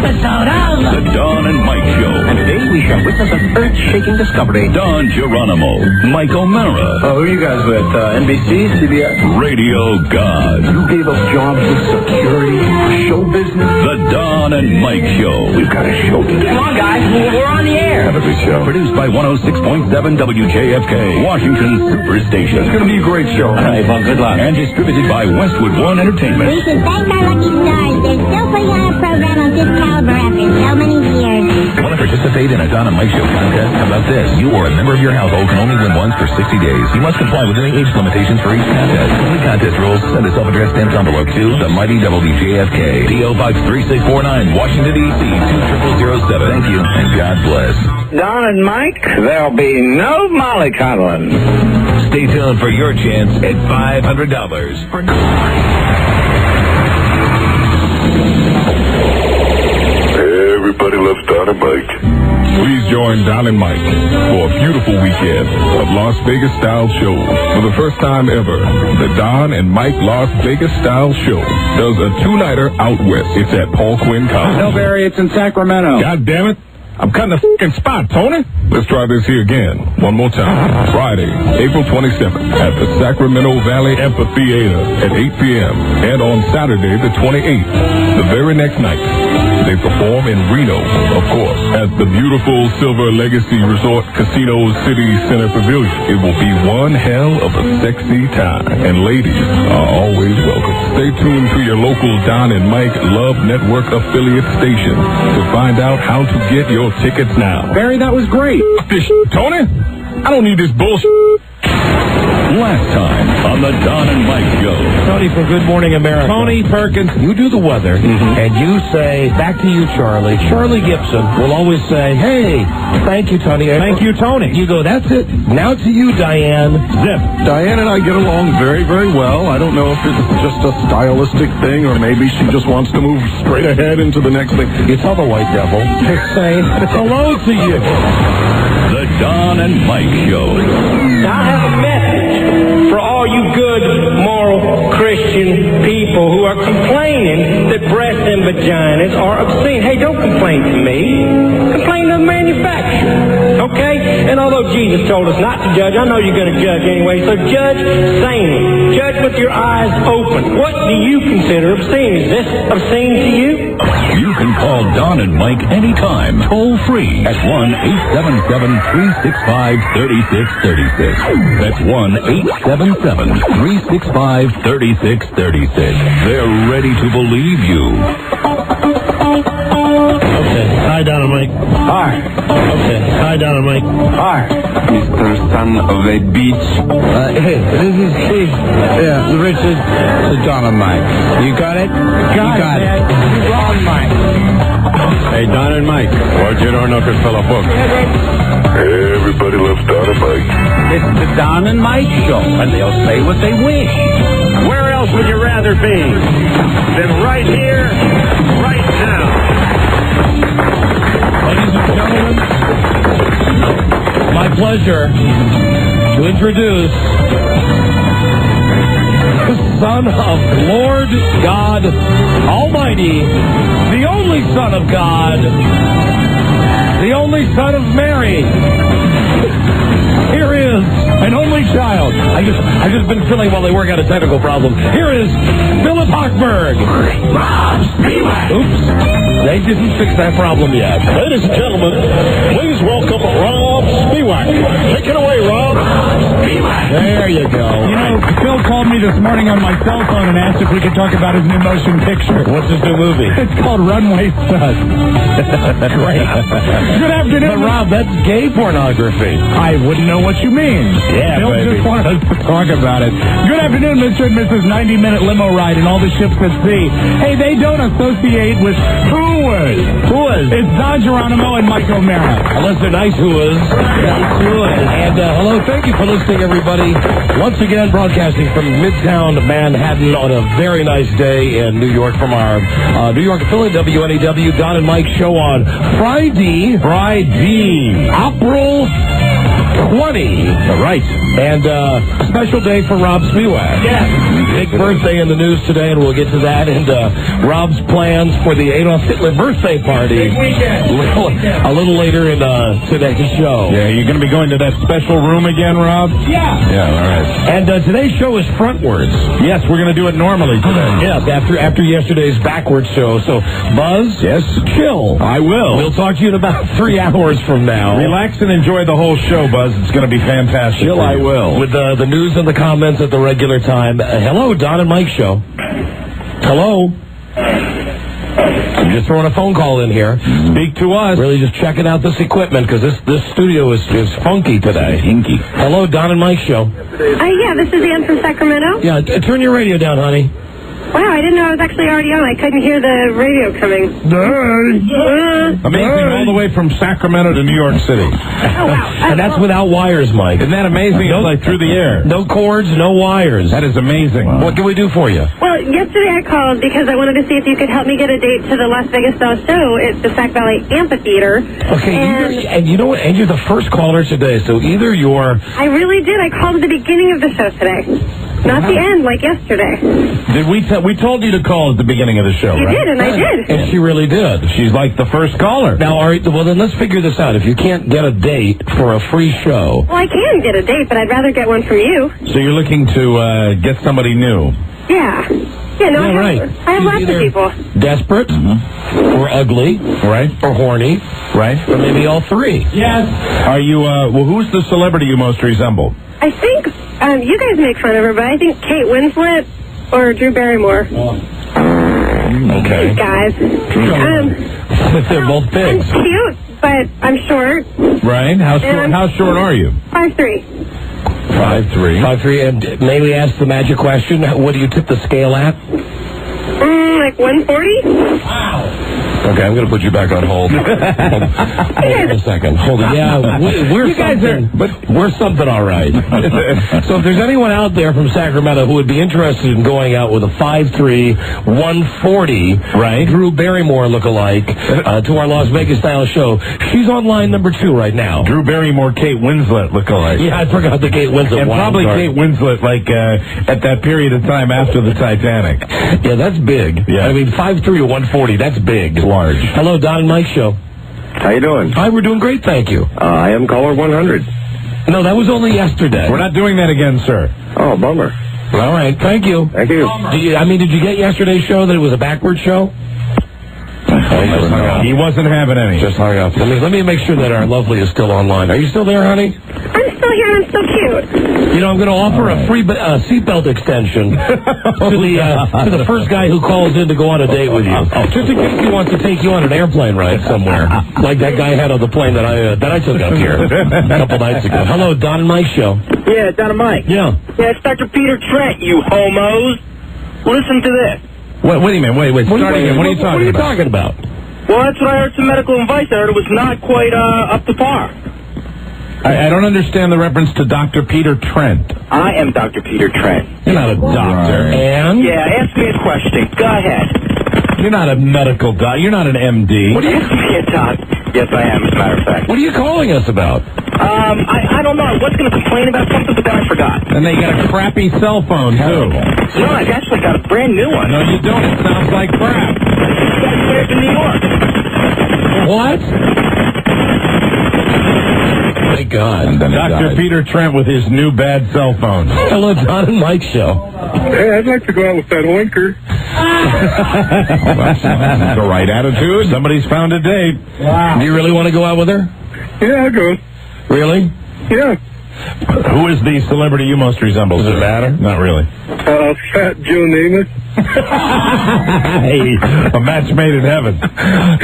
episode of The Don and Mike Show. And today we shall witness an earth-shaking discovery. Don Geronimo, Mike O'Mara. Who are you guys with? NBC, CBS? Radio God. You gave us jobs with security, show business. The Don and Mike Show. We've got a show today. Come on, guys, we're on the air. Have a good show. Produced by 106.7 WJFK, Washington Superstation. It's going to be a great show. All right, well, good luck. And distributed by Westwood One Entertainment. We should thank our lucky stars. They're still putting on a program of this caliber after so many years. Want to participate in a Don and Mike Show contest? How about this? You or a member of your household can only win once for 60 days. You must comply with any age limitations for each contest. Only contest rules. Send a self-addressed stamped envelope to the Mighty WJFK, P.O. Box 3649, Washington, D.C. 20007. Thank you, and God bless. Don and Mike, there'll be no mollycoddling. Stay tuned for your chance at $500 for... Everybody loves Don and Mike. Please join Don and Mike for a beautiful weekend of Las Vegas Style Show. For the first time ever, the Don and Mike Las Vegas Style Show does a two-nighter out west. It's at Paul Quinn College. No, Barry, it's in Sacramento. God damn it. I'm cutting the f***ing spot, Tony. Let's try this here again. One more time. Friday, April 27th at the Sacramento Valley Amphitheater at 8 p.m. And on Saturday, the 28th, the very next night, they perform in Reno, of course, at the beautiful Silver Legacy Resort Casino City Center Pavilion. It will be one hell of a sexy time, and ladies are always welcome. Stay tuned to your local Don and Mike Love Network affiliate station to find out how to get your tickets now. Barry, that was great. This Tony, I don't need this bullshit. Last time on the Don and Mike Show. Tony from Good Morning America. Tony Perkins, you do the weather, and you say, back to you, Charlie. Charlie Gibson will always say, hey, thank you, Tony. Thank you, Tony. You go, that's it. Now to you, Diane. Zip. Diane and I get along very, very well. I don't know if it's just a stylistic thing or maybe she just wants to move straight ahead into the next thing. You tell the white devil to say hello to you. The Don and Mike Show. Now I have a message for all you good, moral, Christian people who are complaining that breasts and vaginas are obscene. Hey, don't complain to me. Complain to the manufacturer. Okay? And although Jesus told us not to judge, I know you're going to judge anyway, so judge sanely. Judge with your eyes open. What do you consider obscene? Is this obscene to you? You can call Don and Mike anytime, toll free at 1-877-365-3636. That's 1-877-365-3636. They're ready to believe you. Okay. Hi, Don and Mike. Hi. Okay. Hi, Don and Mike. Hi. Mr. Son of a Beach. Hey, this is Steve. Yeah, Richard. The Don and Mike. You got it? Got it. You're wrong, Mike. Hey, Don and Mike, why'd you don't know this fellow book? Everybody loves Don and Mike. It's the Don and Mike Show, and they'll say what they wish. Where else would you rather be than right here, right now? Ladies and gentlemen, my pleasure to introduce the Son of Lord God Almighty, the only Son of God, the only Son of Mary. Here is an only child. I've just been filling while they work out a technical problem. Here is Philip Hochberg. Oops. They didn't fix that problem yet. Ladies and gentlemen, please welcome Rob Spiewak. Take it away, Rob. There you go. You know, Phil called me this morning on my cell phone and asked if we could talk about his new motion picture. What's his new movie? It's called Runway Stud. Great. Good afternoon. But Rob, that's gay pornography. I wouldn't know what you mean. Yeah, Phil baby. just wanted us to talk about it. Good afternoon, Mr. and Mrs. 90-Minute Limo Ride and all the ships at sea. Hey, they don't associate with whoas. Whoas. It's Don Geronimo and Mike O'Mara. Unless they're nice whoas. Nice whoas. And hello, thank you for listening, everybody. Once again, broadcasting from Midtown Manhattan on a very nice day in New York from our New York affiliate, WNEW, Don and Mike show on Friday, April 20. Right. And special day for Rob Spiewak. Yes. Big birthday in the news today, and we'll get to that. And Rob's plans for the Adolf Hitler birthday party a little later in today's show. Yeah, you're going to be going to that special room again, Rob? Yeah. Yeah, all right. And today's show is frontwards. Yes, we're going to do it normally today. Yes, after yesterday's backwards show. So, Buzz, Yes? chill. I will. We'll talk to you in about 3 hours from now. Relax and enjoy the whole show, Buzz. It's going to be fantastic. Chill, for I you. will. With the news and the comments at the regular time. Hello, Don and Mike show. Hello. I'm just throwing a phone call in here. Speak to us. Really just checking out this equipment because this studio is funky today. Hinky. Hello, Don and Mike show. Yeah, this is Ann from Sacramento. Yeah, turn your radio down, honey. Wow, I didn't know I was actually already on. I couldn't hear the radio coming. Amazing, all the way from Sacramento to New York City. Oh, wow. And that's without wires, Mike. Isn't that amazing? It's like through the air. No cords, no wires. That is amazing. What can we do for you? Well, yesterday I called because I wanted to see if you could help me get a date to the Las Vegas Style Show at the Sac Valley Amphitheater. Okay, and you know what? And you're the first caller today, so either you're... I really did. I called at the beginning of the show today. Not the end, like yesterday. Did we told you to call at the beginning of the show, You right? did, and I did. And she really did. She's like the first caller. Now, well, then let's figure this out. If you can't get a date for a free show... Well, I can get a date, but I'd rather get one from you. So you're looking to get somebody new. Yeah. Yeah, no, Yeah, right. I have lots of people. Desperate, or ugly, Right? or horny, Right? or maybe all three. Yes. Are you, well, who's the celebrity you most resemble? I think, you guys make fun of her, but I think Kate Winslet or Drew Barrymore. Okay. Guys. They're both I'm pigs. cute, but I'm short. Right? How short are you? 5'3". 5'3". 5'3", and maybe ask the magic question, what do you tip the scale at? Like 140? Okay, I'm going to put you back on hold. Hold on a second. Hold on. Yeah, we're we're something all right. So if there's anyone out there from Sacramento who would be interested in going out with a 5'3", 140, Right. Drew Barrymore lookalike to our Las Vegas style show, she's on line number 2 right now. Drew Barrymore, Kate Winslet lookalike. Yeah, I forgot the Kate Winslet. And probably Kate Winslet, like, at that period of time after the Titanic. Yeah, that's big. Yeah. I mean, 5'3" or 140, that's big. Large. Hello, Don and Mike show. How you doing? Hi, we're doing great, thank you. I am caller 100. No, that was only yesterday. We're not doing that again, sir. Oh, bummer. All right, thank you. Thank you. Did you get yesterday's show that it was a backward show? He wasn't having any. Just hung up. Let me make sure that our lovely is still online. Are you still there, honey? I'm still here and I'm still cute. You know, I'm going to offer a free seatbelt extension to the first guy who calls in to go on a date with you. Just in case he wants to take you on an airplane ride somewhere, like that guy had on the plane that I took up here a couple nights ago. Hello, Don and Mike show. Yeah, Don and Mike. Yeah. Yeah, it's Dr. Peter Trent, you homos. Listen to this. Wait a minute. Wait. Start again. What are you talking about? Well, that's what I heard some medical advice. I heard it was not quite up to par. I don't understand the reference to Dr. Peter Trent. I am Dr. Peter Trent. You're not a doctor. And? Yeah, ask me a question. Go ahead. You're not a medical doctor. You're not an MD. What do you ask me a doc? Yes, I am, as a matter of fact. What are you calling us about? I don't know. I was going to complain about something, but then I forgot. And they got a crappy cell phone, too. No, I've actually got a brand new one. No, you don't. It sounds like crap. It's in New York. What? Thank God. Dr. Peter Trent with his new bad cell phone. Hello, Don and Mike show. Hey, I'd like to go out with that oinker. That's the right attitude. Somebody's found a date. Wow. Do you really want to go out with her? Yeah, I'll go. Really? Yeah. Who is the celebrity you most resemble? Does it matter? Not really. Fat Joe Namath. Hey, a match made in heaven.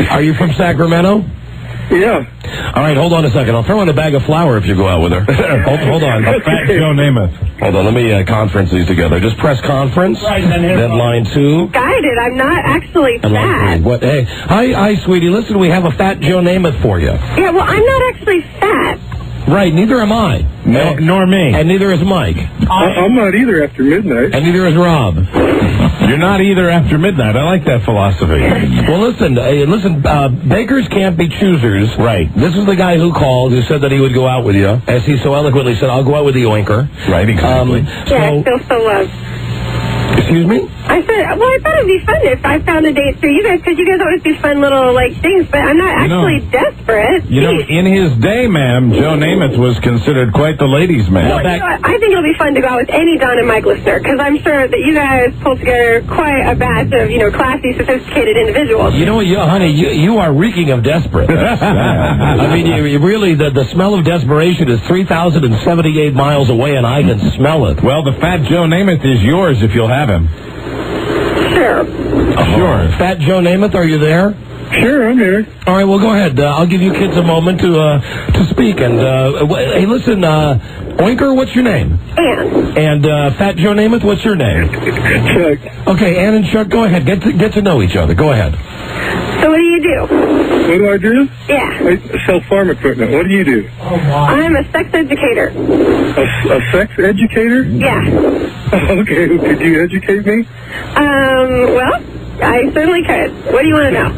Are you from Sacramento? Yeah. All right, hold on a second. I'll throw in a bag of flour if you go out with her. hold on. Fat Joe Namath. Hold on, let me conference these together. Just press conference, then line 2. Guided, I'm not actually and line fat. 3. What? Hey, hi, sweetie. Listen, we have a Fat Joe Namath for you. Yeah, well, I'm not actually fat. Right, neither am I. Nor me. And neither is Mike. I'm not either after midnight. And neither is Rob. You're not either after midnight. I like that philosophy. Well, listen, bakers can't be choosers. Right. This is the guy who called, who said that he would go out with you. As he so eloquently said, I'll go out with the oinker. Right, exactly. Yeah, I feel so loved. Excuse me? I said, well, I thought it'd be fun if I found a date through you guys, because you guys always do fun little, things, but I'm not actually desperate. You know, in his day, ma'am, Joe Namath was considered quite the ladies' man. Well, you know what? I think it'll be fun to go out with any Don and Mike listener, because I'm sure that you guys pull together quite a batch of, classy, sophisticated individuals. You know what, honey, you are reeking of desperate. I mean, you really, the smell of desperation is 3,078 miles away, and I can smell it. Well, the fat Joe Namath is yours if you'll have him. Sure. Sure. Fat Joe Namath, are you there? Sure, I'm here. All right, well, go ahead. I'll give you kids a moment to speak. And hey, listen, Oinker, what's your name? Ann. And Fat Joe Namath, what's your name? Chuck. Okay, Ann and Chuck, go ahead. Get to know each other. Go ahead. So what do you do? What do I do? Yeah. I sell farm equipment. What do you do? Oh, wow. I'm a sex educator. A sex educator? Yeah. Okay, could you educate me? Well, I certainly could. What do you want to know?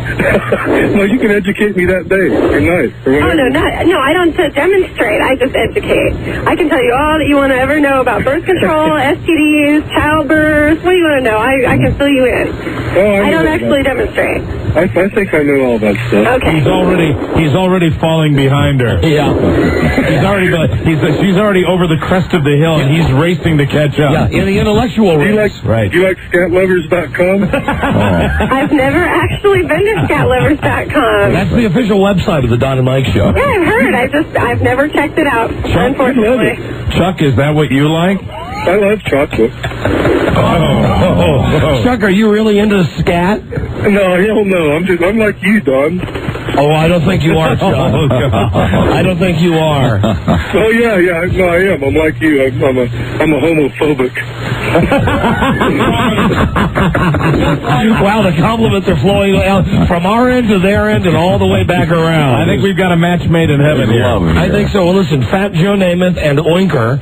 Well, you can educate me that day or night or whatever. Oh, no, I don't demonstrate. I just educate. I can tell you all that you want to ever know about birth control, STDs, childbirth. What do you want to know? I can fill you in. I don't actually demonstrate. I think I know all that stuff. Okay. He's already falling behind her. Yeah. She's already over the crest of the hill, and he's racing to catch up. Yeah, in the intellectual race. Do you like scatlovers.com? I've never actually been to scatlovers.com. That's the official website of the Don and Mike Show. Yeah, I've heard. I've never checked it out, unfortunately. Chuck, is that what you like? I love chocolate. Chuck, are you really into scat? No, hell no. I'm like you, Don. Oh, I don't think you are, Chuck. I don't think you are. Oh yeah. No, I am. I'm like you. I'm a homophobic. Wow, the compliments are flowing out from our end to their end and all the way back around. I think we've got a match made in heaven here. I think so. Well, listen, Fat Joe Namath and Oinker,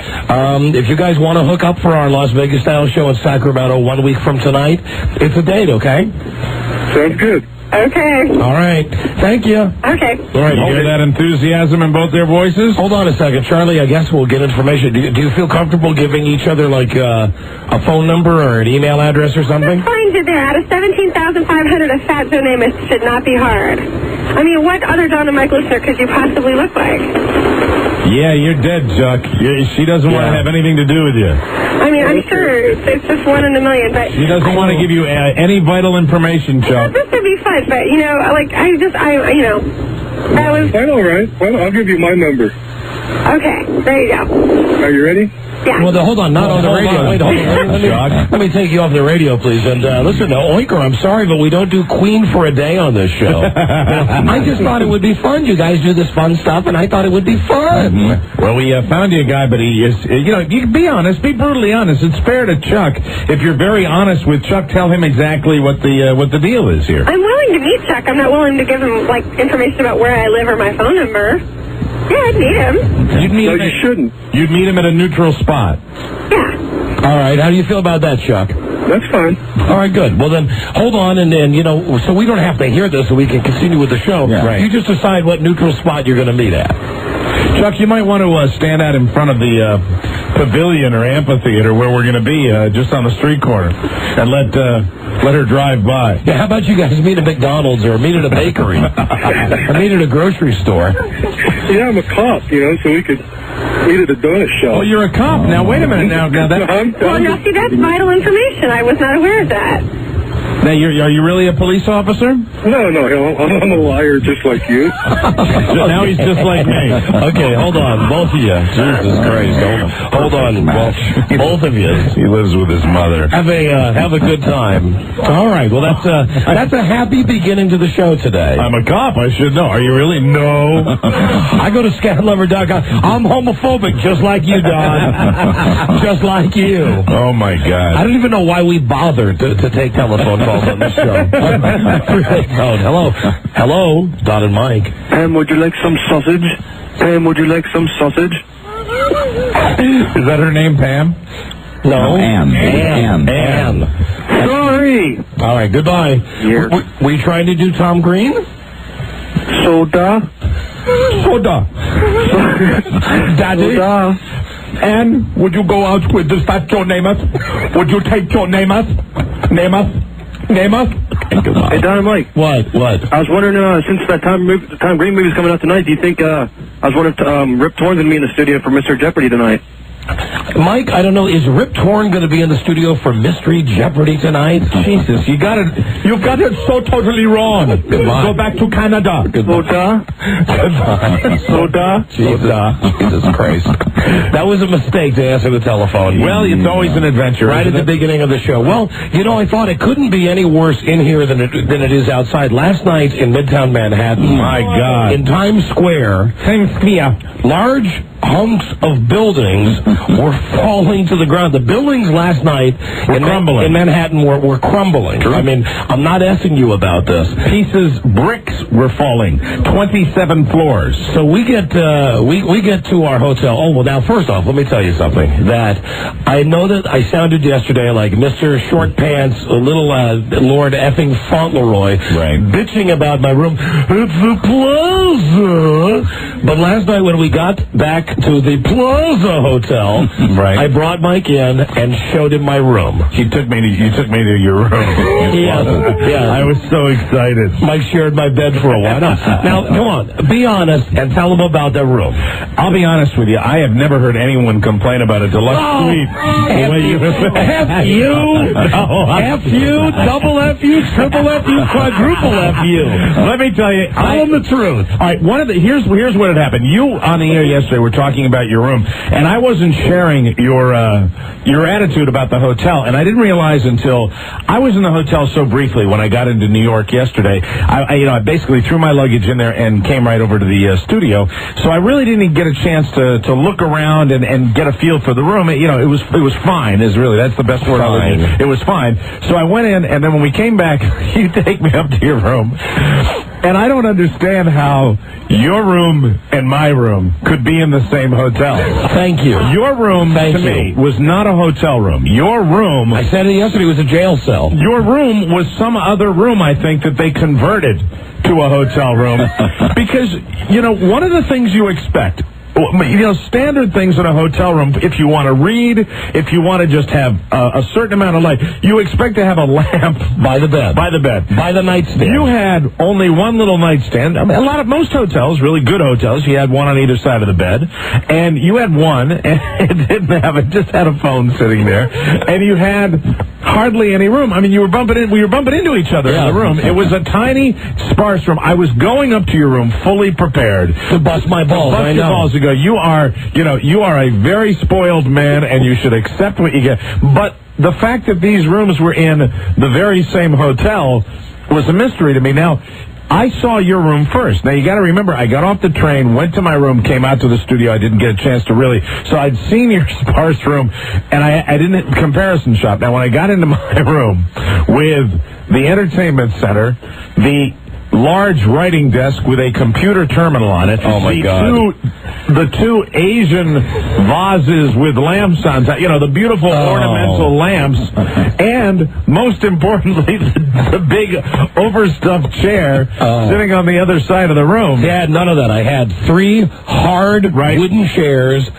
if you guys want to hook up for our Las Vegas style show in Sacramento 1 week from tonight, it's a date, okay? Sounds good. Okay. All right. Thank you. Okay. All right, you hear that enthusiasm in both their voices? Hold on a second, Charlie. I guess we'll get information. Do you feel comfortable giving each other, a phone number or an email address or something? Find it there. Out of 17,500, a Fat Joe Namath should not be hard. I mean, what other Don and Mike listener could you possibly look like? Yeah, you're dead, Chuck. She doesn't want to have anything to do with you. I mean, I'm sure it's just 1 in a million, but... She doesn't want to give you any vital information, Chuck. This would be fun, but, that was... Quite all right. Well, I'll give you my number. Okay, there you go. Are you ready? Yeah. Well, hold on, not on the radio. Wait, hold on. Let me take you off the radio, please. And listen, Oinker, I'm sorry, but we don't do Queen for a day on this show. I just thought it would be fun. You guys do this fun stuff, and I thought it would be fun. Well, we found you a guy, but he is, you can be honest, be brutally honest. It's fair to Chuck. If you're very honest with Chuck, tell him exactly what the deal is here. I'm willing to meet Chuck. I'm not willing to give him, information about where I live or my phone number. Yeah, I'd meet him. You'd meet him. You shouldn't. You'd meet him at a neutral spot. Yeah. All right. How do you feel about that, Chuck? That's fine. All right, good. Well, then, hold on, and then, so we don't have to hear this so we can continue with the show. Yeah. Right. You just decide what neutral spot you're going to meet at. Chuck, you might want to stand out in front of the pavilion or amphitheater where we're going to be, just on the street corner, and let her drive by. Yeah, how about you guys meet at McDonald's or meet at a bakery or meet at a grocery store? Yeah, I'm a cop, so we could meet at a donut shop. Oh, you're a cop. Now, wait a minute. Now that's... Well, now, see, that's vital information. I was not aware of that. Now, are you really a police officer? No, I'm a liar just like you. Now he's just like me. Okay, hold on, both of you. Jesus Christ, hold on, both of you. He lives with his mother. Have a good time. All right, well, that's a happy beginning to the show today. I'm a cop. I should know. Are you really? No. I go to scatlover.com. I'm homophobic, just like you, Don. Just like you. Oh my God. I don't even know why we bothered to take telephone calls on this show. Really don't. Hello, Don and Mike. Would you like some sausage? Pam, would you like some sausage? Is that her name, Pam? No, Ann. Sorry. All right, goodbye. Here. Were you trying to do Tom Green? Soda. Daddy? Soda. Ann, would you go out with this fat Joe Namath? Would you take Joe Namath? Namath? Hey, Don Mike. What? I was wondering, since that Tom Green movie's coming out tonight, do you think, I was wondering if Rip Torn's going to be in the studio for Mr. Jeopardy tonight? Mike, I don't know. Is Rip Torn going to be in the studio for Mystery Jeopardy tonight? Jesus, you've got it so totally wrong. Goodbye. Go back to Canada. Soda. Soda. Jesus Christ. That was a mistake to answer the telephone. Well, it's always an adventure. Right at the beginning of the show. Well, I thought it couldn't be any worse in here than it is outside. Last night in Midtown Manhattan. My God. In Times Square. Large hunks of buildings were falling to the ground. The buildings last night in Manhattan were crumbling. True. I mean, I'm not asking you about this. Bricks were falling. 27 floors. So we get to our hotel. Oh, well, now, first off, let me tell you something. That I know that I sounded yesterday like Mr. Short Pants, little Lord effing Fauntleroy, right, bitching about my room. It's the Plaza. But last night when we got back to the Plaza Hotel, right, I brought Mike in and showed him my room. You took me to your room. Yeah. I was so excited. Mike shared my bed for a while. Now, come on, be honest and tell him about the room. I'll be honest with you. I have never heard anyone complain about a deluxe suite. F you, double F you, triple F you, quadruple F you. Let me tell you, tell him the truth. All right, here's what had happened. You on the air yesterday were talking about your room, and I wasn't sharing your attitude about the hotel, and I didn't realize until I was in the hotel so briefly when I got into New York yesterday. I basically threw my luggage in there and came right over to the studio, so I really didn't get a chance to look around and get a feel for the room. It was fine. That's the best word I would use. It was fine. So I went in, and then when we came back, you take me up to your room, and I don't understand how your room and my room could be in the same hotel. Thank you. Your room, to me, was not a hotel room. Your room... I said it yesterday, was a jail cell. Your room was some other room, I think, that they converted to a hotel room. Because, one of the things you expect... standard things in a hotel room, if you want to read, if you want to just have a certain amount of light, you expect to have a lamp by the bed. By the nightstand. You had only one little nightstand. I mean, most hotels, really good hotels, you had one on either side of the bed, and you had one, and it just had a phone sitting there, and you had hardly any room. I mean, we were bumping into each other in the room. It was a tiny, sparse room. I was going up to your room fully prepared to bust my balls. I know. You are a very spoiled man, and you should accept what you get. But the fact that these rooms were in the very same hotel was a mystery to me. Now, I saw your room first. Now, you got to remember, I got off the train, went to my room, came out to the studio. I didn't get a chance to really. So I'd seen your sparse room, and I didn't comparison shop. Now, when I got into my room with the entertainment center, the large writing desk with a computer terminal on it. Oh, my God. The two Asian vases with lamps on top, the beautiful ornamental lamps, and most importantly, the big overstuffed chair sitting on the other side of the room. I had none of that. I had 3 hard wooden chairs,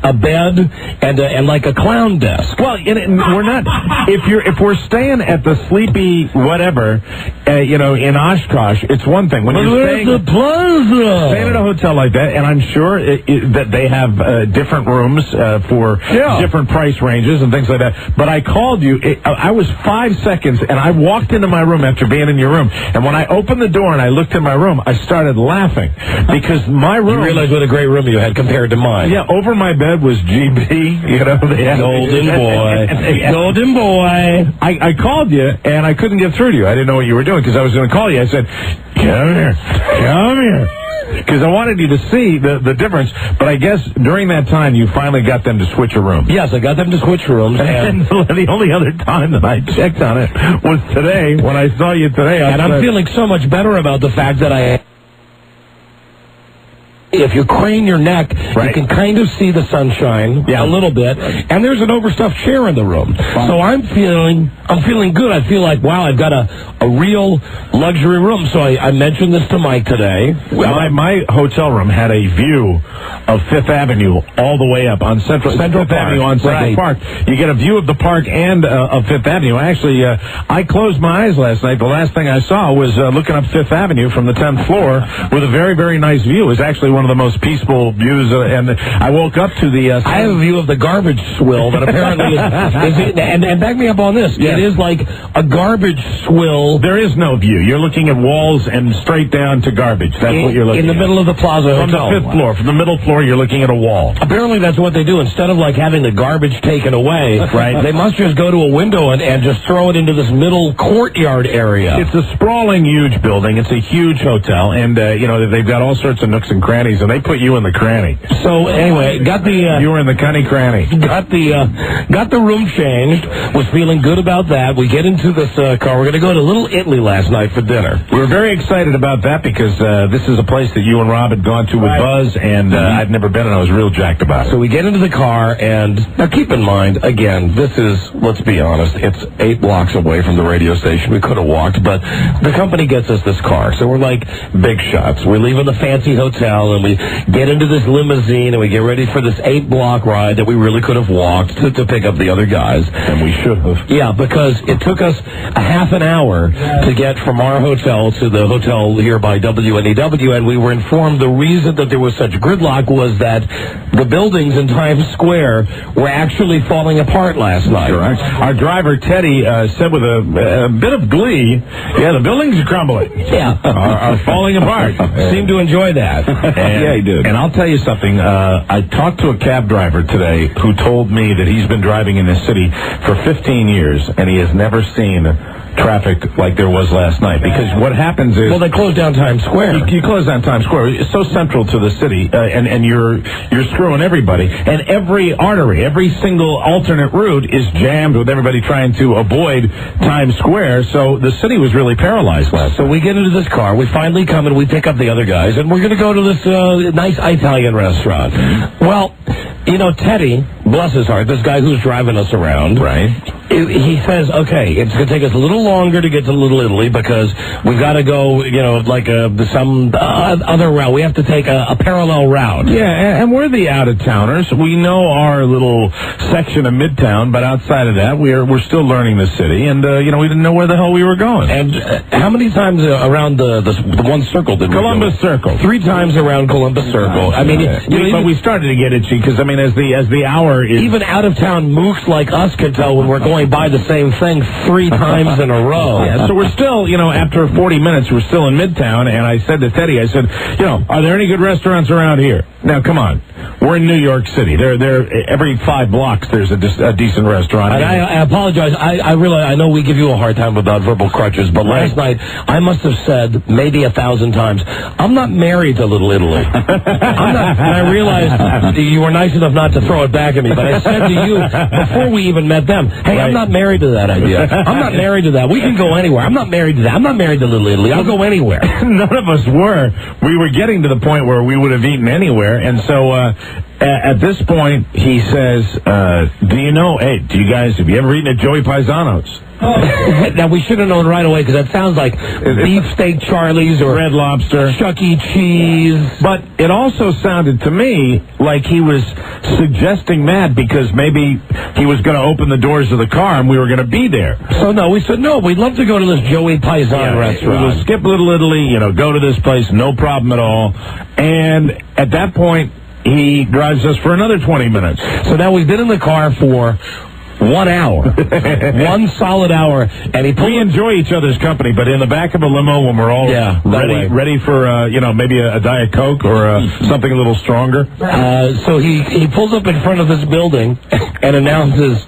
a bed, and like a clown desk. Well, we're not. If we're staying at the Sleepy whatever, in Oshkosh, it's one thing. When you're staying at the Plaza, staying at a hotel like that, and I'm sure that they have different rooms for different price ranges and things like that. But I called you. I was 5 seconds, and I walked into my room after being in your room. And when I opened the door and I looked in my room, I started laughing because my room. You realize what a great room you had compared to mine. Yeah, over my bed was GB. Golden boy. Golden boy. I called you, and I couldn't get through to you. I didn't know what you were doing because I was going to call you. I said, come here. Because I wanted you to see the difference, but I guess during that time you finally got them to switch a room. Yes, I got them to switch rooms. And the only other time that I checked on it was today, when I saw you today. I'm feeling so much better about the fact that I if you crane your neck, you can kind of see the sunshine a little bit, and there's an overstuffed chair in the room. So I'm feeling good. I feel like, wow, I've got a real luxury room. So I mentioned this to Mike today. Well, my hotel room had a view of Fifth Avenue all the way up on Central Avenue on Central Park. You get a view of the park and of Fifth Avenue. Actually, I closed my eyes last night. The last thing I saw was looking up Fifth Avenue from the 10th floor with a very, very nice view. It was actually one of the most peaceful views, and I woke up to the... I have a view of the garbage swill that apparently is and back me up on this. It is like a garbage swill. There is no view. You're looking at walls and straight down to garbage. That's what you're looking at. In the middle of the Plaza Hotel. From the 5th floor. From the middle floor, you're looking at a wall. Apparently that's what they do. Instead of like having the garbage taken away, they must just go to a window and just throw it into this middle courtyard area. It's a sprawling, huge building. It's a huge hotel, and they've got all sorts of nooks and crannies, and they put you in the cranny. So anyway, you were in the cunny cranny. Got the room changed. Was feeling good about that. We get into this car. We're going to go to Little Italy last night for dinner. We were very excited about that because this is a place that you and Rob had gone to with Buzz, and I'd never been, and I was real jacked about it. So we get into the car, and now keep in mind, again, this is, let's be honest, it's 8 blocks away from the radio station. We could have walked, but the company gets us this car. So we're like big shots. We leave in the fancy hotel, and we get into this limousine, and we get ready for this 8-block ride that we really could have walked to pick up the other guys. And we should have. Yeah, because it took us a half an hour to get from our hotel to the hotel here by WNEW, and we were informed the reason that there was such gridlock was that the buildings in Times Square were actually falling apart last night. Correct. Our driver, Teddy, said with a bit of glee, the buildings are crumbling. Yeah. are falling apart. Seemed to enjoy that. Yeah, he did. And I'll tell you something. I talked to a cab driver today who told me that he's been driving in this city for 15 years, and he has never seen traffic like there was last night. Because what happens is... Well, they closed down Times Square. You close down Times Square. It's so central to the city, and you're screwing everybody. And every artery, every single alternate route is jammed with everybody trying to avoid Times Square. So the city was really paralyzed last night. So we get into this car. We finally come and we pick up the other guys, and we're going to go to this nice Italian restaurant. Well, Teddy, bless his heart, this guy who's driving us around, he says, okay, it's going to take us a little longer to get to Little Italy because we've got to go, some other route. We have to take a parallel route. Yeah, and we're the out-of-towners. We know our little section of Midtown, but outside of that, we're still learning the city, and, we didn't know where the hell we were going. And how many times around the one circle did we go? Columbus Circle. 3 times around Columbus Circle. I mean, but we started to get itchy because, as the hour is... Even out-of-town mooks like us can tell when we're going by the same thing 3 times in a row. Yeah, so we're still, after 40 minutes, we're still in Midtown, and I said to Teddy, are there any good restaurants around here? Now, come on. We're in New York City. There, every 5 blocks, there's a decent restaurant. And I apologize. I realize, I know we give you a hard time about verbal crutches, but last night, I must have said maybe 1,000 times, I'm not married to Little Italy. And I realized you were nice enough not to throw it back at me, but I said to you before we even met them, hey, I'm not married to that idea. I'm not married to that. We can go anywhere. I'm not married to that. I'm not married to Little Italy. I'll go anywhere. None of us were. We were getting to the point where we would have eaten anywhere, and so at this point, he says, have you ever eaten at Joey Paisano's? Now, we should have known right away, because that sounds like Beefsteak Charlie's or Red Lobster. Chuck E. Cheese. But it also sounded to me like he was suggesting that because maybe he was going to open the doors of the car and we were going to be there. So, no, we said, no, we'd love to go to this Joey Paisan restaurant. We'll skip Little Italy, go to this place, no problem at all. And at that point, he drives us for another 20 minutes. So now we've been in the car for 1 hour. 1 solid hour. And we enjoy each other's company, but in the back of a limo when we're all ready for, maybe a Diet Coke or something a little stronger. So he pulls up in front of this building and announces,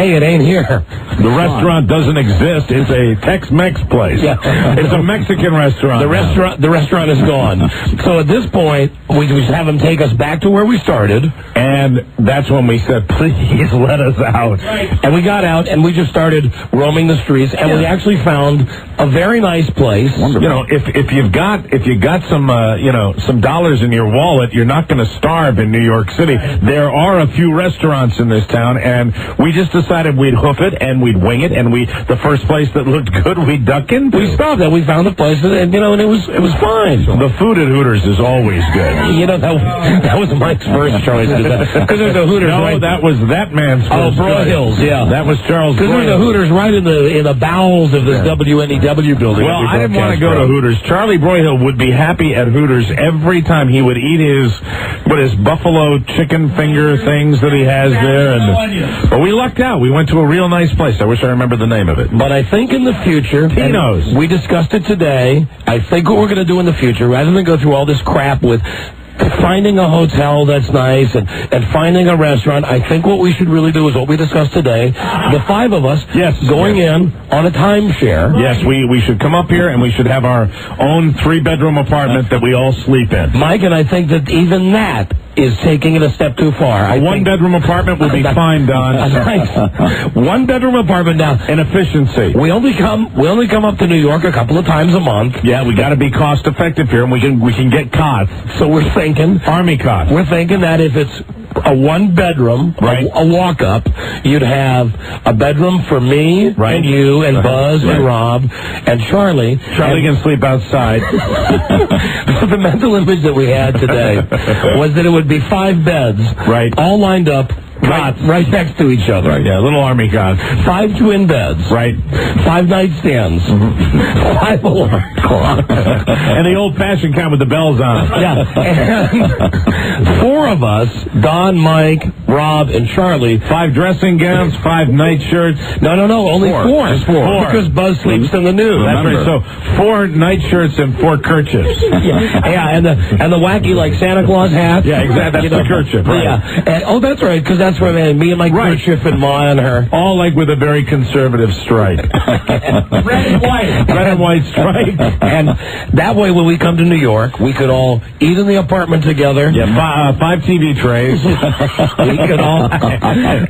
hey, it ain't here. The restaurant doesn't exist. It's a Tex-Mex place. Yeah. It's a Mexican restaurant. The restaurant is gone. So at this point, we just have him take us back to where we started. And that's when we said, please let us out. And we got out, and we just started roaming the streets, and we actually found a very nice place. Wonderful. You know, if you got some some dollars in your wallet, you're not going to starve in New York City. There are a few restaurants in this town, and we just decided we'd hoof it and we'd wing it, and the first place that looked good, we'd duck into. We stopped and we found a place, and it was fine. The food at Hooters is always good. You know, that was Mike's first choice because there's a Hooters. No, that was that man's first choice. Hills, yeah. That was Charles. Because there's a Hooters right in the bowels of this WNEW building. Well, I didn't want to go to Hooters. Charlie Broyhill would be happy at Hooters every time he would eat his buffalo chicken finger things that he has there. But we lucked out. We went to a real nice place. I wish I remembered the name of it. But I think in the future, Tino's. We discussed it today. I think what we're going to do in the future, rather than go through all this crap with finding a hotel that's nice and finding a restaurant, I think what we should really do is what we discussed today. The five of us going in on a timeshare. Yes, we should come up here and we should have our own 3-bedroom apartment that we all sleep in. Mike, and I think that even that is taking it a step too far. A 1-bedroom apartment would be fine, Don. Nice. 1-bedroom apartment now. In efficiency. We only come up to New York a couple of times a month. Yeah, we got to be cost effective here, and we can get cots. So we're thinking Army cots. We're thinking that if it's a 1-bedroom, a walk-up, you'd have a bedroom for me and you and Buzz and Rob and Charlie. Charlie can sleep outside. The mental image that we had today was that it would be 5 beds, all lined up. Right next to each other. Right, yeah, little army cots. 5 twin beds. Right. 5 nightstands. 5 alarm clocks. And the old-fashioned kind with the bells on. Yeah. And 4 of us, Don, Mike, Rob, and Charlie. 5 dressing gowns, 5 nightshirts. No, only 4. Just 4. Because Buzz sleeps in the nude. That's right. So 4 nightshirts and 4 kerchiefs. Yeah, and the wacky, like, Santa Claus hat. Yeah, exactly. That's the kerchief, right. Yeah. And, that's right, because that's where me and my kerchief and Ma and her. All like with a very conservative stripe. Red and white. Red and white stripe. And that way, when we come to New York, we could all eat in the apartment together. Yeah, 5 TV trays.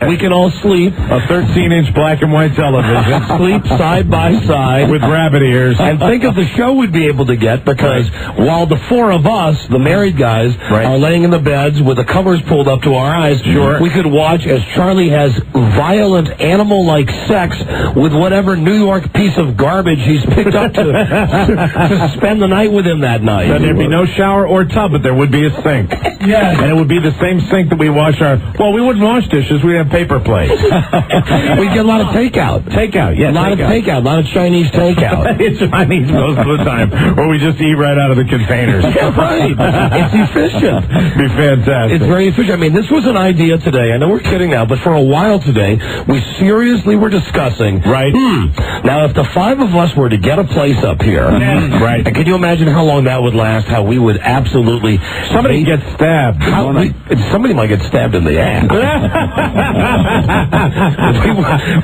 we can all sleep. A 13-inch black and white television. Sleep side by side. With rabbit ears. And think of the show we'd be able to get, because while the 4 of us, the married guys, are laying in the beds with the covers pulled up to our eyes, we could watch as Charlie has violent animal-like sex with whatever New York piece of garbage he's picked up to spend the night with him that night. Then there'd be no shower or tub, but there would be a sink. Yes. And it would be the same sink that we wash we wouldn't wash dishes, we'd have paper plates. We'd get a lot of takeout. Yeah, a lot of takeout, a lot of Chinese takeout. It's Chinese most of the time, where we just eat right out of the containers. Yeah, right. It's efficient. Be fantastic. It's very efficient. I mean, this was an idea today. I know we're kidding now, but for a while today, we seriously were discussing. Now, if the 5 of us were to get a place up here, and can you imagine how long that would last? How we would absolutely somebody gets stabbed. Somebody might get stabbed in the ass.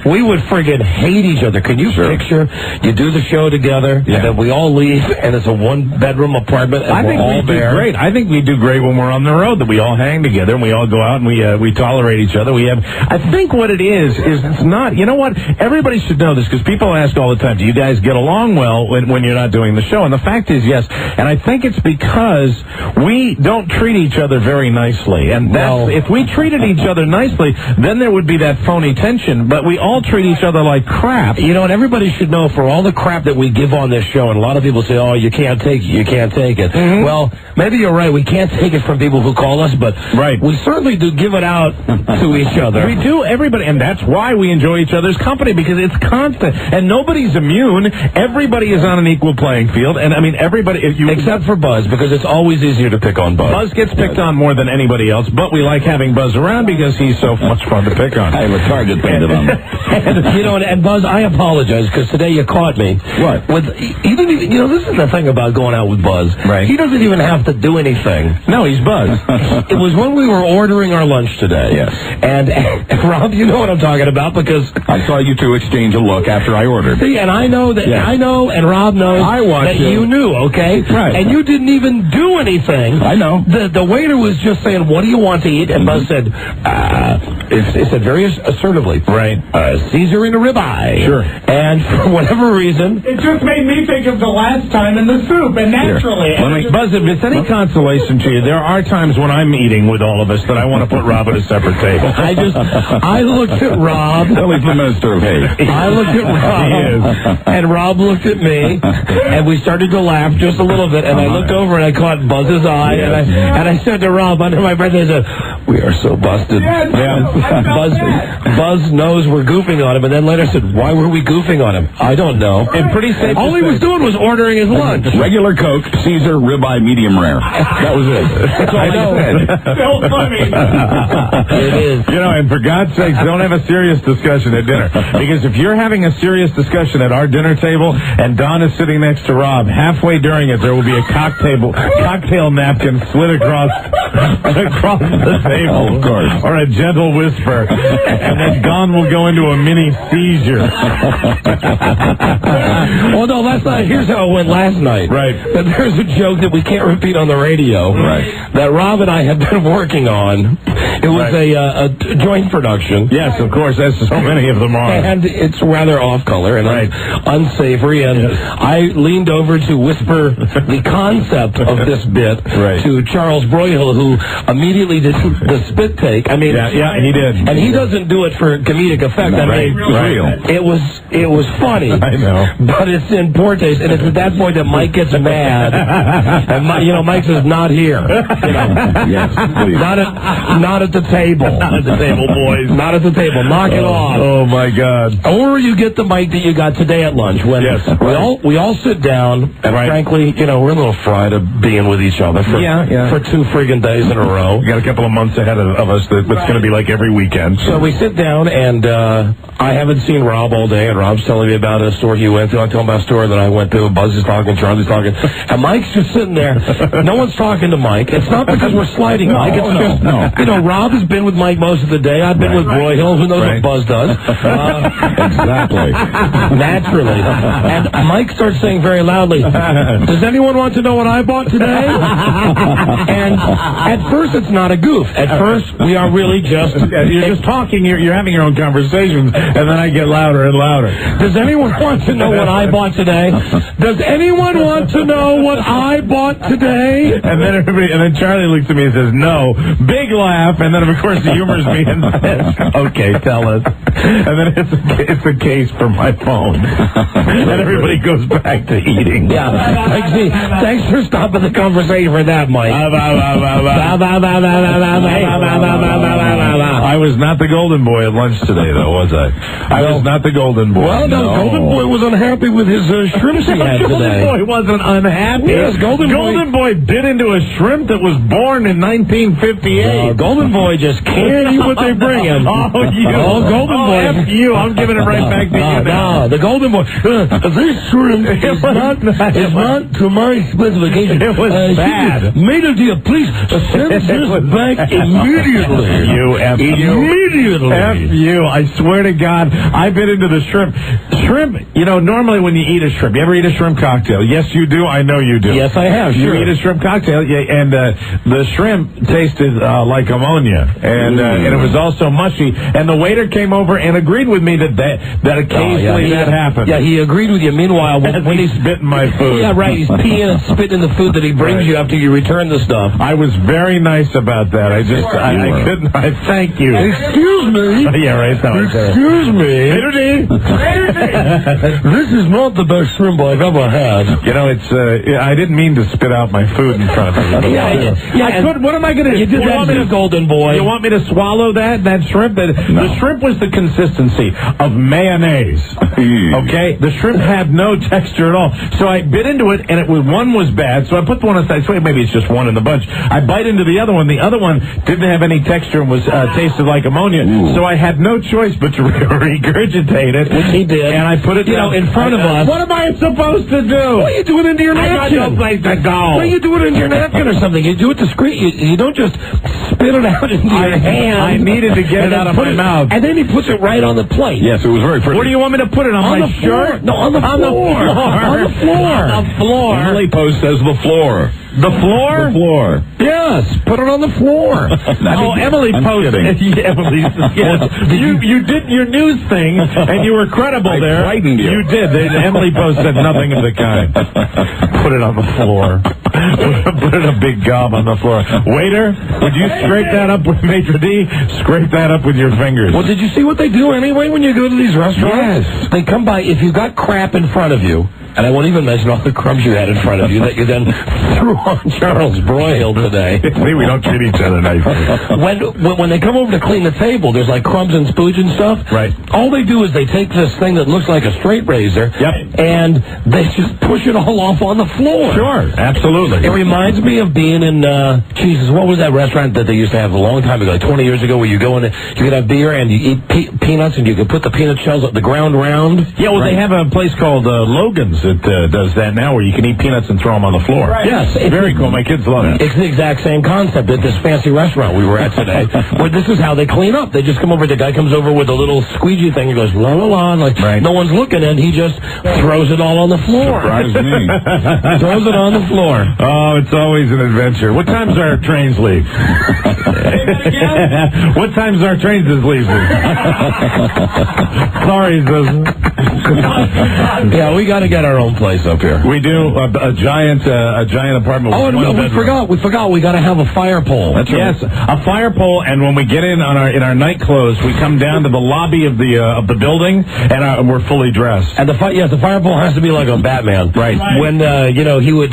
we would friggin' hate each other. Can you picture? You do the show together, and then we all leave, and it's a 1-bedroom apartment, and we're all there. Great. I think we do great when we're on the road. That we all hang together and we all go out and we tolerate each other. I think what it is it's not. You know what? Everybody should know this, because people ask all the time, do you guys get along well when you're not doing the show? And the fact is, yes. And I think it's because we don't treat each other very nicely. And if we treated each other nicely, then there would be that phony tension. But we all treat each other like crap. You know, and everybody should know, for all the crap that we give on this show, and a lot of people say, oh, you can't take it. Well, maybe you're right. We can't take it from people who call us, but we certainly do give it out to each other. We do, everybody, and that's why we enjoy each other's company, because it's constant, and nobody's immune. Everybody is on an equal playing field, and I mean, everybody, except for Buzz, because it's always easier to pick on Buzz. Buzz gets picked on more than anybody else, but we like having Buzz around because he's so much fun to pick on. I have a target painted on him. And Buzz, I apologize, because today you caught me. What? This is the thing about going out with Buzz. Right. He doesn't even have to do anything. No, he's Buzz. It was when we were ordering our lunch today. Yes. And Rob, you know what I'm talking about because I saw you two exchange a look after I ordered. See, and I know that I know, and Rob knows that you knew, okay? Right. And you didn't even do anything. I know. The waiter was just saying, "What do you want to eat?" And Buzz said, it said very assertively, right? Caesar and a ribeye. Sure. And for whatever reason, it just made me think of the last time in the soup, and naturally. Buzz, if it's any consolation to you, there are times when I'm eating with all of us that I want to put Rob at a separate table. I looked at Rob. He's the minister of hate. I looked at Rob, and Rob looked at me, and we started to laugh just a little bit, and I looked over and I caught Buzz's eye, and I said to Rob under my breath, I said, "We are so busted." Buzz knows we're goofing on him, and then later said, "Why were we goofing on him?" I don't know. And pretty safe. All he was doing was ordering his lunch. Regular Coke, Caesar, ribeye, medium rare. That was it. That's all I said. So funny. It is. You know, and for God's sakes, don't have a serious discussion at dinner. Because if you're having a serious discussion at our dinner table and Don is sitting next to Rob, halfway during it there will be a cocktail napkin slid across the table. Of course. Or a gentle whisper. And then Don will go into a mini seizure. Well, no, last night, here's how it went last night. Right. That there's a joke that we can't repeat on the radio. Right. That Rob and I have been working on. It was a joint production. Yes, of course, as so many of them are. And it's rather off-color and unsavory. And I leaned over to whisper the concept of this bit to Charles Broyhill, who immediately did the spit take. I mean, yeah, he did. And he doesn't do it for comedic effect. No, I mean, it was funny. I know. But it's in poor taste, and it's at that point that Mike gets mad. And Mike says, "Not here." Yes, please. Not at the table. Not at the table, boys. Not at the table. Knock it off. Oh my God. Or you get the mic that you got today at lunch when we all sit down, and frankly, we're a little fried of being with each other for 2 friggin' days in a row. We got a couple of months ahead of us that's going to be like every weekend. So we sit down, and I haven't seen Rob all day, and Rob's telling me about a store he went to. I tell him about a store that I went to. Buzz is talking, Charlie's talking, and Mike's just sitting there. No one's talking to Mike. It's not because we're sliding Mike. It's just, Rob has been with Mike most of the day. I've been with Broyhill. Who knows what Buzz does? Exactly. Naturally. And Mike starts saying very loudly, "Does anyone want to know what I bought today?" And at first, it's not a goof. At first, we are really just... You're just talking. You're having your own conversations, and then I get louder and louder. Does anyone want to know what I bought today? Does anyone want to know what I bought today? And then Charlie looks at me and says, "No." Big laugh, and then of course he humors me and says, "Okay, tell us." And then it's a case for my phone. And everybody goes back to eating. Yeah. Thanks for stopping the conversation for that, Mike. I was not the golden boy at lunch today, though, was I? I was not the golden boy. Well, no, Golden Boy was unhappy with his shrimps he had today. Golden Boy wasn't unhappy. Yes, Golden Boy bit into a shrimp that was born in 1958. Golden Boy just can't eat what they bring him. Golden Boy. F you. I'm giving it right back to you now. No, the Golden Boy. This shrimp is not to my specification. It was bad. Made dear, please send this back immediately. Immediately. F you. I swear to God, I bit into the shrimp. Shrimp, normally when you eat a shrimp, you ever eat a shrimp cocktail? Yes, you do. I know you do. Yes, I have. You eat a shrimp cocktail, and the shrimp tasted like ammonia, and it was also mushy. And the waiter came over and agreed with me that occasionally that happens. Yeah, he agreed with you. Meanwhile, when he's spitting my food. Yeah, right. He's peeing and spitting in the food that he brings you after you return the stuff. I was very nice about that. I couldn't. Thank you. Excuse me. Yeah, right. Excuse me. This is not the best shrimp I've ever had. I didn't mean to spit out my food in front of you. What am I going to do? You did that to Golden Boy. You want me to swallow that shrimp? The shrimp was the consistency of mayonnaise. Okay? The shrimp had no texture at all. So I bit into it, and one was bad, so I put the one aside. So maybe it's just one in the bunch. I bite into the other one. The other one didn't have any texture and was tasted tasted like ammonia. So I had no choice but to regurgitate it. Which he did. And I put it down in front of us. What am I supposed to do? Well, you do it into your napkin. I got no place to go. Well, you do it into your napkin or something. You do it discreet. You don't just spit it out into your hand. I needed to get it out of my mouth. And then he puts it right on the plate. Yes, it was very pretty. Where do you want me to put it? On my shirt? No, on the floor. On the floor. Emily Post says the floor. The floor? The floor. Yes, put it on the floor. Emily Post. You did your news thing, and you were credible there. I frightened you. You did. Emily Post said nothing of the kind. Put it on the floor. Put it a big gob on the floor. Waiter, would you scrape that up with maitre d'? Scrape that up with your fingers. Well, did you see what they do anyway when you go to these restaurants? Yes. They come by, if you got crap in front of you, and I won't even mention all the crumbs you had in front of you that you then threw on Charles Broyhill today. See, we don't kid each other nice. When they come over to clean the table, there's like crumbs and spooge and stuff. Right. All they do is they take this thing that looks like a straight razor, and they just push it all off on the floor. Sure, absolutely. It reminds me of being in, Jesus, what was that restaurant that they used to have a long time ago, like 20 years ago, where you go in, you could have beer and you eat peanuts and you could put the peanut shells at the ground round? Yeah, well, they have a place called Logan's that does that now, where you can eat peanuts and throw them on the floor. Right. Yes. It's very cool. My kids love it. It's the exact same concept at this fancy restaurant we were at today, where this is how they clean up. They just come over, the guy comes over with a little squeegee thing, he goes, la la la, and like, no one's looking, and he just throws it all on the floor. Surprised me. Throws it on the floor. Oh, it's always an adventure. What time's our trains leave? What time's our trains leave? Sorry, yeah, we got to get our own place up here. We do a giant apartment. Oh, with and we forgot. We got to have a fire pole. That's right. Yes, a fire pole. And when we get in our night clothes, we come down to the lobby of the building, and we're fully dressed. And the fire pole has to be like a Batman. Right. When he would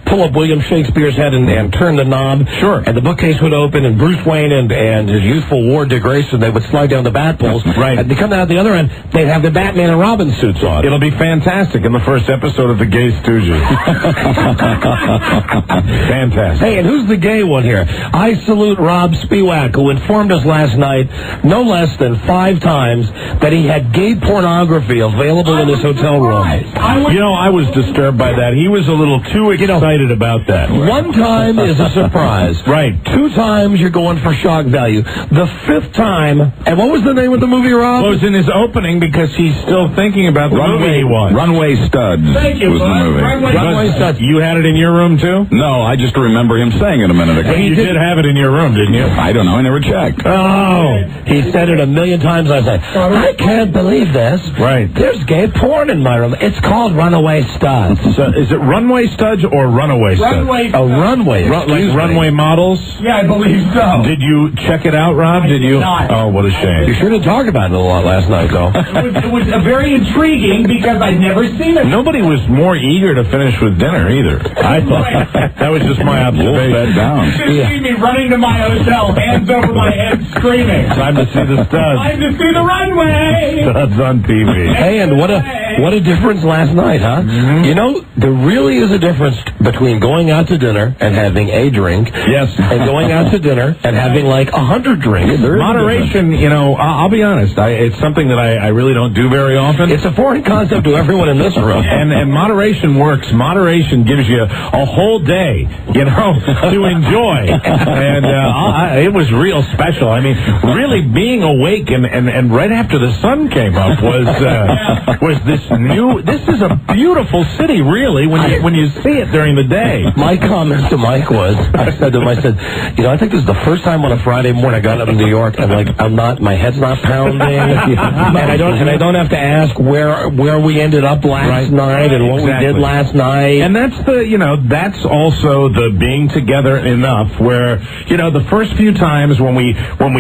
pull up William Shakespeare's head and turn the knob. Sure. And the bookcase would open, and Bruce Wayne and his youthful ward Dick Grayson, they would slide down the bat poles. Right. And they come out the other end, they'd have the Batman and Robin suits on. It'll be fantastic in the first episode of The Gay Stooges. Fantastic. Hey, and who's the gay one here? I salute Rob Spiewak, who informed us last night, no less than 5 times, that he had gay pornography available in his hotel room. I was disturbed by that. He was a little too excited about that. 1 time is a surprise. Right. 2 times you're going for shock value. The 5th time, and what was the name of the movie, Rob? Well, it was in his opening because he's still thinking about the movie he won. Runway Studs was the movie. Runway Studs. You had it in your room, too? No, I just remember him saying it a minute ago. You did have it in your room, didn't you? I don't know. I never checked. Oh, he said it 1,000,000 times. I said, I can't believe this. Right. There's gay porn in my room. It's called Runaway Studs. So is it Runway Studs or Runaway Studs? Runway. Like runway models? Yeah, I believe so. Did you check it out, Rob? Did you? Not. Oh, what a shame. You should have talked about it a lot last night, though. It was very intriguing because I'd never seen it. Nobody was more eager to finish with dinner either. I thought that was just my observation. Bed down. You should see me running to my hotel, hands over my head, screaming. Time to see the studs. Time to see the runway. Studs on TV. Hey, and what a difference last night, huh? Mm-hmm. You know, there really is a difference between going out to dinner and having a drink. Yes. And going out to dinner and having like 100 drinks. Moderation, I'll be honest. It's something that I really don't do very often. It's a foreign concept to everyone in this room. And moderation works. Moderation gives you a whole day, to enjoy. And it was real special. I mean, really being awake and right after the sun came up was this new. This is a beautiful city, really, when you see it during the day. My comment to Mike was, I said to him, I think this is the first time on a Friday morning I got up in New York and my head's not pounding, and I don't have to ask where we ended up last night and what we did last night. And that's that's also the being together enough where the first few times when we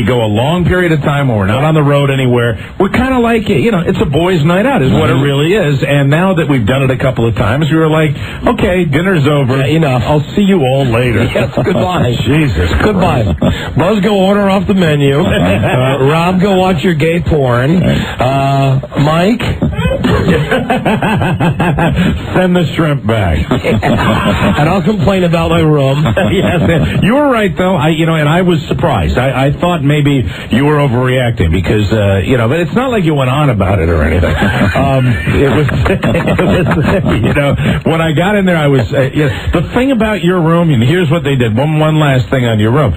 go a long period of time when we're not on the road anywhere, we're kind of like it's a boys' night out is what it really is. And now that we've done it a couple of times, we were like, okay, dinner's over. Yeah, enough. I'll see you all later. Yes, goodbye. Jesus. Goodbye. Buzz, go order off the menu. Rob, go watch your gay porn. Mike, Send the shrimp back. And I'll complain about my room. Yes, you were right, though. And I was surprised. I thought maybe you were overreacting because, but it's not like you went on about it or anything. It was, when I got in there, I was, the thing about your room, and here's what they did. One last thing on your room.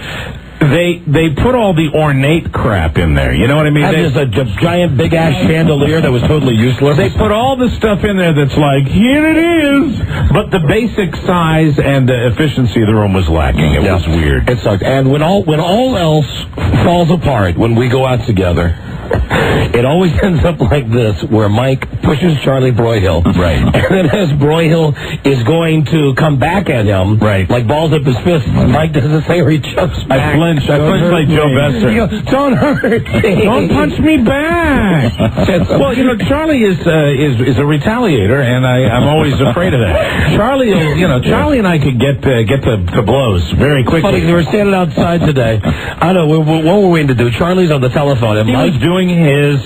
They put all the ornate crap in there. You know what I mean? There's a giant big-ass chandelier that was totally useless. They put all the stuff in there that's like, here it is. But the basic size and efficiency of the room was lacking. It was weird. It sucked. And when all else falls apart, when we go out together, it always ends up like this, where Mike pushes Charlie Broyhill. Right. And then as Broyhill is going to come back at him, like balls up his fist, Mike doesn't say or he jumps back. I flinched like Joe Besser. Don't hurt me. Don't punch me back. Well, Charlie is a retaliator, and I'm always afraid of that. Charlie and I could get to blows very quickly. Funny, we were standing outside today. I don't know, what were we waiting to do? Charlie's on the telephone, and Mike was doing his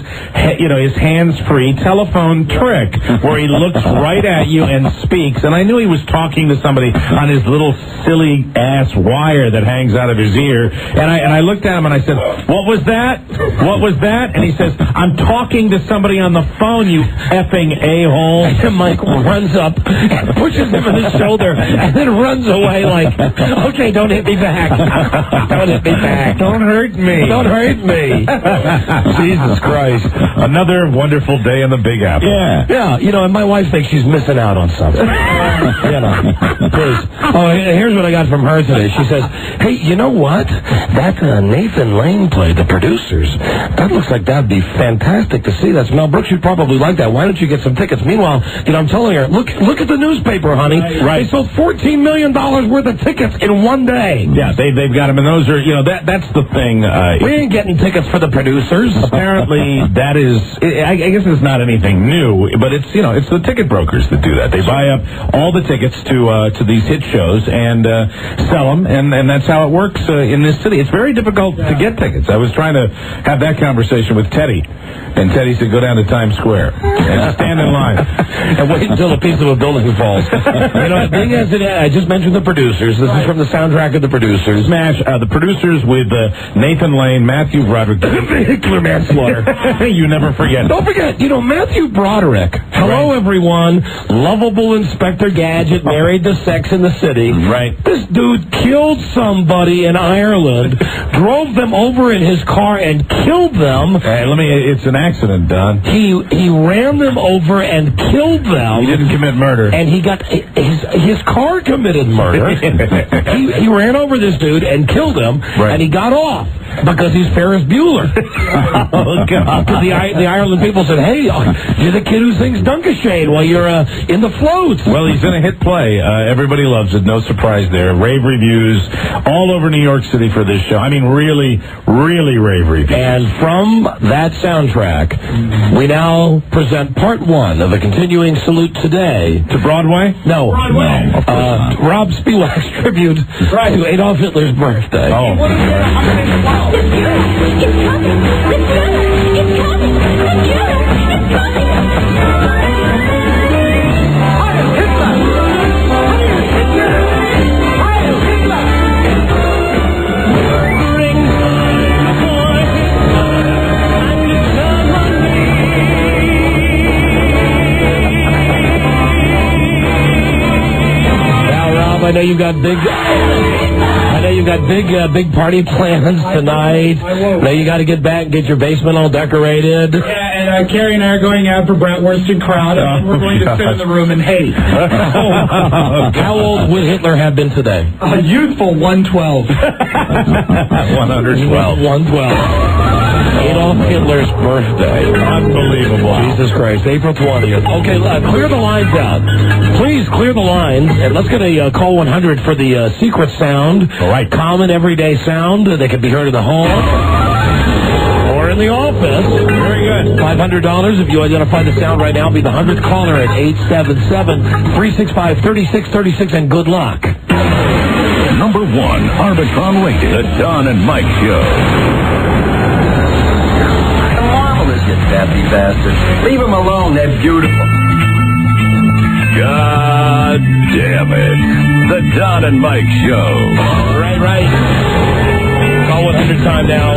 hands-free telephone trick where he looks right at you and speaks. And I knew he was talking to somebody on his little silly ass wire that hangs out of his ear. And I looked at him and I said, "What was that? What was that?" And he says, "I'm talking to somebody on the phone, you effing a-hole." And Mike runs up and pushes him on his shoulder and then runs away like, "Okay, don't hit me back. Don't hit me back. Don't hurt me. Don't hurt me." Jesus Christ. Another wonderful day in the Big Apple. Yeah, and my wife thinks she's missing out on something. Please. Oh, here's what I got from her today. She says, "Hey, you know what? That Nathan Lane play, The Producers, that looks like that'd be fantastic to see. That's Mel Brooks. You'd probably like that. Why don't you get some tickets?" Meanwhile, I'm telling her, look at the newspaper, honey. Right. They sold $14 million worth of tickets in one day. Yeah, they've got them, and those are, that's the thing. We ain't getting tickets for The Producers. Apparently, that is, I guess it's not anything new, but it's the ticket brokers that do that. They buy up all the tickets to these hit shows and sell them, and that's how it works in this city. It's very difficult to get tickets. I was trying to have that conversation with Teddy, and Teddy said, "Go down to Times Square and stand in line and wait until a piece of a building falls." Being as it is, I just mentioned The Producers. This is from the soundtrack of The Producers. Smash, The Producers with Nathan Lane, Matthew Broderick. Vehicular manslaughter. You never forget. Don't forget, Matthew Broderick. Hello, everyone. Lovable Inspector Gadget, married to Sex in the City. Right. This dude killed somebody in Ireland, drove them over in his car and killed them. Hey, it's an accident, Don. He ran them over and killed them. He didn't commit murder. And he got his car committed murder. he ran over this dude and killed him, and he got off because he's Ferris Bueller. Oh, God. Because the Ireland people said, "Hey, you're the kid who sings Dunkashane while you're in the floats." Well, he's in a hit play. Everybody loves it. No surprise there. Rave reviews all over New York City for this show. I mean, really, really rave reviews. And from that soundtrack, we now present part one of a continuing salute today. To Broadway? No. Broadway. No, of course not. Rob Spiewak's tribute to Adolf Hitler's birthday. Oh. It's coming! It's coming! It's coming! It's coming! I know you got big party plans tonight. Now you got to get back and get your basement all decorated. Yeah, and Carrie and I are going out for Bratwurst and Kraut, and we're going to sit in the room and hate. How old would Hitler have been today? A youthful 112. 112. 112. Adolf Hitler's birthday. Unbelievable. Jesus Christ. April 20th. Okay, clear the lines out. Please clear the lines, and let's get a call 100 for the secret sound. All right. Common everyday sound that can be heard in the home or in the office. Very good. $500 if you identify the sound right now. Be the 100th caller at 877-365-3636, and good luck. Number 1, Arbitron rated, The Don and Mike Show. The marvelous you sassy bastard. Leave them alone. They're beautiful. God damn it. The Don and Mike Show. Right. Call 100 time now.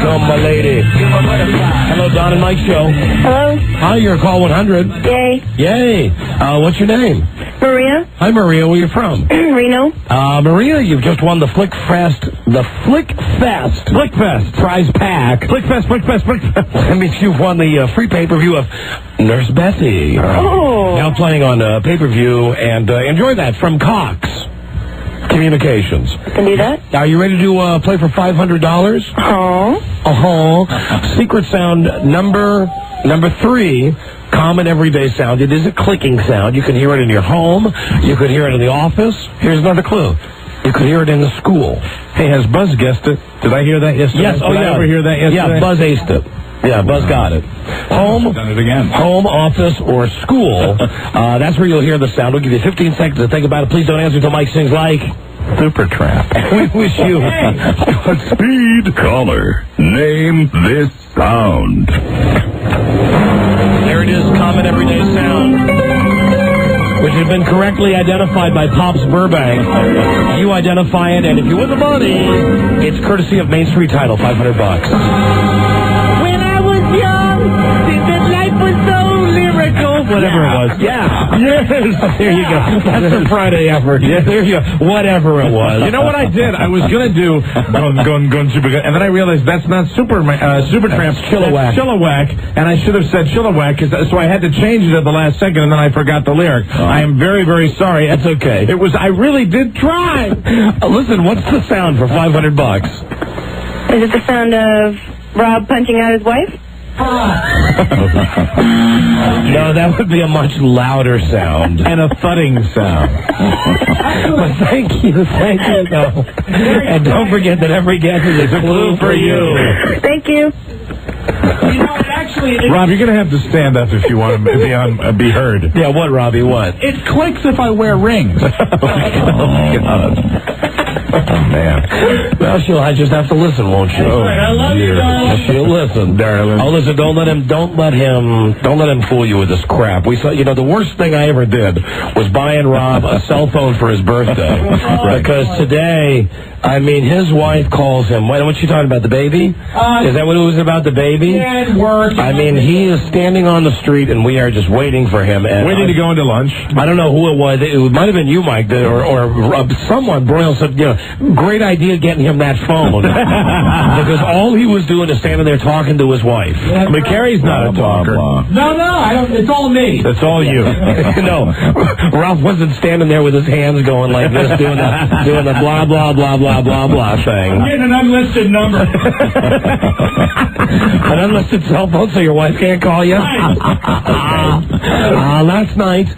Come, my lady. Hello, Don and Mike Show. Hello? Hi, you're Call 100. Yay. What's your name? Maria? Hi, Maria. Where you from? Reno? Maria, you've just won the Flick Fest prize pack. Flick Fest. That means you've won the free pay-per-view of Nurse Betty. Oh. Now playing on pay-per-view, and enjoy that from Cox Communications. Can do that? Are you ready to play for $500? Secret sound number 3. Common everyday sound. It is a clicking sound. You can hear it in your home. You could hear it in the office. Here's another clue. You could hear it in the school. Hey, has Buzz guessed it? Did I hear that yesterday? Yes. Did I ever hear that yesterday? Yeah, Buzz aced it. Yeah, Buzz got it. Home, done it again. Home, office, or school. That's where you'll hear the sound. We'll give you 15 seconds to think about it. Please don't answer until Mike sings like Super Trap. We wish you Speed caller. Name this sound. There it is, common everyday sound, which has been correctly identified by Pops Burbank. You identify it, and if you win the money, it's courtesy of Main Street Title, $500. When I was young, that life was so lyrical. Whatever it was. Yeah. Yes. There you go. That's the Friday effort. Yeah, there you go. Whatever it was. You know what I did? I was going to do Gun Super Gun, and then I realized that's not Super Tramp. Chilliwack. Chilliwack, and I should have said Chilliwack, so I had to change it at the last second, and then I forgot the lyric. I am very, very sorry. That's okay. I really did try. Listen, what's the sound for $500? Is it the sound of Rob punching out his wife? No, that would be a much louder sound. And a thudding sound. But thank you. No. And don't forget that every guess is a clue for you. Thank you. You know, actually... Rob, you're going to have to stand up if you want to be heard. Yeah, what, Robbie, what? It clicks if I wear rings. Oh, God. Oh, man. Well, she'll just have to listen, won't she? Oh, I love you, darling. She'll listen, darling. Oh, listen, don't let him fool you with this crap. We saw, the worst thing I ever did was buying Rob a cell phone for his birthday. Because today, his wife calls him. What's she talking about, the baby? Is that what it was about, the baby? Yeah, it worked. He is standing on the street, and we are just waiting for him. And waiting to go into lunch? I don't know who it was. It might have been you, Mike, or someone. Broyle said, great idea getting him that phone. Because all he was doing is standing there talking to his wife. Yeah, McCarry's not a talker. No, I don't. It's all me. That's all you. No, Ralph wasn't standing there with his hands going like this, doing the blah, blah, blah, blah, blah, blah thing. I'm getting an unlisted number. An unlisted cell phone so your wife can't call you? Last night,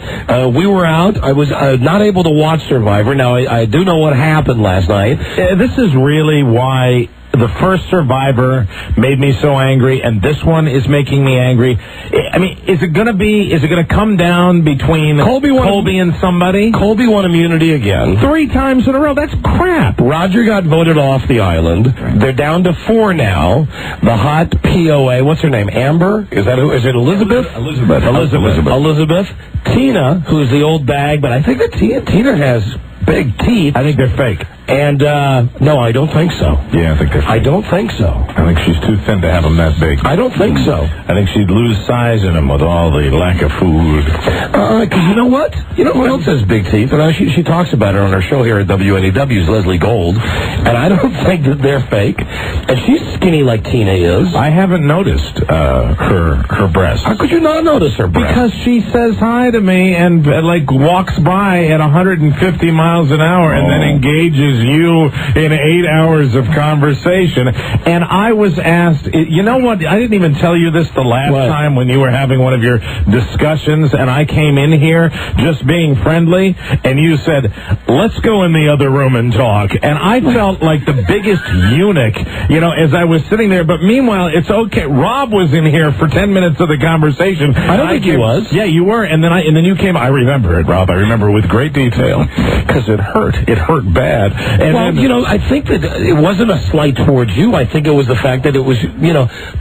we were out. I was not able to watch Survivor. Now, I do know what happened last night. This is really why the first Survivor made me so angry, and this one is making me angry. Is it going to come down between Colby and somebody? Colby won immunity again. 3 times in a row. That's crap. Roger got voted off the island. They're down to 4 now. The hot POA, what's her name? Amber? Is it Elizabeth? Elizabeth. Tina, who's the old bag, but I think that Tina has big teeth. I think they're fake. And, no, I don't think so. Yeah, I think they're fake. I don't think so. I think she's too thin to have them that big. I don't think so. I think she'd lose size in them with all the lack of food. Because you know what? You know who else has big teeth? And she talks about it on her show here at WNEW's, Leslie Gold. And I don't think that they're fake. And she's skinny like Tina is. I haven't noticed her breasts. How could you not notice her breasts? Because she says hi to me and, walks by at 150 miles an hour and then engages you in 8 hours of conversation. And I was asked, you know what? I didn't even tell you this the last time when you were having one of your discussions, and I came in here just being friendly, and you said, let's go in the other room and talk. And I felt like the biggest eunuch, as I was sitting there. But meanwhile, it's okay. Rob was in here for 10 minutes of the conversation. I don't think he was. Yeah, you were. And then you came. I remember it, Rob. I remember with great detail because it hurt. It hurt bad. And I think that it wasn't a slight towards you. I think it was the fact that it was,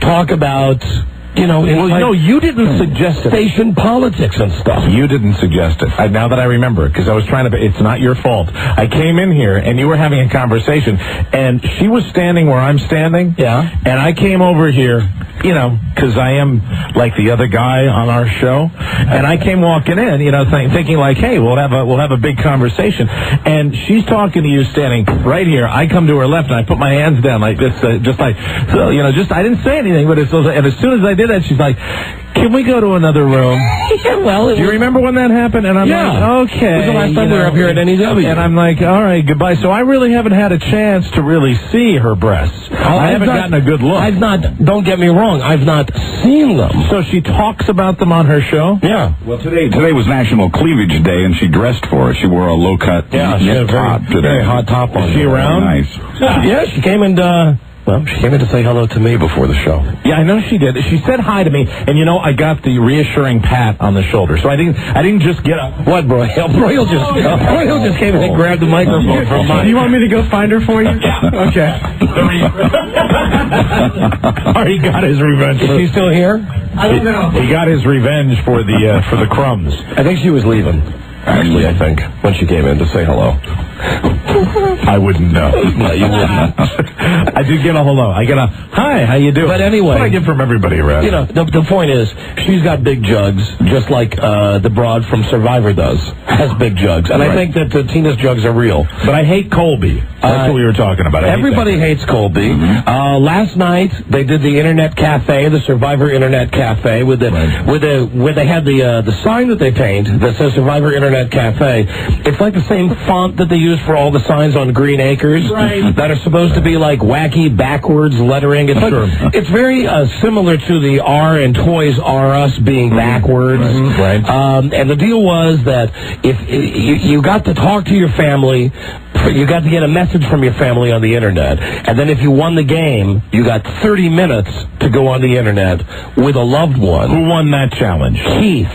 talk about... you didn't suggest it. Station politics and stuff. You didn't suggest it. Now that I remember, because I was trying to... It's not your fault. I came in here, and you were having a conversation, and she was standing where I'm standing. Yeah. And I came over here, because I am like the other guy on our show, and I came walking in, thinking like, hey, we'll have a big conversation. And she's talking to you standing right here. I come to her left, and I put my hands down like this, I didn't say anything, but and as soon as I did that, she's like, can we go to another room? Well, do you remember when that happened? And I'm like, okay. It was the last time we were up here at NEW. And I'm like, all right, goodbye. So I really haven't had a chance to really see her breasts. I haven't gotten a good look. Don't get me wrong, I've not seen them. So she talks about them on her show? Yeah. Well, today was National Cleavage Day, and she dressed for it. She wore a low-cut knit top today. Very hot top on. Is she around? Nice. Yeah, she came in to say hello to me before the show. Yeah, I know she did. She said hi to me, and I got the reassuring pat on the shoulder. So I didn't just get up. What, Broyle just came in and grabbed the microphone from mine. Do you want me to go find her for you? Yeah. Okay. Already got his revenge. Is she still here? I don't know. He got his revenge for the crumbs. I think she was leaving. Actually, I think, when she came in to say hello. I wouldn't know. No, you wouldn't. I did get a hello. I get a, hi, how you doing? But anyway. That's what I get from everybody around. The point is, she's got big jugs, just like the broad from Survivor does, has big jugs. And I think that Tina's jugs are real. But I hate Colby. That's what we were talking about. Everybody hates Colby. Mm-hmm. Last night, they did the Internet Cafe, the Survivor Internet Cafe, where they had the sign that they paint that says Survivor Internet Cafe. It's like the same font that they use for all the signs on Green Acres that are supposed to be like wacky backwards lettering. It's very similar to the R and Toys R Us being backwards. And the deal was that if you got to talk to your family, you got to get a message from your family on the Internet. And then if you won the game, you got 30 minutes to go on the Internet with a loved one. Who won that challenge? Keith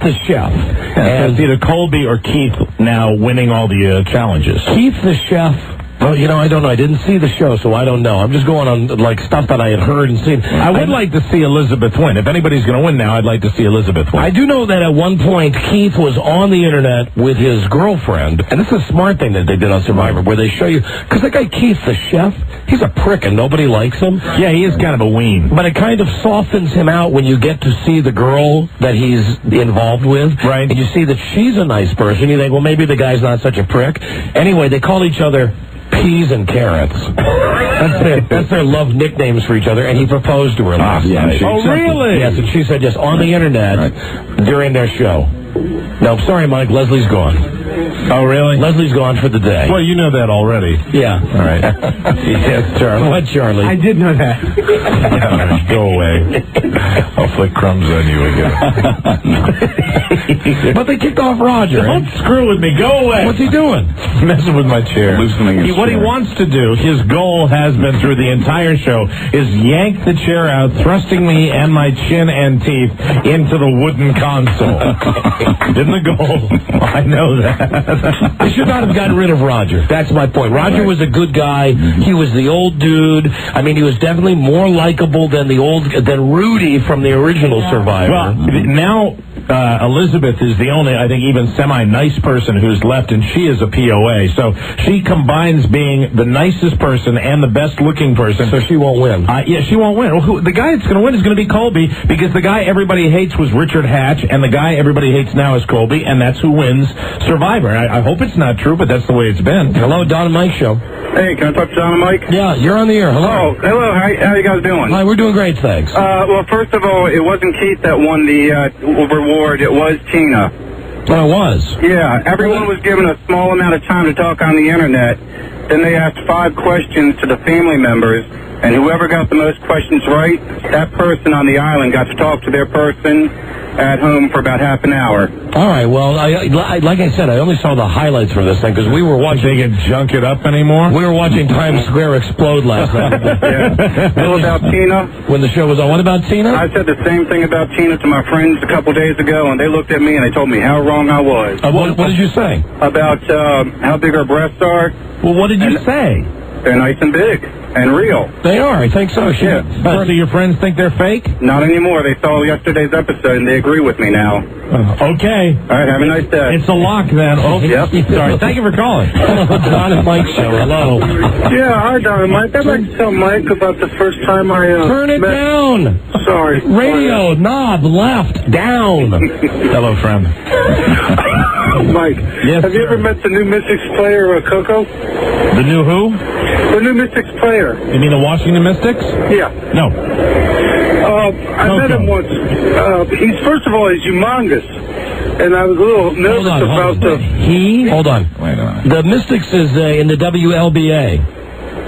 the chef. And it's either Colby or Keith now winning all the challenges. Keith the chef. Well, I don't know. I didn't see the show, so I don't know. I'm just going on, stuff that I had heard and seen. I would like to see Elizabeth win. If anybody's going to win now, I'd like to see Elizabeth win. I do know that at one point, Keith was on the Internet with his girlfriend, and this is a smart thing that they did on Survivor, where they show you, because that guy Keith, the chef, he's a prick, and nobody likes him. Yeah, he is kind of a ween. But it kind of softens him out when you get to see the girl that he's involved with. Right. And you see that she's a nice person. You think, well, maybe the guy's not such a prick. Anyway, they call each other peas and carrots. That's their love nicknames for each other, and he proposed to her last night. Oh, really? Yes, and she said just on the Internet during their show. No, sorry, Mike, Leslie's gone. Oh, really? Leslie's gone for the day. Well, you know that already. Yeah. All right. Yes, Charlie. What, Charlie? I did know that. Go away. I'll flick crumbs on you again. But they kicked off Roger. Don't screw with me. Go away. What's he doing? Messing with my chair. Loosening his What he chair. wants to do, his goal has been through the entire show, is yank the chair out, thrusting me and my chin and teeth into the wooden console. Isn't the goal? I know that. They should not have gotten rid of Roger. That's my point. Roger was a good guy. He was the old dude. I mean, he was definitely more likable than Rudy from the original Survivor. Well, now Elizabeth is the only, I think, even semi-nice person who's left, and she is a POA. So she combines being the nicest person and the best-looking person. So she won't win. Yeah, she won't win. Well, the guy that's going to win is going to be Colby, because the guy everybody hates was Richard Hatch, and the guy everybody hates now is Colby, and that's who wins Survivor. I hope it's not true, but that's the way it's been. Hello, Don and Mike show. Hey, can I talk to John and Mike? Yeah, you're on the air. Hello. Oh, hello. How you guys doing? Hi, we're doing great, thanks. Well, first of all, it wasn't Keith that won the reward. It was Tina. Well, it was. Yeah, everyone was given a small amount of time to talk on the Internet. Then they asked 5 questions to the family members, and whoever got the most questions right, that person on the island got to talk to their person. at home for about half an hour. All right, well, like I said, I only saw the highlights from this thing because we were watching... They can junk it up anymore? We were watching Times Square explode last night. What about Tina? When the show was on. What about Tina? I said the same thing about Tina to my friends a couple days ago, and they looked at me and they told me how wrong I was. What did you say? About how big our breasts are. Well, what did you say? They're nice and big and real. They are, I think so. Yeah. So your friends think they're fake? Not anymore. They saw yesterday's episode and they agree with me now. Okay. All right, have a nice day. It's a lock then. Oh, yep. Sorry. Thank you for calling. Don and Mike show. Hello. Yeah, hi, Don and Mike. I'd like to tell Mike about the first time I... Turn it down. Sorry. Radio, knob, left, down. Hello, friend. Mike, yes, have you ever met the new Mystics player, Coco? The new who? The new Mystics player. You mean the Washington Mystics? Yeah. No. I met him once. First of all, he's humongous. And I was a little nervous about the... Hold on. Wait a minute. The Mystics is in the WLBA.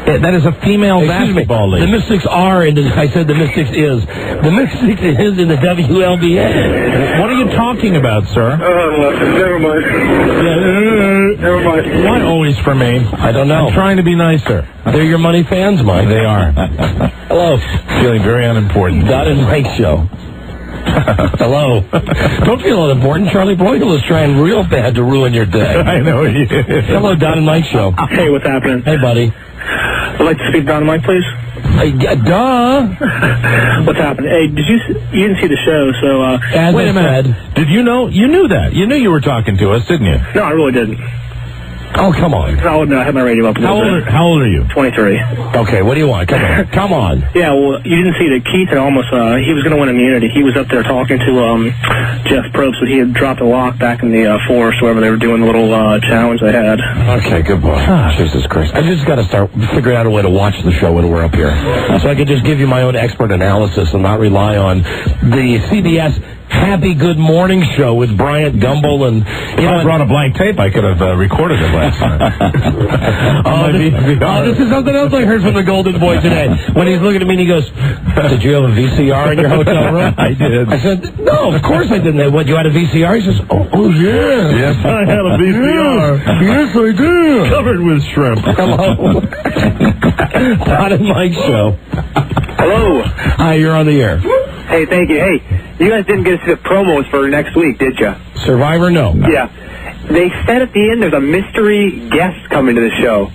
That is a female basketball league. The Mystics are in the... I said the Mystics is. The Mystics is in the WLBA. What are you talking about, sir? Never mind. Never mind. Why always for me? I don't know. I'm trying to be nicer. They're your money fans, Mike. They are. Hello. Feeling very unimportant. Don and Mike show. Hello. Don't feel unimportant. Charlie Broyle is trying real bad to ruin your day. I know he is. Hello, Don and Mike show. Hey, what's happening? Hey, buddy. I'd like to speak to Don and Mike, please. Duh. What's happening? Hey, you didn't see the show, so... Wait a minute. Did you know? You knew that. You knew you were talking to us, didn't you? No, I really didn't. Oh, come on. I had my radio up. How old are you? 23. Okay, what do you want? Come on. Come on. Yeah, well, you didn't see that Keith had almost, he was going to win immunity. He was up there talking to Jeff Probst, but he had dropped a lock back in the forest, wherever they were doing the little challenge they had. Okay, good boy. Jesus Christ. I just got to start figuring out a way to watch the show when we're up here. So I could just give you my own expert analysis and not rely on the CBS Happy Good Morning show with Bryant Gumbel and... If I brought a blank tape, I could have recorded it last night. This is something else I heard from the Golden Boy today. When he's looking at me and he goes, did you have a VCR in your hotel room? I did. I said, no, of course I didn't. What, you had a VCR? He says, oh yeah. Yes, I had a VCR. Yes, I did. Covered with shrimp. Hello. Don and Mike show. Hello. Hi, you're on the air. Hey, thank you. Hey, you guys didn't get to see the promos for next week, did you? Survivor, no. Yeah. They said at the end there's a mystery guest coming to the show.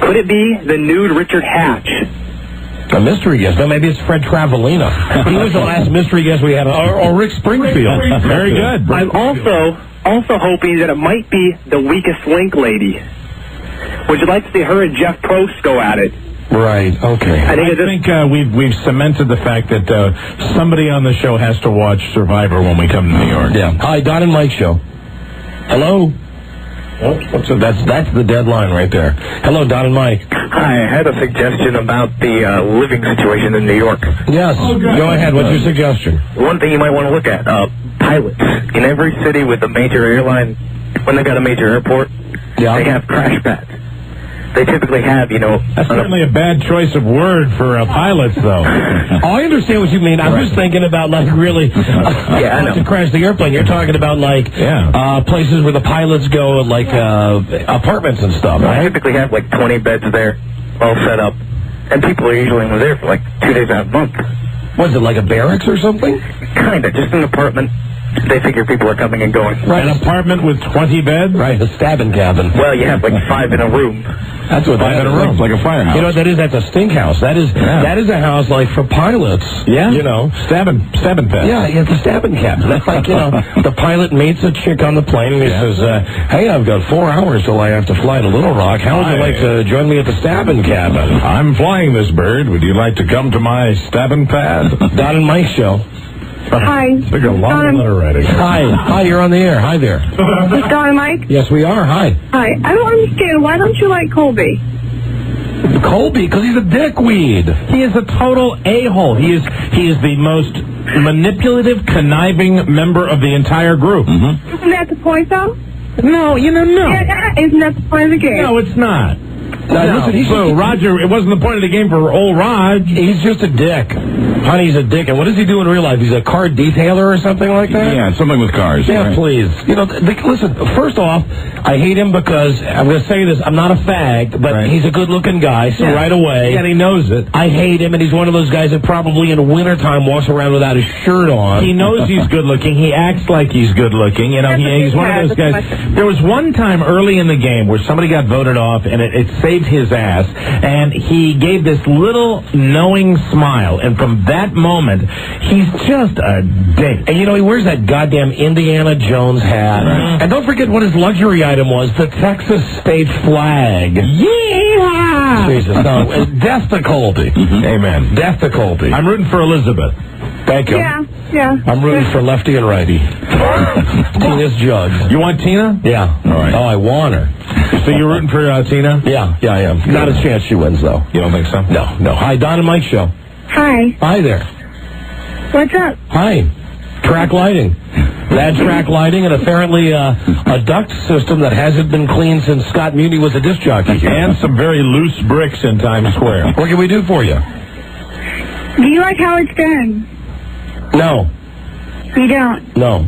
Could it be the nude Richard Hatch? A mystery guest? No, maybe it's Fred Travolina. He was the last mystery guest we had. Or Rick Springfield. Very good. I'm also hoping that it might be the weakest link lady. Would you like to see her and Jeff Probst go at it? Right, okay. I think we've cemented the fact that somebody on the show has to watch Survivor when we come to New York. Yeah. Hi, Don and Mike show. Hello? Oh, that's the deadline right there. Hello, Don and Mike. Hi, I had a suggestion about the living situation in New York. Yes, go ahead. What's your suggestion? One thing you might want to look at, pilots. In every city with a major airline, when they got a major airport, they have crash pads. They typically have, That's certainly a bad choice of word for pilots, though. Oh, I understand what you mean. I was thinking about, really, to crash the airplane. You're talking about, places where the pilots go, apartments and stuff, right? They typically have, 20 beds there, all set up. And people are usually only there for, 2 days out of the month. Was it like a barracks or something? Kind of, just an apartment. They figure people are coming and going. Right, an apartment with 20 beds? Right, a stabbing cabin. Well, you have 5 in a room. That's what 5 in a room. It's like a firehouse. You know what that is? That's a stink house. That is a house for pilots. Yeah? Stabbing pad. Yeah, it's a stabbing cabin. That's the pilot meets a chick on the plane and he says, hey, I've got 4 hours till I have to fly to Little Rock. How would you like to join me at the stabbing cabin? I'm flying this bird. Would you like to come to my stabbing pad? Don and Mike show. Hi. Took a long letter writing. Hi, you're on the air. Hi there. Is Don and Mike? Yes, we are. Hi. Hi. I don't understand. Why don't you like Colby? Colby, because he's a dickweed. He is a total a-hole. He is the most manipulative, conniving member of the entire group. Mm-hmm. Isn't that the point, though? No, no. Yeah, isn't that the point of the game? No, it's not. Listen, Roger, it wasn't the point of the game for old Raj. He's just a dick. Honey's a dick. And what does he do in real life? He's a car detailer or something like that? Yeah, something with cars. Yeah, right. please. You know, listen, first off, I hate him because, I'm going to say this, I'm not a fag, but he's a good-looking guy, so right away... Yeah, he knows it. I hate him, and he's one of those guys that probably in wintertime walks around without his shirt on. He knows he's good-looking. He acts like he's good-looking. You know, he's one of those guys. There was one time early in the game where somebody got voted off, and it saved his ass, and he gave this little knowing smile, and from that moment, he's just a dick. And, you know, he wears that goddamn Indiana Jones hat. Right. And don't forget what his luxury item was, the Texas state flag. Yeah! Jesus, no. Death to Colby. Amen. Death to Colby. I'm rooting for Elizabeth. Thank you. Yeah. I'm rooting for lefty and righty. Tina's judge. You want Tina? Yeah. All right. Oh, I want her. So you're rooting for Tina? Yeah, I am. Not a chance she wins, though. You don't think so? No. Hi, Don and Mike Show. Hi. Hi there. What's up? Hi. Track lighting. Bad track lighting and apparently a duct system that hasn't been cleaned since Scott Muni was a disc jockey. And some very loose bricks in Times Square. What can we do for you? Do you like Howard Stern? No. You don't? No.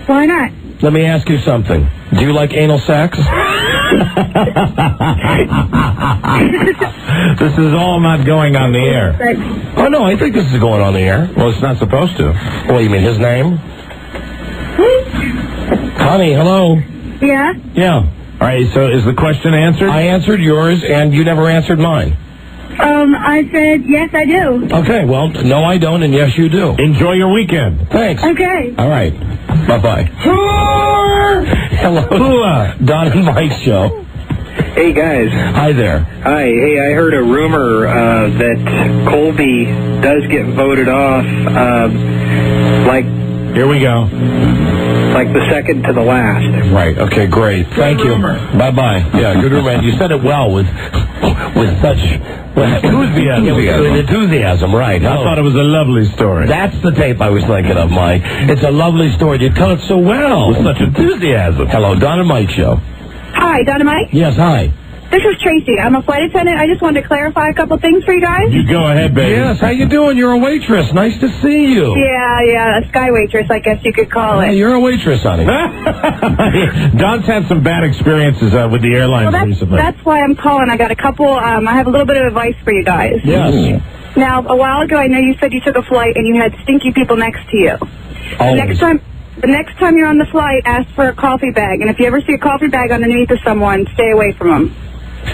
Why not? Let me ask you something. Do you like anal sex? This is all not going on the air. Oh, no, I think this is going on the air. Well, it's not supposed to. Well, you mean his name? Honey, hello? Yeah? Yeah. All right, so is the question answered? I answered yours, and you never answered mine. I said, yes, I do. Okay, well, no, I don't, and yes, you do. Enjoy your weekend. Thanks. Okay. All right. Bye-bye. Hello. Don and Mike Show. Hey, guys. Hi there. Hi. Hey, I heard a rumor that Colby does get voted off, Here we go. Like the second to the last. Right. Okay, great. Thank you. Bye-bye. Yeah, good rumor. You said it well with such enthusiasm, right. I thought it was a lovely story. That's the tape I was thinking of, Mike. It's a lovely story. You tell it so well. With such enthusiasm. Hello, Don and Mike Show. Hi, Dynamite. Yes, hi. This is Tracy. I'm a flight attendant. I just wanted to clarify a couple things for you guys. You go ahead, baby. Yes, how you doing? You're a waitress. Nice to see you. Yeah, a sky waitress, I guess you could call it. Hey, you're a waitress, honey. Don's had some bad experiences with the airlines recently. That's why I'm calling. I got a couple. I have a little bit of advice for you guys. Yes. Now, a while ago, I know you said you took a flight and you had stinky people next to you. The next time you're on the flight, ask for a coffee bag. And if you ever see a coffee bag underneath of someone, stay away from them.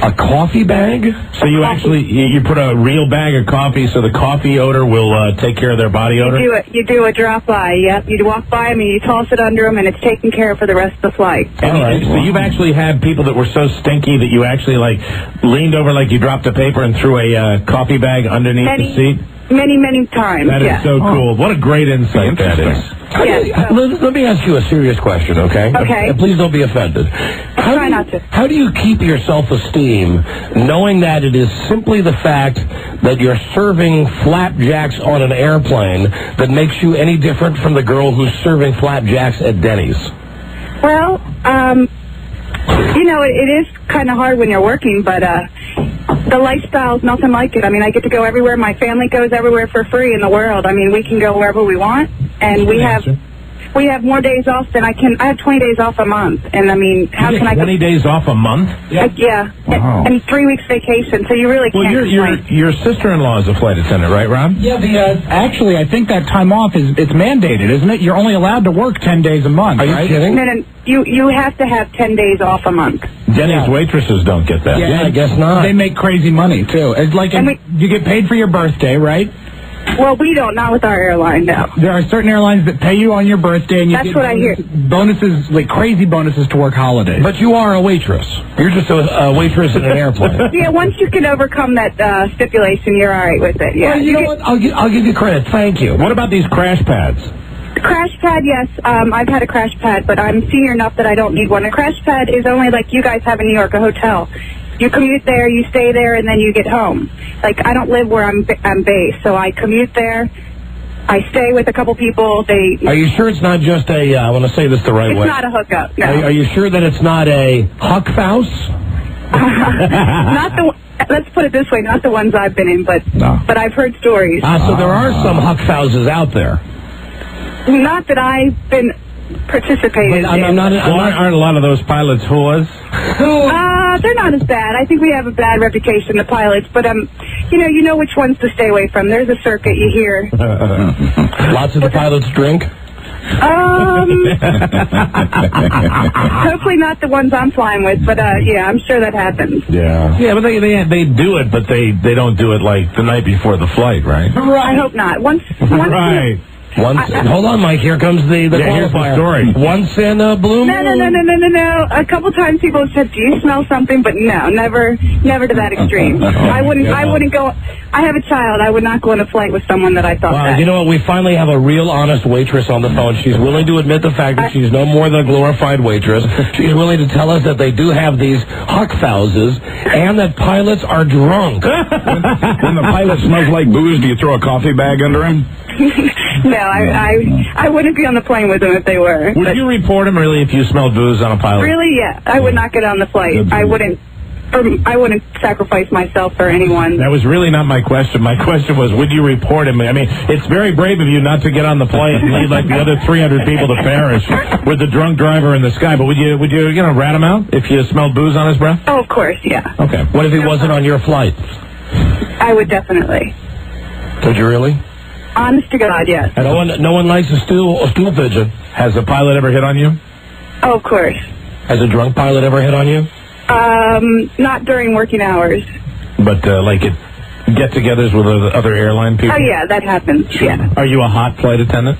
A coffee bag? So you actually, you put a real bag of coffee so the coffee odor will take care of their body odor? You do a drop-by, yep. You walk by them and you toss it under them and it's taken care of for the rest of the flight. So you've actually had people that were so stinky that you actually, leaned over like you dropped a paper and threw a coffee bag underneath the seat? Many times, That is so cool. What a great insight that is. Let me ask you a serious question, okay? Okay. And please don't be offended. Try not to. How do you keep your self-esteem knowing that it is simply the fact that you're serving flapjacks on an airplane that makes you any different from the girl who's serving flapjacks at Denny's? Well, it is kind of hard when you're working, but the lifestyle's nothing like it. I mean, I get to go everywhere. My family goes everywhere for free in the world. I mean, we can go wherever we want, and we have more days off than I can. I have 20 days off a month, and I mean, how can I? 20 days off a month? Yeah. Wow. And 3 weeks vacation. So you really can't. Well, your sister-in-law is a flight attendant, right, Rob? Yeah. Actually, I think that time off it's mandated, isn't it? You're only allowed to work 10 days a month. Are you kidding? No. You have to have 10 days off a month. Denny's waitresses don't get that. Yeah, I guess not. They make crazy money, too. It's like you get paid for your birthday, right? Well, we don't. Not with our airline, no. There are certain airlines that pay you on your birthday, and you get what I hear. Bonuses, like crazy bonuses to work holidays. But you are a waitress. You're just a waitress in an airplane. Yeah, once you can overcome that stipulation, you're all right with it. Yeah. Well, you know what? I'll give you credit. Thank you. What about these crash pads? Crash pad, yes. I've had a crash pad, but I'm senior enough that I don't need one. A crash pad is only like you guys have in New York, a hotel. You commute there, you stay there, and then you get home. Like, I don't live where I'm based, so I commute there. I stay with a couple people. Are you sure it's not just I want to say this the right way. It's not a hookup, no. Are you sure that it's not a huck house? Not the. Let's put it this way: not the ones I've been in, but I've heard stories. So there are some Huckhouses out there. Not that I've been participating. Aren't a lot of those pilots whores? They're not as bad. I think we have a bad reputation, the pilots, but you know which ones to stay away from. There's a circuit you hear. Lots of the pilots drink. Hopefully not the ones I'm flying with, but yeah, I'm sure that happens. Yeah, but they do it, but they don't do it like the night before the flight, right? I hope not. Once right. Hold on, Mike. Here comes the qualifier. Here's the story. Once in a blue moon. No. A couple times people have said, "Do you smell something?" But no, never to that extreme. I wouldn't go. I have a child. I would not go on a flight with someone that I thought that. You know what? We finally have a real honest waitress on the phone. She's willing to admit the fact that she's no more than a glorified waitress. She's willing to tell us that they do have these Huckhouses and that pilots are drunk. When the pilot smells like booze, do you throw a coffee bag under him? No, I wouldn't be on the plane with them if they were. Would you report them really if you smelled booze on a pilot? Really? Yeah. I would not get on the flight. I wouldn't sacrifice myself for anyone. That was really not my question. My question was, would you report him? I mean, it's very brave of you not to get on the plane and leave like the other 300 people to perish with the drunk driver in the sky. But would you rat him out if you smelled booze on his breath? Oh, of course, yeah. Okay. What if he wasn't on your flight? I would definitely. Would you really? Honest to God, yes. And no one likes a stool pigeon. Has a pilot ever hit on you? Oh, of course. Has a drunk pilot ever hit on you? Not during working hours. But like at get-togethers with other airline people? Oh, yeah, that happens, yeah. Are you a hot flight attendant?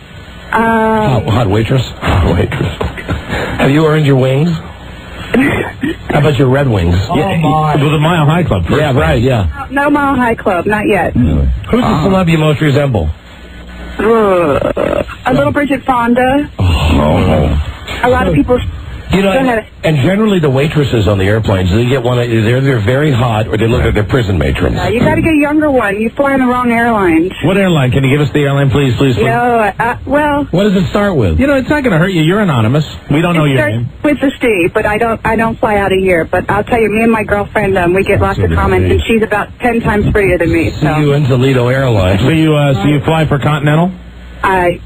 Hot waitress? Hot waitress. Have you earned your wings? How about your Red Wings? With the Mile High Club. Yeah, right, yeah. No Mile High Club, not yet. Who's the celeb you most resemble? A little Bridget Fonda. A lot of people... You know, and generally the waitresses on the airplanes, they get they're very hot, or they look like they're prison matrons. You got to get a younger one. You fly on the wrong airlines. What airline? Can you give us the airline, please? No, well... What does it start with? You know, it's not going to hurt you. You're anonymous. We don't know your name. With the Steve, but I don't fly out of here. But I'll tell you, me and my girlfriend, we get lots of comments, and she's about 10 times prettier than me. See you in Toledo Airlines. So you fly for Continental? I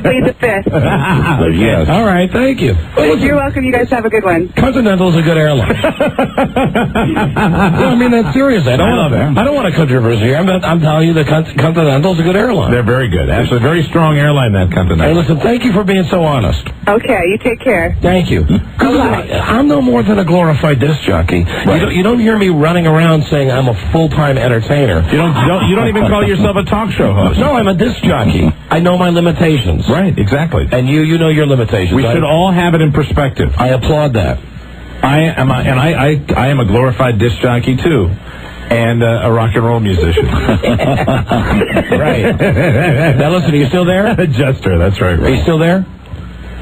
plead the fifth. Yes. All right, thank you. Well, you're welcome. You guys have a good one. Continental's a good airline. No, I mean that seriously. I don't want a controversy here. I'm telling you, the Continental's a good airline. They're very good. Actually, very strong airline, that Continental. Hey, listen, thank you for being so honest. Okay, you take care. Thank you. I'm no more than a glorified disc jockey. Right. You don't hear me running around saying I'm a full-time entertainer. You don't even call yourself a talk show host. No, I'm a disc jockey. I know my limitations. Right, exactly. And you know your limitations. We should all have it in perspective. I applaud that. I am a glorified disc jockey too, and a rock and roll musician. Right. Now listen, are you still there? Jester, that's right. Are you still there?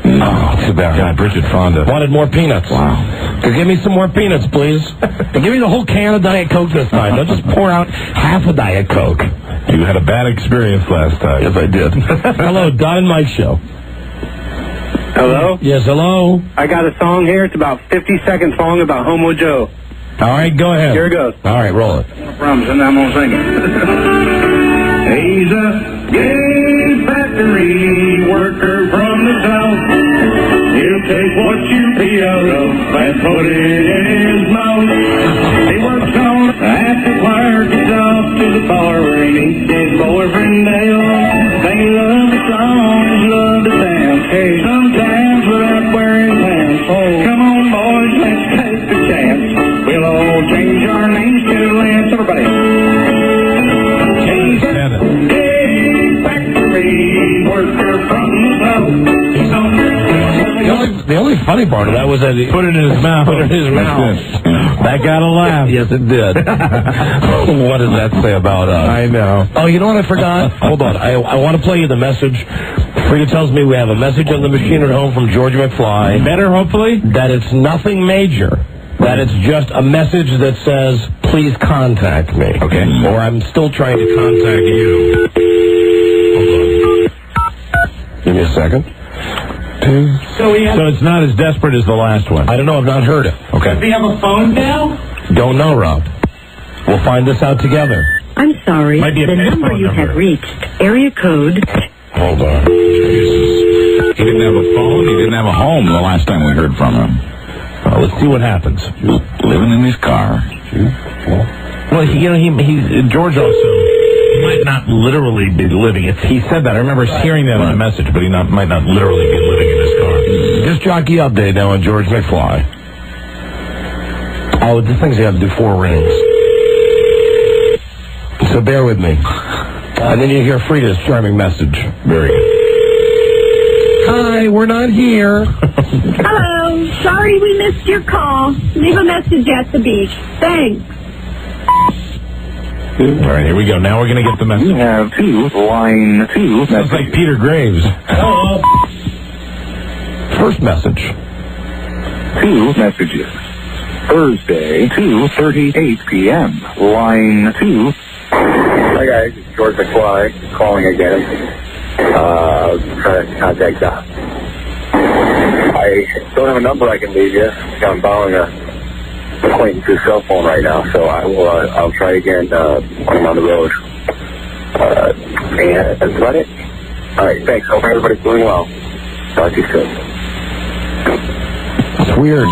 No, too bad. God, Bridget Fonda. Wanted more peanuts. Wow. So give me some more peanuts, please. And give me the whole can of Diet Coke this time. Don't just pour out half a Diet Coke. You had a bad experience last time. Yes, I did. Hello, Don and Mike Show. Hello? Yes, hello. I got a song here. It's about 50-second song about Homo Joe. All right, go ahead. Here it goes. All right, roll it. No problems, and I'm going to sing it. He's a gay factory worker from the south. He'll take what you pee out of and put it in his mouth. He works on at the choir, gets off to the bar where he meets his boyfriend Dale. They love the songs, love to dance. Hey, sometimes without wearing pants. Oh, come on, boys, let's take a chance. We'll all change our names to Lance. Everybody. He's a gay factory worker from the south. The only funny part of that was that he put it in his mouth. Put it in his mouth. That got a laugh. Yes, it did. What does that say about us? I know. Oh, you know what I forgot? Hold on. I want to play you the message. Frida tells me we have a message on the machine at home from George McFly. Better, hopefully? That it's nothing major. That it's just a message that says, please contact me. Okay. Or I'm still trying to contact you. Hold on. Give me a second. So it's not as desperate as the last one. I don't know. I've not heard it. Okay. Does he have a phone now? Don't know, Rob. We'll find this out together. I'm sorry. Might be a the number you have reached, area code. Hold on. He didn't have a phone. He didn't have a home the last time we heard from him. Let's see what happens. Living in his car. Well, George also might not literally be living. He said that. I remember hearing that in a message, but he might not literally be living in his car. Disc jockey update now on George McFly. Oh, the thing's you have to do 4 rings. So bear with me. And then you hear Frida's charming message. Very good. Hi, we're not here. Hello. Sorry we missed your call. Leave a message at the beach. Thanks. All right, here we go. Now we're going to get the message. You have line 2. Sounds like Peter Graves. Hello. First message. 2 messages. Thursday, 2:38 p.m. Line 2. Hi guys, it's George McFly calling again. Trying to contact Doc. I don't have a number I can leave you. I'm borrowing a acquaintance's cell phone right now, so I'll try again when I'm on the road. And that's about it. All right, thanks. Hope everybody's doing well. Talk to you soon. It's weird.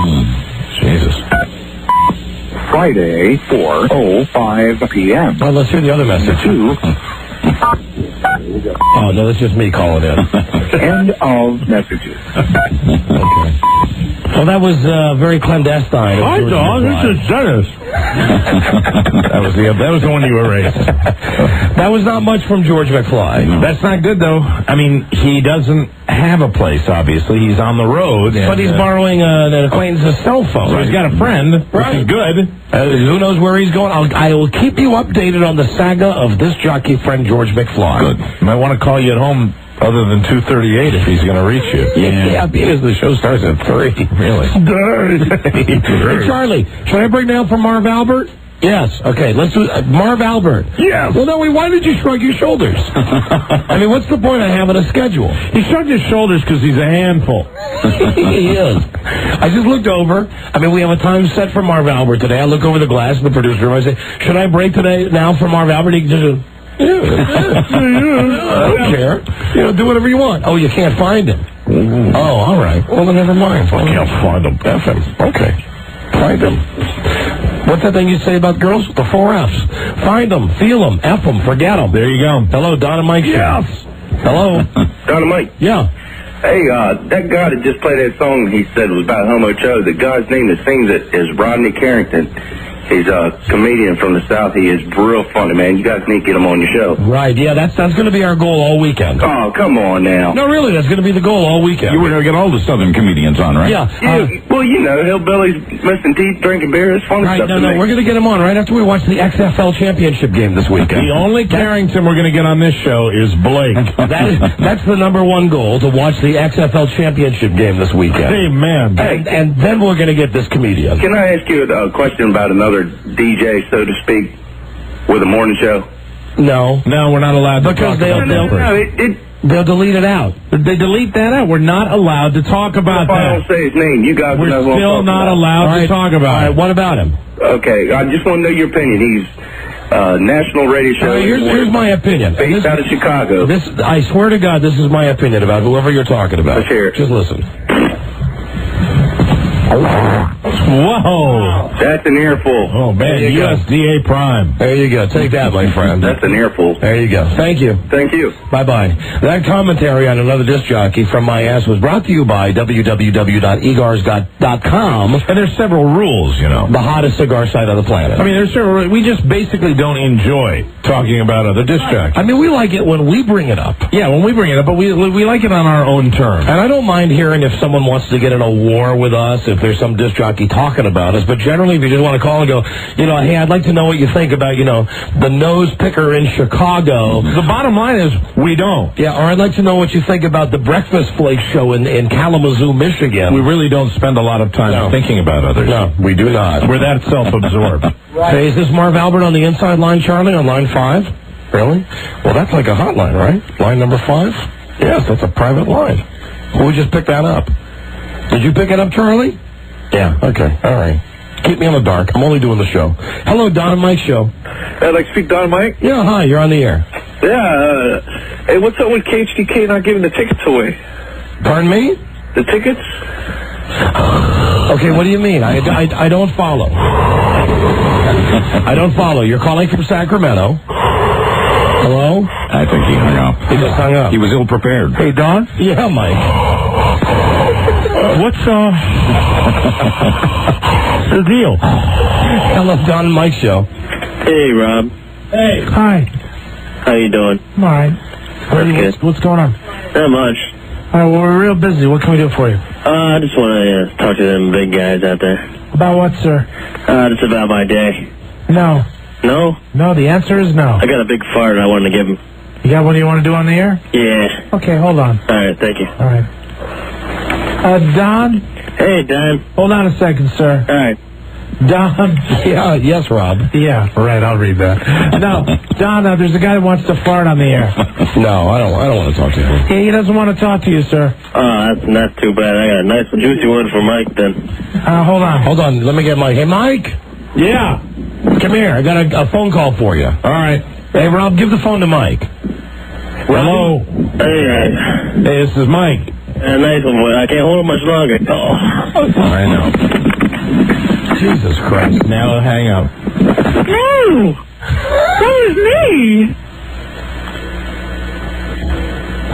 Jesus. Friday, 4:05 p.m. Well, let's hear the other message. 2. Oh, no, that's just me calling in. End of messages. Okay. Well, that was very clandestine. Hi, dog. This is Dennis. that was the one you erased. That was not much from George McFly. That's not good, though. I mean, he doesn't have a place, obviously. He's on the road. But he's borrowing an acquaintance's cell phone. So he's got a friend, which is good. Who knows where he's going? I will keep you updated on the saga of this jockey friend, George McFly. Good. You might want to call you at home other than 2:38 if he's going to reach you. Yeah, because the show starts at 3. Really? Hey, Charlie, should I break down for Marv Albert? Yes. Okay, let's do Marv Albert. Yes. Well, no, why did you shrug your shoulders? I mean, what's the point of having a schedule? He shrugged his shoulders because he's a handful. He is. I just looked over. I mean, we have a time set for Marv Albert today. I look over the glass in the producer room. I say, should I break today now for Marv Albert? He just I don't care. Do whatever you want. Oh, you can't find him. Oh, all right. Well, then never mind. I can't find him. F him. Okay. Find him. What's that thing you say about girls? The 4 Fs. Find them, feel them, F them, forget them. There you go. Hello, Don and Mike. Yes. Hello. Don and Mike. Yeah. Hey, that guy that just played that song he said was about Homo Cho, the guy's name that sings it is Rodney Carrington. He's a comedian from the South. He is real funny, man. You guys need to get him on your show. Right, yeah, that's going to be our goal all weekend. Oh, come on now. No, really, that's going to be the goal all weekend. You were going to get all the Southern comedians on, right? Yeah. Well, hillbillies missing teeth, drinking beer. It's fun stuff. No, we're going to get him on right after we watch the XFL championship game this weekend. The only Carrington we're going to get on this show is Blake. That's the number one goal, to watch the XFL championship game this weekend. Hey, man. And then we're going to get this comedian. Can I ask you a question about another DJ, so to speak, with a morning show? No, we're not allowed to talk about that. They'll delete it out. They delete that out. We're not allowed to talk about that. If I don't say his name, you guys We're know what I'm still talking not about. allowed to talk about All right, it. what about him? Okay, I just want to know your opinion. He's national radio show. Here's my opinion. Based out of Chicago. I swear to God, this is my opinion about whoever you're talking about. Let's hear it. Just listen. Whoa. That's an earful. Oh, man. USDA Prime. There you go. Take that, my friend. That's an earful. There you go. Thank you. Thank you. Bye-bye. That commentary on another disc jockey from my ass was brought to you by www.egars.com. And there's several rules, The hottest cigar site on the planet. I mean, there's several. We just basically don't enjoy talking about other disc jockeys. I mean, we like it when we bring it up. Yeah, when we bring it up, but we like it on our own terms. And I don't mind hearing if someone wants to get in a war with us, if there's some disc jockey talking about us. But generally, if you just want to call and go, hey, I'd like to know what you think about, the nose picker in Chicago. The bottom line is, we don't. Yeah, or I'd like to know what you think about the Breakfast Flake show in Kalamazoo, Michigan. We really don't spend a lot of time thinking about others. No, we do not. We're that self-absorbed. Hey, is this Marv Albert on the inside line, Charlie, on line 5? Really? Well, that's like a hotline, right? Line number 5? Yes, that's a private line. Well, we just picked that up. Did you pick it up, Charlie? Yeah, okay, all right. Keep me on the dark. I'm only doing the show. Hello, Don and Mike Show. I'd like to speak to Don and Mike. Yeah, hi, you're on the air. Yeah, hey, what's up with KHDK not giving the tickets away? Pardon me? The tickets? Okay, what do you mean? I don't follow. I don't follow. You're calling from Sacramento. Hello? I think he hung up. He just hung up. He was ill-prepared. Hey, Don? Yeah, Mike. What's the deal? Hello, Don and Mike Show. Hey, Rob. Hey. Hi. How you doing? I'm all right. What's going on? Not much. All right, well, we're real busy. What can we do for you? I just want to talk to them big guys out there. About what, sir? Just about my day. No. No? No, the answer is no. I got a big fart I wanted to give him. You got one you want to do on the air? Yeah. Okay, hold on. All right, thank you. All right. Don? Hey, Don. Hold on a second, sir. All right. Don? Yeah, yes, Rob. Yeah, right, I'll read that. No, Don, there's a guy that wants to fart on the air. No, I don't want to talk to him. Yeah, he doesn't want to talk to you, sir. That's not too bad. I got a nice juicy one for Mike, then. Hold on. Hold on, let me get Mike. Hey, Mike? Yeah? Come here, I got a phone call for you. All right. Hey, Rob, give the phone to Mike. Hello? Hey, this is Mike. nice one, boy. I can't hold it much longer. Oh. I know. Jesus Christ. Now hang up. No! That was me!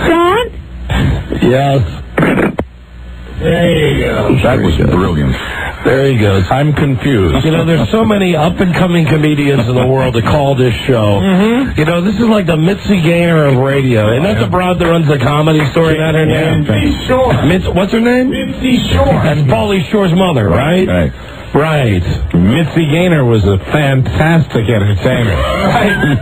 Don? Yes. There you go. That was brilliant. There he goes. I'm confused. You know, there's so many up-and-coming comedians in the world that call this show. Mm-hmm. You know, this is like the Mitzi Gaynor of radio. Isn't that the broad that runs the Comedy Store? Is that her name? Mitzi Shore. What's her name? Mitzi Shore. That's Pauly Shore's mother, right? Right. Mitzi Gaynor was a fantastic entertainer. Right.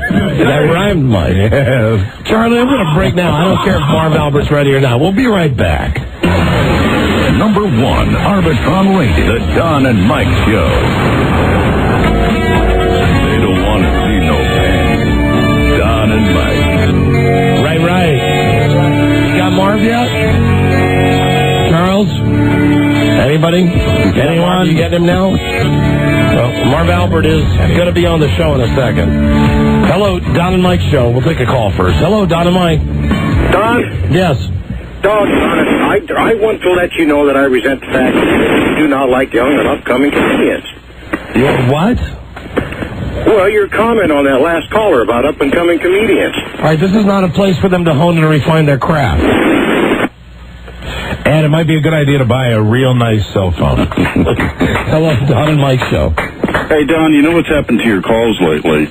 That rhymed, Mike. Yes. Charlie, I'm going to break now. I don't care if Marv Albert's ready or not. We'll be right back. Number 1, Arbitron Radio, the Don and Mike Show. They don't want to see no pain. Don and Mike. Right. You got Marv yet? Charles? Anybody? Anyone? You getting him now? Well, Marv Albert is going to be on the show in a second. Hello, Don and Mike Show. We'll take a call first. Hello, Don and Mike. Don? Yes. Don, I want to let you know that I resent the fact that you do not like young and upcoming comedians. What? Well, your comment on that last caller about up-and-coming comedians. All right, this is not a place for them to hone and refine their craft. And it might be a good idea to buy a real nice cell phone. Hello, Don and Mike Show. Hey, Don, you know what's happened to your calls lately?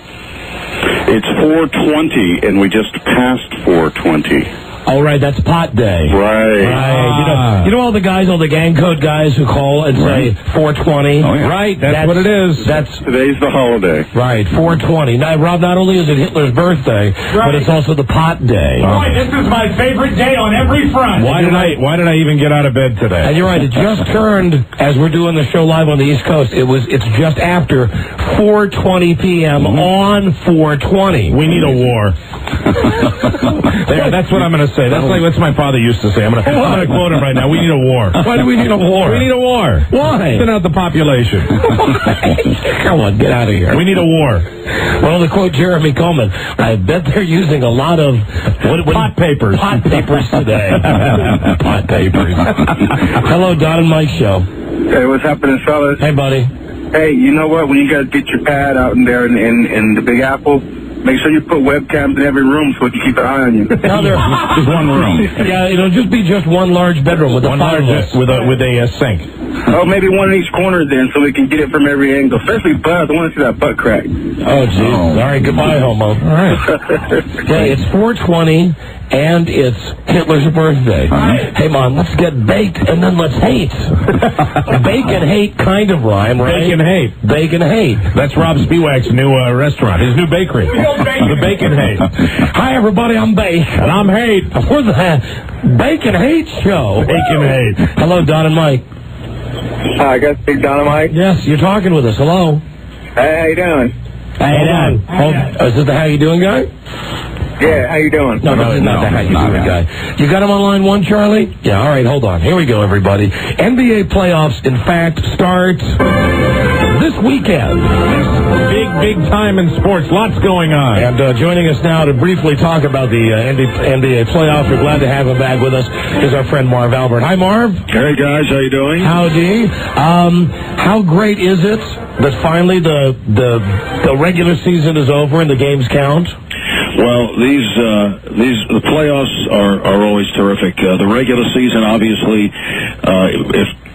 It's 4:20, and we just passed 4:20. Oh, right, that's pot day. Right. You know all the guys, all the gang code guys who call and say 420? Oh, yeah. Right, that's what it is. Today's the holiday. Right, 420. Now, Rob, not only is it Hitler's birthday, but it's also the pot day. Boy, this is my favorite day on every front. Why did I even get out of bed today? And you're right, it just turned, as we're doing the show live on the East Coast, it's just after 4:20 p.m. on 420. We need a war. There, that's what I'm going to say. That's like what my father used to say. I'm going to quote him right now. We need a war. Why do we need a war? We need a war. Why? Thin out the population. Come on, get out of here. We need a war. Well, to quote Jeremy Coleman, I bet they're using a lot of pot papers. Pot papers today. Pot papers. Hello, Don and Mike Show. Hey, what's happening, fellas? Hey, buddy. Hey, you know what? When you guys get your pad out in there in the Big Apple, make sure you put webcams in every room so we can keep an eye on you. No, Just one room. Yeah, it'll just be just one large bedroom with One large with a sink. Oh, maybe one in each corner then, so we can get it from every angle. Especially butt. I want to see that butt crack. Oh, jeez. All right, goodbye, homo. All right. Yeah, it's 420, and it's Hitler's birthday. Hey, Mom, let's get baked, and then let's hate. Bake and hate kind of rhyme, right? Bake and hate. Bake and hate. That's Rob Spiewak's new restaurant, his new bakery. The Bake and Hate. Hi, everybody, I'm Bake. And I'm Hate. We're the Bake and Hate Show. Bake and Hate. Hello, Don and Mike. Hi, I got Big Dynamite. Yes, you're talking with us. Hello. Hey, how you doing? How you doing? Is this the how you doing guy? Yeah, how you doing? No, this is not the how you doing guy. You got him on line one, Charlie? Yeah, all right, hold on. Here we go, everybody. NBA playoffs, in fact, start this weekend. Big time in sports. Lots going on. And joining us now to briefly talk about the NBA playoffs, we're glad to have him back with us, is our friend Marv Albert. Hi, Marv. Hey, guys. How you doing? Howdy. How great is it that finally the regular season is over and the games count? Well, the playoffs are always terrific. The regular season, obviously,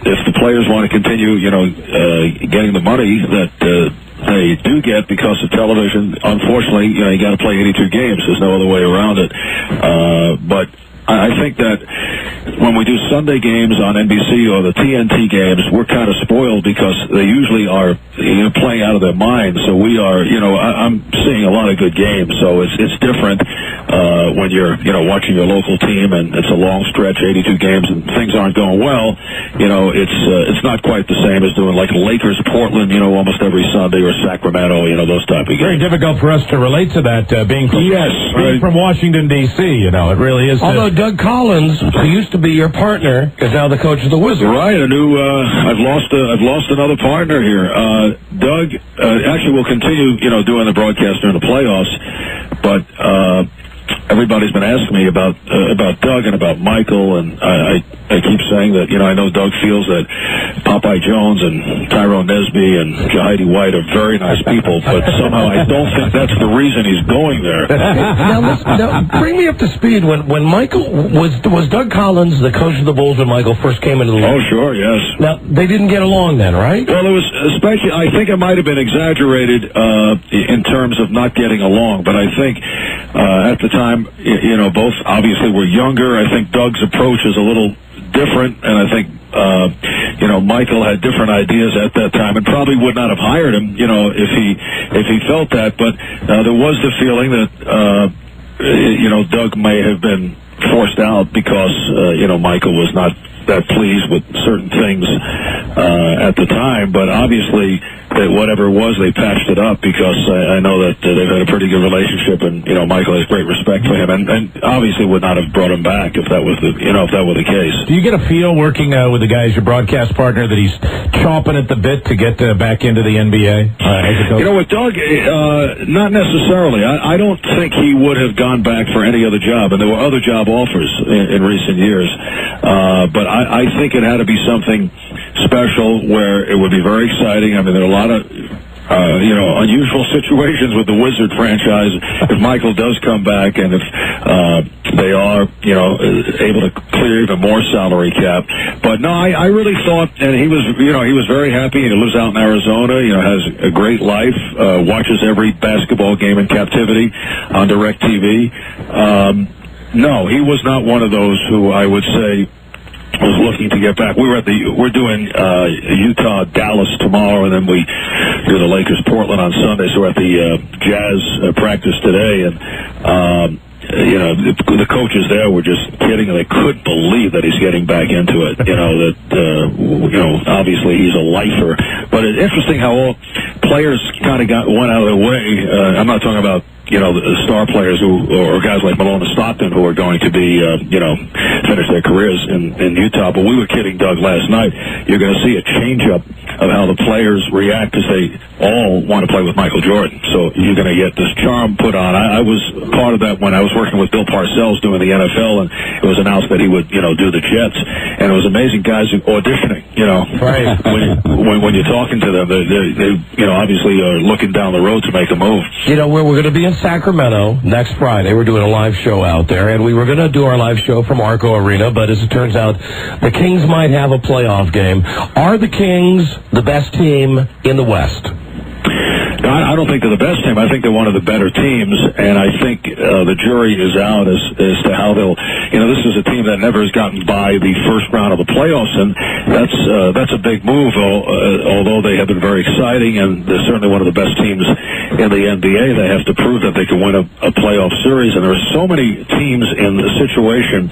if the players want to continue, getting the money that they do get because of television, unfortunately, you got to play 82 games. There's no other way around it. But I think that when we do Sunday games on NBC or the TNT games, we're kind of spoiled because they usually are playing out of their minds. So we are, I'm seeing a lot of good games. So it's different when you're, watching your local team and it's a long stretch, 82 games, and things aren't going well. It's not quite the same as doing like Lakers Portland, almost every Sunday, or Sacramento, those type of games. Very difficult for us to relate to that, being from Washington D.C. It really is. Although Doug Collins, who used to be your partner, is now the coach of the Wizards. Right, a new. I've lost another partner here. Doug actually will continue, doing the broadcast during the playoffs, but everybody's been asking me about Doug and about Michael, and I keep saying that, I know Doug feels that Popeye Jones and Tyrone Nesby and Jahidi White are very nice people, but somehow I don't think that's the reason he's going there. Now, bring me up to speed. When Michael was Doug Collins the coach of the Bulls when Michael first came into the league? Oh, sure, yes. Now, they didn't get along then, right? Well, it was especially, I think it might have been exaggerated in terms of not getting along, but I think at the time, both obviously were younger. I think Doug's approach is a little different, and I think Michael had different ideas at that time, and probably would not have hired him, if he felt that. But there was the feeling that Doug may have been forced out because Michael was not that pleased with certain things at the time. But obviously, that whatever it was, they patched it up because I know that they've had a pretty good relationship, and Michael has great respect for him, and obviously would not have brought him back if that was the the case. Do you get a feel working with the guy as your broadcast partner that he's chomping at the bit to get back into the NBA? With Doug, not necessarily. I don't think he would have gone back for any other job, and there were other job offers in recent years. But I think it had to be something special where it would be very exciting. I mean, there are a lot of unusual situations with the Wizard franchise if Michael does come back, and if they are able to clear even more salary cap. But no, I really thought, and he was very happy. He lives out in Arizona, has a great life, watches every basketball game in captivity on DirecTV. No, he was not one of those who I would say was looking to get back. We're doing Utah, Dallas tomorrow, and then we do the Lakers, Portland on Sunday. So we're at the Jazz practice today, and the coaches there were just kidding, and they couldn't believe that he's getting back into it. Obviously he's a lifer, but it's interesting how all players kind of went out of their way. I'm not talking about the star players or guys like Malone and Stockton who are going to be, finish their careers in Utah. But we were kidding Doug last night. You're going to see a change-up of how the players react because they all want to play with Michael Jordan. So you're going to get this charm put on. I was part of that when I was working with Bill Parcells doing the NFL, and it was announced that he would, do the Jets. And it was amazing guys auditioning, Right. when you're talking to them, they obviously are looking down the road to make a move. We're going to be in Sacramento next Friday. We're doing a live show out there, and we were going to do our live show from Arco Arena, but as it turns out, the Kings might have a playoff game. Are the Kings the best team in the West? I don't think they're the best team. I think they're one of the better teams, and I think the jury is out as to how they'll. This is a team that never has gotten by the first round of the playoffs, and that's a big move. Although they have been very exciting, and they're certainly one of the best teams in the NBA, they have to prove that they can win a playoff series. And there are so many teams in the situation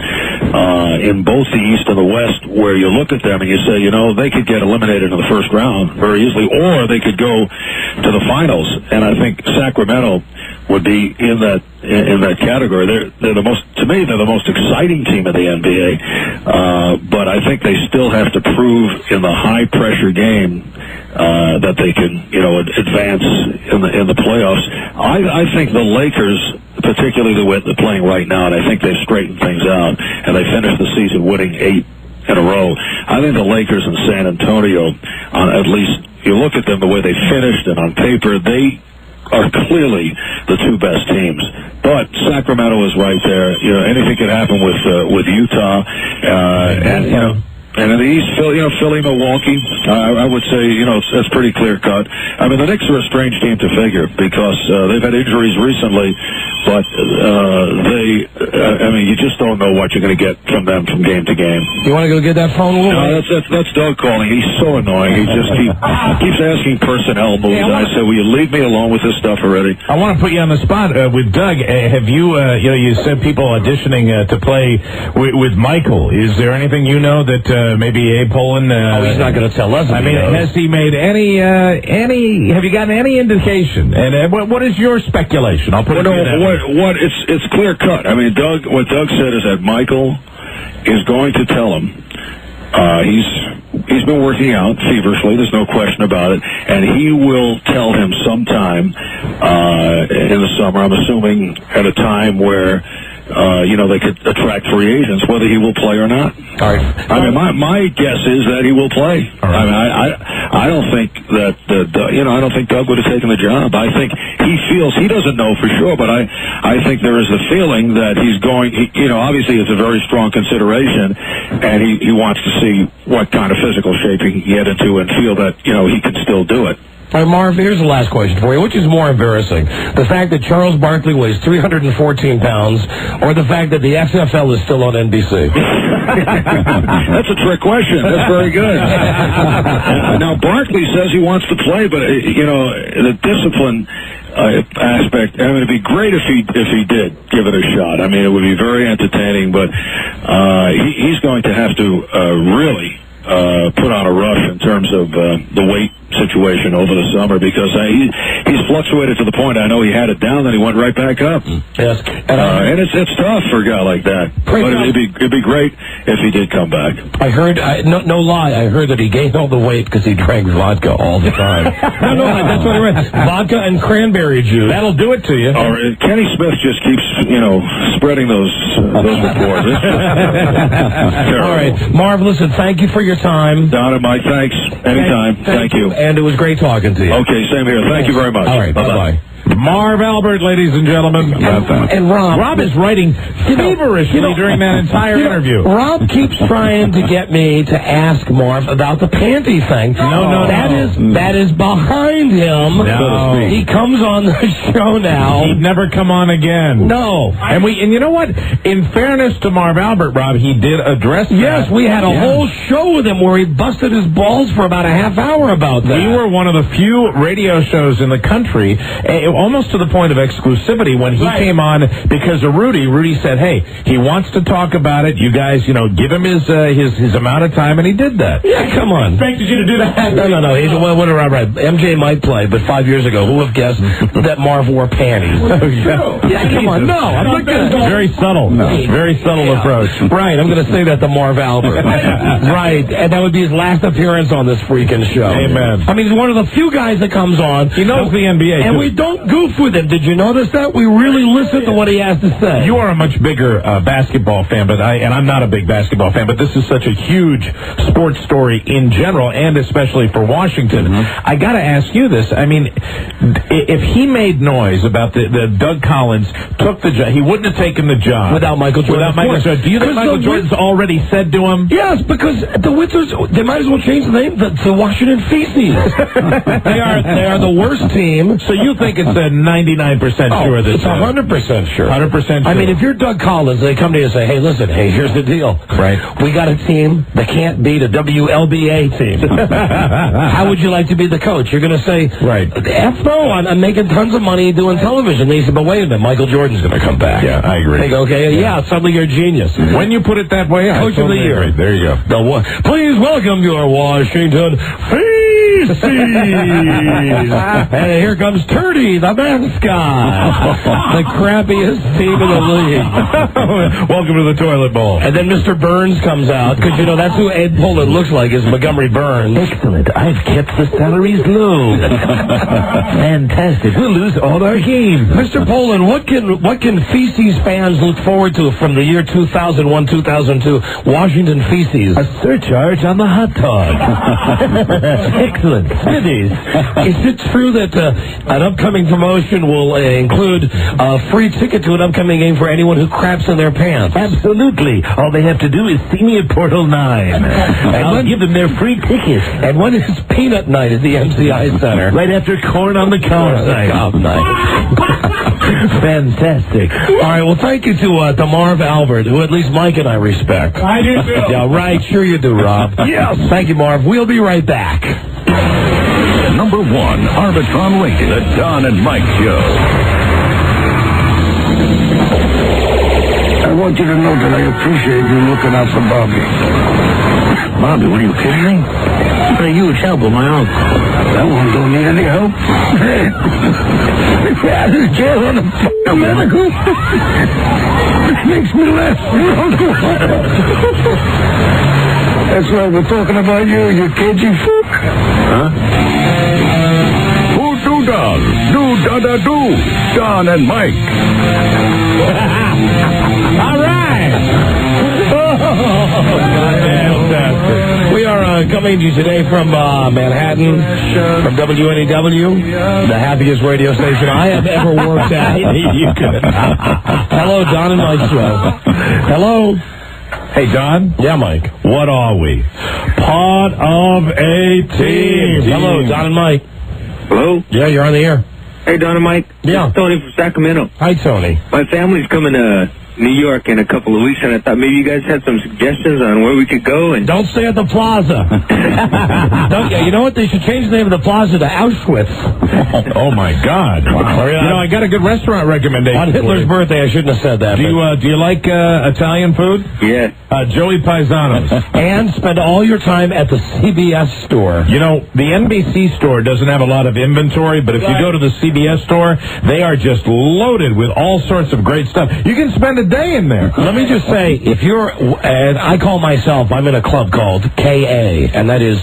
in both the East and the West where you look at them and you say, they could get eliminated in the first round very easily, or they could go to the finals. And I think Sacramento would be in that category. They're the most, to me, they're the most exciting team in the NBA. But I think they still have to prove in the high pressure game that they can, advance in the playoffs. I think the Lakers, particularly the way they're playing right now, and I think they've straightened things out, and they finished the season winning 8 in a row. I think the Lakers and San Antonio, at least you look at them the way they finished, and on paper they are clearly the 2 best teams. But Sacramento is right there. Anything could happen with Utah, and in the East, Philly, Milwaukee, I would say, it's pretty clear cut. I mean, the Knicks are a strange team to figure because they've had injuries recently, but you just don't know what you're going to get from them from game to game. You want to go get that phone? No, that's Doug calling. He's so annoying. He just keeps asking personnel moves. And I said, will you leave me alone with this stuff already? I want to put you on the spot with Doug. Have you, you said people auditioning to play with Michael. Is there anything that maybe Abe Poland? He's not going to tell us. I mean, has he made any? Have you gotten any indication? And what is your speculation? I'll put it it's clear cut. I mean, what Doug said is that Michael is going to tell him he's been working out feverishly. There's no question about it, and he will tell him sometime in the summer. I'm assuming at a time where they could attract free agents, whether he will play or not. All right. I mean, my guess is that he will play. All right. I mean, I don't think that I don't think Doug would have taken the job. I think he feels, he doesn't know for sure, but I think there is a feeling that he's going. Obviously it's a very strong consideration, and he wants to see what kind of physical shape he can get into and feel that he can still do it. All right, Marv, here's the last question for you. Which is more embarrassing? The fact that Charles Barkley weighs 314 pounds or the fact that the XFL is still on NBC? That's a trick question. That's very good. Now, Barkley says he wants to play, but, the discipline aspect, I mean, it'd be great if he did give it a shot. I mean, it would be very entertaining, but he's going to have to really put on a rush in terms of the weight situation over the summer because he's fluctuated to the point I know he had it down, then he went right back up. Yes, and it's tough for a guy like that. But it'd be great if he did come back. I heard, no lie, I heard that he gained all the weight because he drank vodka all the time. no, that's what I read. Vodka and cranberry juice. That'll do it to you. Kenny Smith just keeps spreading those reports. All right, Marv, listen, thank you for your time. Don and Mike, thanks. Anytime. Thank you. And it was great talking to you. Okay, same here. Thank you very much. All right, bye-bye. Marv Albert, ladies and gentlemen. And Rob is writing feverishly during that entire interview. Rob keeps trying to get me to ask Marv about the panty thing. No. That is behind him. No. He comes on the show now. He'd never come on again. No. And you know what? In fairness to Marv Albert, Rob, he did address that. Yes, we had a whole show with him where he busted his balls for about a half hour about that. We were one of the few radio shows in the country, almost to the point of exclusivity, when he came on because of Rudy. Rudy said, hey, he wants to talk about it. You guys, give him his amount of time, and he did that. Yeah, come on. Expected you to do that. No. Right. MJ might play, but 5 years ago, who would have guessed that Marv wore panties? Yeah, come on. No, I'm not going to. Very subtle. No. Very subtle approach. Right, I'm going to say that to Marv Albert. Right, and that would be his last appearance on this freaking show. Amen. I mean, he's one of the few guys that comes on. He knows the NBA, and we don't goof with him. Did you notice that? We really listen to what he has to say. You are a much bigger basketball fan, and I'm not a big basketball fan, but this is such a huge sports story in general, and especially for Washington. I got to ask you this. I mean, if he made noise about the Doug Collins took the job, he wouldn't have taken the job without Michael Jordan. Do you think Michael Jordan's already said to him? Yes, because the Wizards, they might as well change the name to Washington Feces. they are the worst team. So you think it's a 99% sure that it's 100% sure. 100% sure. I mean, if you're Doug Collins, they come to you and say, hey, listen, here's the deal. Right. We got a team that can't beat a WLBA team. How would you like to be the coach? You're going to say, right. F no, I'm making tons of money doing television. They said, but wait a minute, Michael Jordan's going to come back. Yeah, I agree. They go, okay, suddenly you're a genius. When you put it that way, Coach of the year. There you go. Please welcome your Washington Feces. Feces! And here comes Turdy, the mascot. The crappiest team in the league. Welcome to the toilet bowl. And then Mr. Burns comes out, because, you know, that's who Ed Poland looks like, is Montgomery Burns. Excellent. I've kept the salaries low. Fantastic. We'll lose all our games. Mr. Poland, what can Feces fans look forward to from the year 2001-2002 Washington Feces? A surcharge on the hot dog. Excellent. Smithies. Is it true that an upcoming promotion will include a free ticket to an upcoming game for anyone who craps in their pants? Absolutely. All they have to do is see me at Portal 9. And I'll give them their free ticket. And when is Peanut Night at the MCI Center? Right after Corn on the Cob night. Fantastic. All right, well, thank you to Marv Albert, who at least Mike and I respect. I do too. Yeah, right. Sure you do, Rob. Yes. Thank you, Marv. We'll be right back. Number 1 Arbitron rated, the Don and Mike Show. I want you to know that I appreciate you looking out for Bobby. Bobby, what are you kidding me? What a huge help with my uncle. That one don't need any help. If I had his jail on the medical, it makes me laugh. That's why we're talking about you cagey fuck. Huh? Who do Don? Do. Don and Mike. All right. Fantastic. We are coming to you today from Manhattan, from WNEW, the happiest radio station I have ever worked at. You could. Hello, Don and Mike Show. Hello. Hey, Don? Yeah, Mike. What are we? Part of a team. Hello, Don and Mike. Hello? Yeah, you're on the air. Hey, Don and Mike. Yeah. It's Tony from Sacramento. Hi, Tony. My family's coming to New York in a couple of weeks, and I thought maybe you guys had some suggestions on where we could go. And don't stay at the Plaza. You know what? They should change the name of the Plaza to Auschwitz. Oh my God! Wow. You know, I got a good restaurant recommendation. On Hitler's birthday, I shouldn't have said that. Do you like Italian food? Yeah. Joey Paisano's. And spend all your time at the CBS store. You know, the NBC store doesn't have a lot of inventory, but if you go to the CBS store, they are just loaded with all sorts of great stuff. You can spend a day in there. Let me just say, if you're, and I call myself, I'm in a club called KA, and that is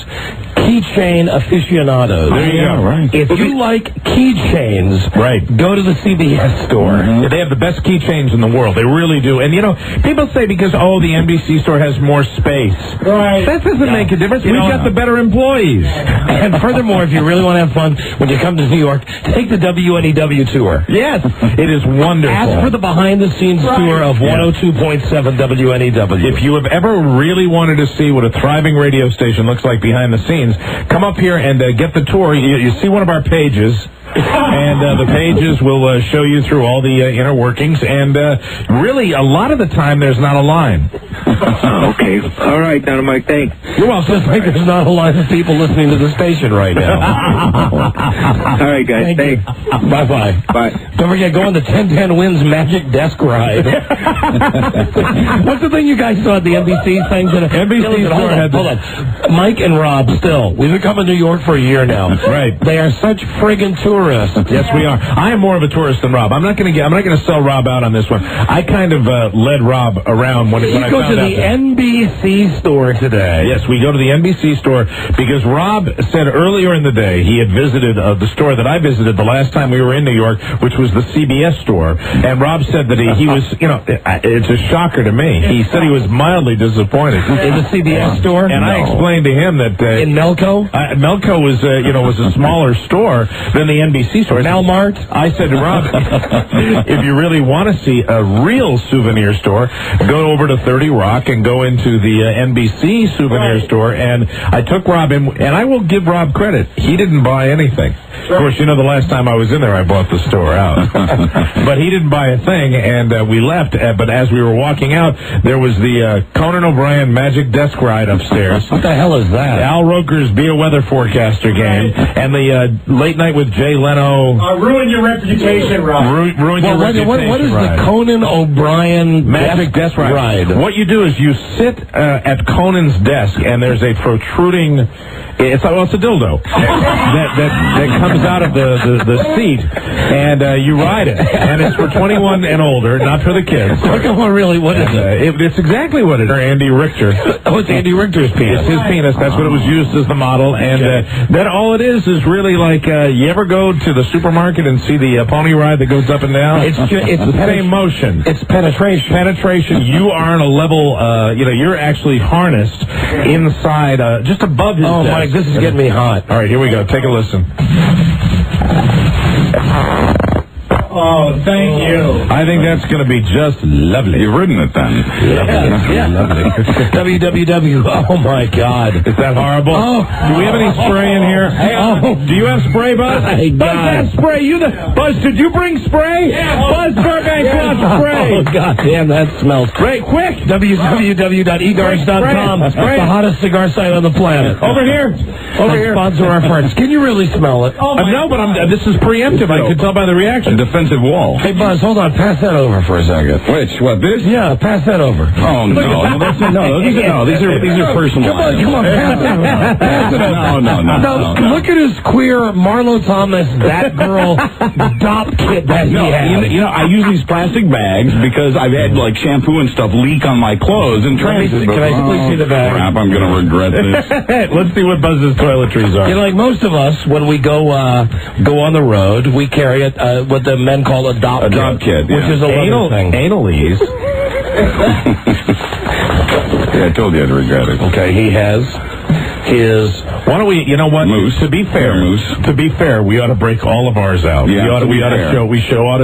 Keychain Aficionados. There you go, right. If you like keychains, go to the CBS store. Mm-hmm. They have the best keychains in the world. They really do. And, you know, people say because, the NBC store has more space. Right. That doesn't make a difference. We've got the better employees. And furthermore, if you really want to have fun when you come to New York, take the WNEW tour. Yes. It is wonderful. Ask for the behind-the-scenes tour of 102.7 WNEW. If you have ever really wanted to see what a thriving radio station looks like behind the scenes, come up here and get the tour. You see one of our pages, and the pages will show you through all the inner workings. And really, a lot of the time, there's not a line. Okay. All right, Don and Mike, thanks. You're welcome. Just like there's not a line of people listening to the station right now. All right, guys, thanks. Bye-bye. Bye. Don't forget, go on the 1010 Wins Magic Desk Ride. What's the thing you guys saw at the NBC thing? NBC store hold on. Mike and Rob, still, we've been coming to New York for a year now. Right. They are such friggin' tourists. Yes, we are. I am more of a tourist than Rob. I'm not going to sell Rob out on this one. I kind of led Rob around when I found out. You go to the NBC store today. Yes, we go to the NBC store because Rob said earlier in the day he had visited the store that I visited the last time we were in New York, which was the CBS store. And Rob said that he was, it's a shocker to me. He said he was mildly disappointed. In the CBS store? And I explained to him that... in Melco? Melco was, was a smaller store than the NBC store. Melmart? I said to Rob, if you really want to see a real souvenir store, go over to 30 Rock and go into the NBC souvenir store. And I took Rob in, and I will give Rob credit. He didn't buy anything. Of course, the last time I was in there, I bought the store out. But he didn't buy a thing, and we left. But as we were walking out, there was the Conan O'Brien Magic Desk Ride upstairs. What the hell is that? Al Roker's Be a Weather Forecaster game, and the Late Night with Jay Leno. Ruin your reputation, Rob. Ruin your reputation. What is ride. the Conan O'Brien Magic Desk Ride? What you do is you sit at Conan's desk, and there's a protruding It's a dildo that comes out of the seat, and you ride it, and it's for 21 and older, not for the kids. What is it? It's exactly what it is. Andy Richter. Oh, it's Andy Richter's penis. It's his penis. That's what it was used as the model, and then all it is really like you ever go to the supermarket and see the pony ride that goes up and down? It's the same motion. It's penetration. Penetration. You are on a level. You're actually harnessed inside, just above his. Oh, desk. Mike, this is getting me hot. All right, here we go. Take a listen. Oh, thank you. I think that's going to be just lovely. You've ridden it then. Yeah. Lovely. WWW. Oh, my God. Is that horrible? Oh. Do we have any spray in here? Do you have spray, Buzz? Buzz has spray. Buzz, did you bring spray? Yeah. Buzz Burbank got spray. Oh, God damn, that smells great. Quick. www.egarage.com. Spray. The hottest cigar site on the planet. Over here. Over here. Sponsor our friends. Can you really smell it? No, but this is preemptive. I could tell by the reaction. Defensive wall. Hey, Buzz, hold on. Pass that over for a second. Which? What, this? Yeah, pass that over. Oh, no. These are personal. Come on, pass that over. No. Look at his queer Marlo Thomas, that girl, dop kit that he has. I use these plastic bags because I've had, like, shampoo and stuff leak on my clothes and transit. Can I please see the bag? Crap, I'm going to regret this. Let's see what Buzz's toiletries are. Like most of us, when we go on the road, we carry what the men call a dop kit, which is a leather thing. Analese. Yeah, I told you I'd regret it. Okay, he has his. Why don't we? You know what? Moose. To be fair, we ought to break all of ours out. Yeah, we ought to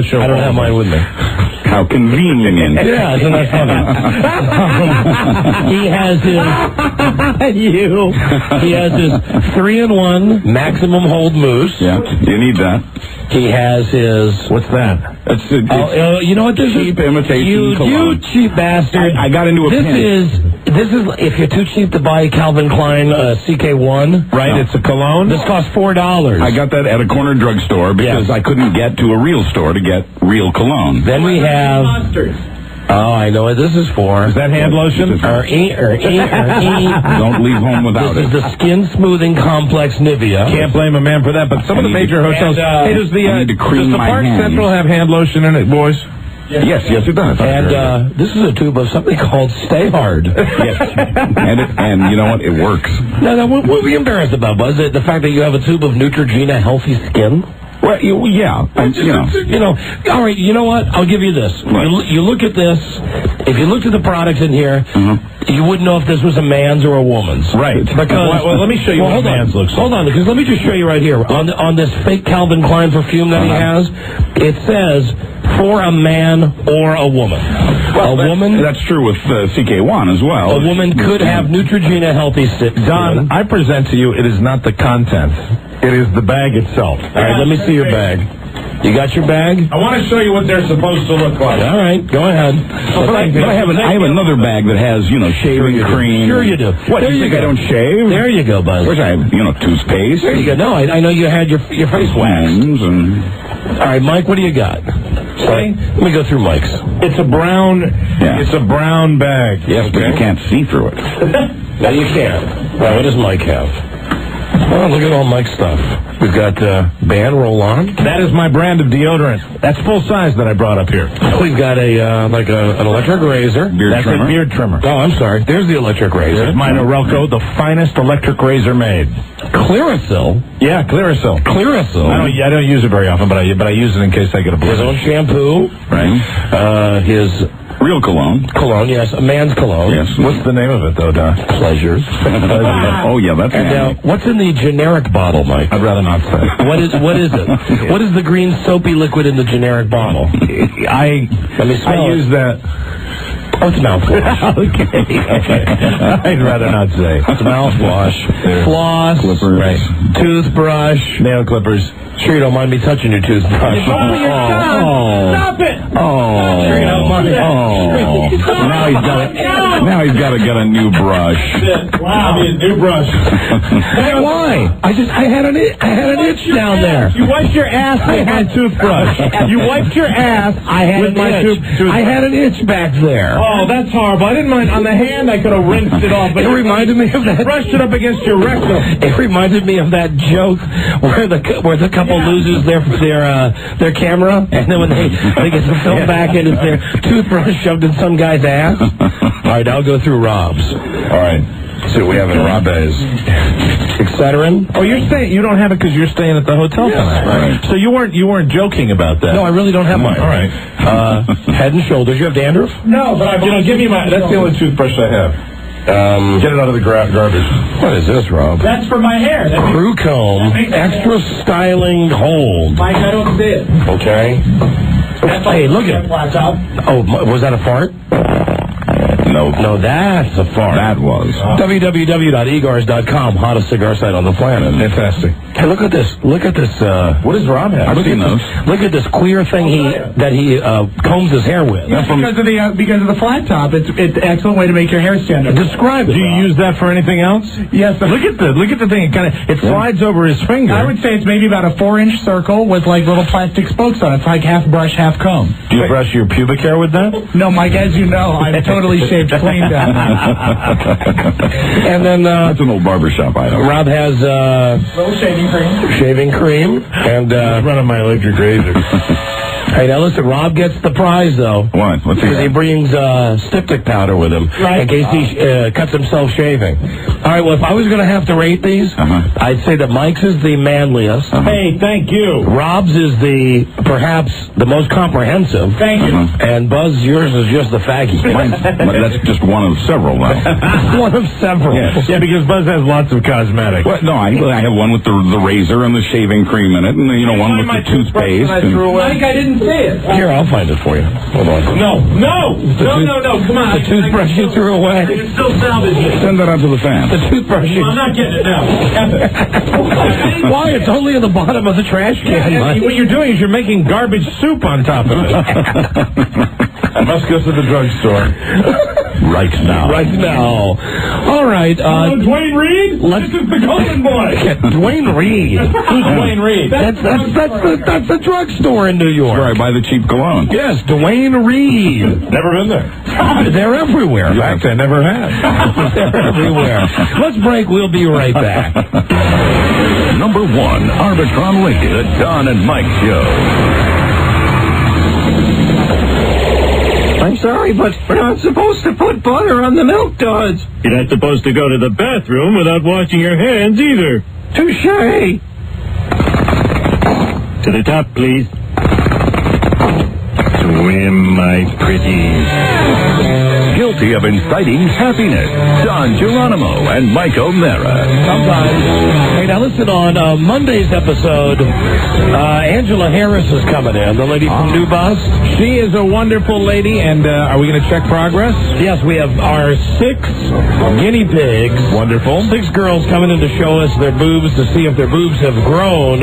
show. I don't have mine with me. How convenient. Yeah, isn't that funny? He has his. He has his 3-in-1 maximum hold moose. Yeah, you need that. He has his. What's that? You know what this cheap is? imitation You cologne. cheap bastard! I got into a penny. This is if you're too cheap to buy Calvin Klein CK1, right? No. It's a cologne. This costs $4. I got that at a corner drugstore because I couldn't get to a real store to get real cologne. Then we have. Oh, I know what this is for. Is that hand lotion? Don't leave home without it. This is the Skin Smoothing Complex Nivea. Can't blame a man for that, but some of the major hotels. Hey, does the Park hands. Central have hand lotion in it, boys? Yes, it does. And this is a tube of something called Stay Hard. Yes, and you know what? It works. No, what were you embarrassed about, Buzz? The fact that you have a tube of Neutrogena Healthy Skin? Well, yeah. All right, you know what? I'll give you this. You look at this. If you looked at the products in here, you wouldn't know if this was a man's or a woman's. Right. Because, let me show you what a man's looks like. Hold on, because let me just show you right here. On this fake Calvin Klein perfume that he has, it says for a man or a woman. Well, that's true with CK1 as well. A woman could have Neutrogena Healthy Skin. Don, I present to you, it is not the content. It is the bag itself. All right, let me see your bag. You got your bag? I want to show you what they're supposed to look like. All right, go ahead. But I have another bag that has, shaving cream. Sure you do. What, you think I don't shave? There you go, Buzz. Of course I have, toothpaste. There you go. No, I know you had your face waxed. All right, Mike, what do you got? Sorry? Let me go through Mike's. It's a brown bag. Yes, but you can't see through it. No, you can't. All right, what does Mike have? Oh, look at all Mike's stuff. We've got Band Roll-On. That is my brand of deodorant. That's full size that I brought up here. We've got an electric razor. That's a beard trimmer. Oh, I'm sorry. There's the electric razor. There's mine, Orelco, the finest electric razor made. Clearasil? Yeah, Clearasil. Clearasil? I don't use it very often, but I use it in case I get a blister. His own shampoo. Right. His real cologne. Cologne, yes. A man's cologne. Yes. What's the name of it, though, Don? Pleasures. Oh, yeah, that's and now, what's in the generic bottle, Mike? I'd rather not say. What is it? What is the green soapy liquid in the generic bottle? Let me smell use that. Oh, it's mouthwash. Okay. I'd rather not say. It's mouthwash. Floss. Clippers. Right. Toothbrush. Nail clippers. Sure you don't mind me touching your toothbrush? Stop it! Sure you don't mind. Now he's got to get a new brush. Wow. I mean, new brush. Why? I had an itch down there. You wiped your ass with my toothbrush. You wiped your ass with my toothbrush. I had an itch back there. Oh, that's horrible. I didn't mind. On the hand, I could have rinsed it off. But It reminded me of that. Brushed it up against your rectum. It reminded me of that joke where the couple loses their camera, and then when they get the film back, and it's their toothbrush shoved in some guy's ass. All right, I'll go through Rob's. All right. So we have in Rob's Excedrin. Oh, you're staying. You don't have it because you're staying at the hotel tonight. Right. So you weren't joking about that. No, I really don't have mine. All right. Head and Shoulders. You have dandruff? No, but give me my. That's the only toothbrush I have. Get it out of the garbage. What is this, Rob? That's for my hair. Crew comb, extra styling hold. Mike, I don't see it. Okay. Hey, look at it. Oh, was that a fart? No, that's a fart. That was. www.egars.com, hottest cigar site on the planet. Fantastic. Hey, look at this. What does Rob have? I've seen those. Look at this queer thing that he combs his hair with. Yeah, because of the flat top, it's an excellent way to make your hair stand up. Describe it. Do you use that for anything else? Yes. Look at the thing. It slides over his finger. I would say it's maybe about a 4-inch circle with like little plastic spokes on it. It's like half brush, half comb. Do you brush your pubic hair with that? No, Mike, as you know, I'm totally shaved clean down. And then That's an old barbershop item. Rob has Little shaving cream and running my electric razor. Hey, now listen, Rob gets the prize, though. What? What's he Because he brings styptic powder with him in case he cuts himself shaving. All right, well, if I was going to have to rate these, I'd say that Mike's is the manliest. Hey, thank you. Rob's is perhaps the most comprehensive. Thank you. And Buzz, yours is just the faggy. That's just one of several, though. One of several. Yeah, because Buzz has lots of cosmetics. Well, no, I have one with the razor and the shaving cream in it, and one with the toothpaste. Mike, I didn't say it. Here, I'll find it for you. Hold on. No. Come on. The toothbrush you threw away. I can still salvage it. Send that out to the fan. The toothbrush you... I'm not getting it now. Why? It's only in the bottom of the trash can. What you're doing is you're making garbage soup on top of it. I must go to the drugstore. Right now. All right. Dwayne Reed? This is the Golden Boy. Dwayne Reed. Who's Dwayne Reed? That's the drugstore in New York. Where I buy the cheap cologne. Yes, Dwayne Reed. Never been there. They're everywhere. In fact, I never have. They're everywhere. Let's break. We'll be right back. Number 1, Arbitron Lincoln, the Don and Mike Show. I'm sorry, but we're not supposed to put butter on the milk duds. You're not supposed to go to the bathroom without washing your hands either. Touche. To the top, please. Swim, my pretties. Guilty of inciting happiness, Don Geronimo and Mike O'Mara. Sometimes. Hey, now listen, on Monday's episode, Angela Harris is coming in, the lady from New Bust. She is a wonderful lady, and are we going to check progress? Yes, we have our 6 guinea pigs. Wonderful. 6 girls coming in to show us their boobs to see if their boobs have grown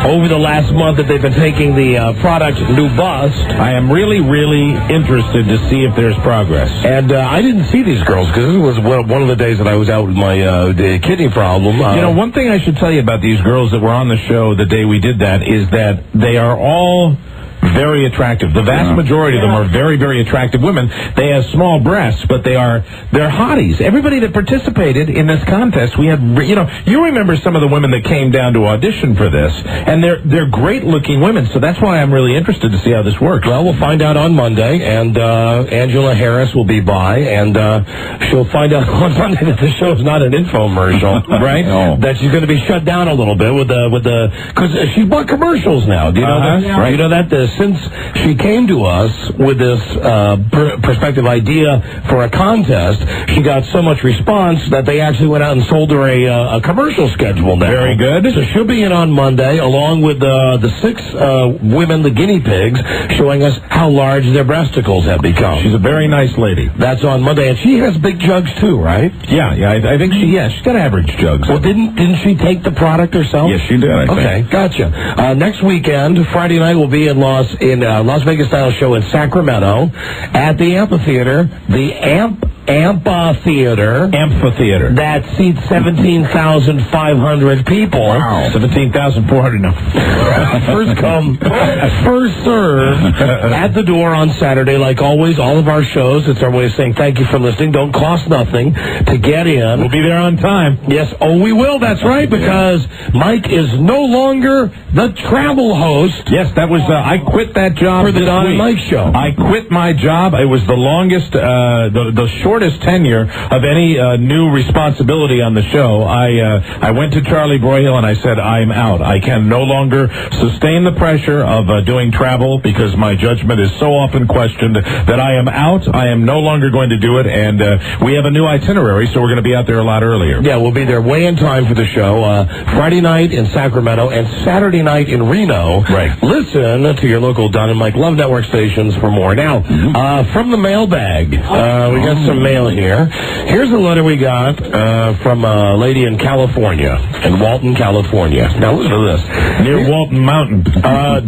over the last month that they've been taking the product New Bust. I am really, really interested to see if there's progress. And I didn't see these girls because it was one of the days that I was out with my kidney problem. One thing I should tell you about these girls that were on the show the day we did that is that they are all very attractive. The vast majority of them are very, very attractive women. They have small breasts, but they're hotties. Everybody that participated in this contest, we had, you remember some of the women that came down to audition for this, and they're great-looking women, so that's why I'm really interested to see how this works. Well, we'll find out on Monday, and Angela Harris will be by, and she'll find out on Monday that the show's not an infomercial, right? That she's going to be shut down a little bit with the because she's bought commercials now. Do you know that? Right. You know that the since she came to us with this prospective idea for a contest, she got so much response that they actually went out and sold her a commercial schedule now. Very good. So she'll be in on Monday, along with the 6 women, the guinea pigs, showing us how large their breasticles have become. She's a very nice lady. That's on Monday, and she has big jugs too, right? Yeah, I think she's got average jugs. Well, didn't she take the product herself? Yes, she did, I think. Okay, gotcha. Next weekend, Friday night, we'll be in Las Vegas Style Show in Sacramento at the amphitheater, the Amphitheater. That seats 17,500 people. Wow. 17,400 now. First come, first serve at the door on Saturday. Like always, all of our shows, it's our way of saying thank you for listening. Don't cost nothing to get in. We'll be there on time. Yes. Oh, we will. That's right, because Mike is no longer the travel host. Yes, that was, I quit that job for the Don and Mike show. I quit my job. It was the longest, the shortest tenure of any new responsibility on the show. I went to Charlie Broyhill and I said, I'm out. I can no longer sustain the pressure of doing travel because my judgment is so often questioned that I am out. I am no longer going to do it, and we have a new itinerary, so we're going to be out there a lot earlier. Yeah, we'll be there way in time for the show. Friday night in Sacramento and Saturday night in Reno. Right. Listen to your local Don and Mike Love Network stations for more. Now, from the mailbag, we got some mail here. Here's a letter we got from a lady in California, in Walton, California. Now, listen to this. Near Walton Mountain.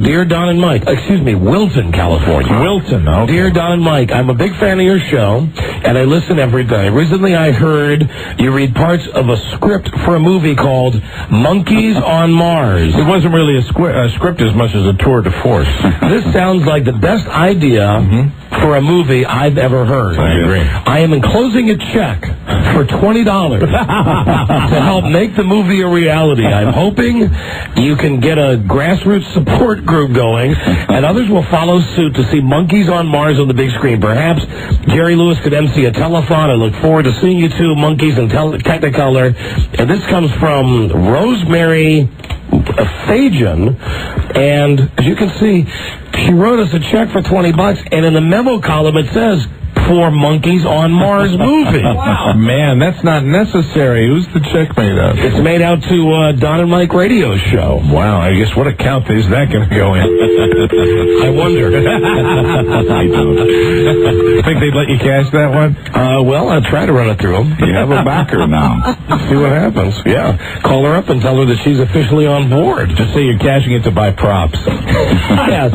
Dear Don and Mike, Wilton, California. Wilton, okay. Dear Don and Mike, I'm a big fan of your show, and I listen every day. Recently, I heard you read parts of a script for a movie called Monkeys on Mars. It wasn't really a script as much as a tour de force. This sounds like the best idea for a movie I've ever heard. I agree. I am enclosing a check for $20 to help make the movie a reality. I'm hoping you can get a grassroots support group going, and others will follow suit to see Monkeys on Mars on the big screen. Perhaps Jerry Lewis could MC a telethon. I look forward to seeing you two, Monkeys in Technicolor. And this comes from Rosemary Fajan, and as you can see, she wrote us a check for $20, and in the memo column it says, for Monkeys on Mars movie. Wow. Man, that's not necessary. Who's the check made out? It's made out to Don and Mike radio show. Wow, I guess what account is that going to go in? I wonder. I don't. Think they'd let you cash that one? Well, I'll try to run it through them. You have a backer now. See what happens. Yeah. Call her up and tell her that she's officially on board. Just say you're cashing it to buy props. Yes.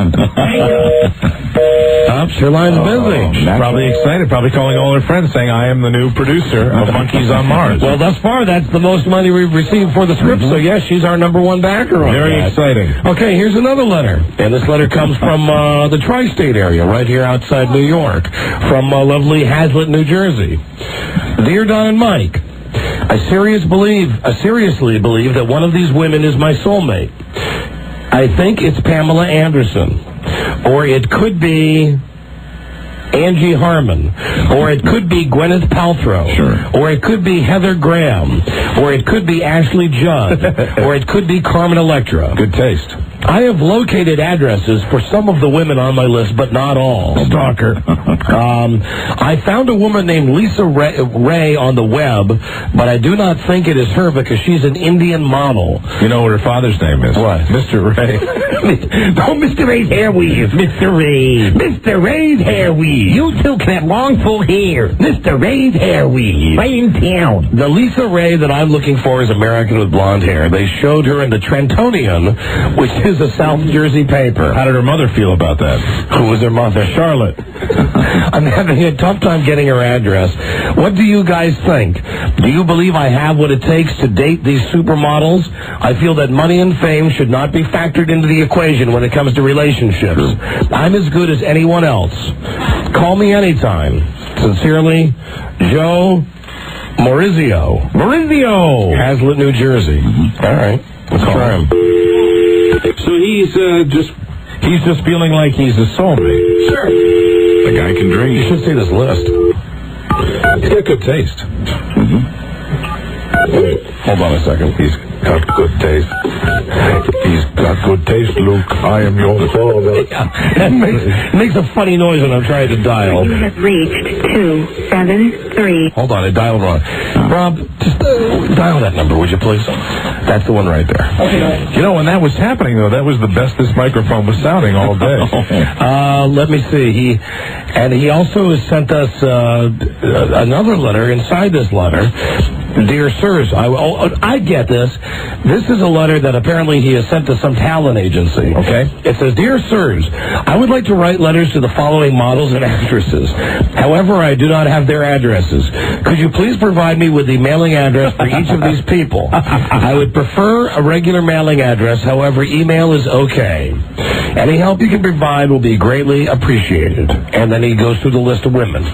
Her line's busy. She's probably excited, probably calling all her friends saying, I am the new producer of Monkeys on Mars. Well, thus far, that's the most money we've received for the script, so yes, she's our #1 backer on Very that. exciting. Okay, here's another letter. And this letter comes from the tri-state area, right here outside New York, from lovely Hazlet, New Jersey. Dear Don and Mike, I seriously believe that one of these women is my soulmate. I think it's Pamela Anderson. Or it could be Angie Harmon, or it could be Gwyneth Paltrow, or it could be Heather Graham, or it could be Ashley Judd, or it could be Carmen Electra. Good taste. I have located addresses for some of the women on my list, but not all. Stalker. I found a woman named Lisa Ray on the web, but I do not think it is her because she's an Indian model. You know what her father's name is? What? Mr. Ray. Oh, Mr. Ray's hair weave. Mr. Ray. Mr. Ray's hair weave. You two can have long, full hair. Mr. Ray's hair weave. Right in town. The Lisa Ray that I'm looking for is American with blonde hair. They showed her in the Trentonian, which is a South Jersey paper. How did her mother feel about that? Who was her mother? Charlotte. I'm having a tough time getting her address. What do you guys think? Do you believe I have what it takes to date these supermodels? I feel that money and fame should not be factored into the equation when it comes to relationships. I'm as good as anyone else. Call me anytime. Sincerely, Joe Maurizio. Hazlet, New Jersey. All right. Let's try him. So he's just feeling like he's a soulmate. Sure. The guy can drink. You should see this list. He's got good taste. Hold on a second. He's got good taste. He's got good taste, Luke. I am your father. It makes a funny noise when I'm trying to dial. You have reached 273. Hold on, I dialed wrong. Rob, just dial that number, would you please? That's the one right there. Okay. You know, when that was happening, though, that was the best this microphone was sounding all day. Let me see. He also has sent us another letter. Inside this letter, Dear Sirs, I get this. This is a letter that apparently he has sent to some talent agency. Okay. It says, Dear Sirs, I would like to write letters to the following models and actresses. However, I do not have their addresses. Could you please provide me with the mailing address for each of these people? I would prefer a regular mailing address. However, email is okay. Any help you can provide will be greatly appreciated. And then he goes through the list of women.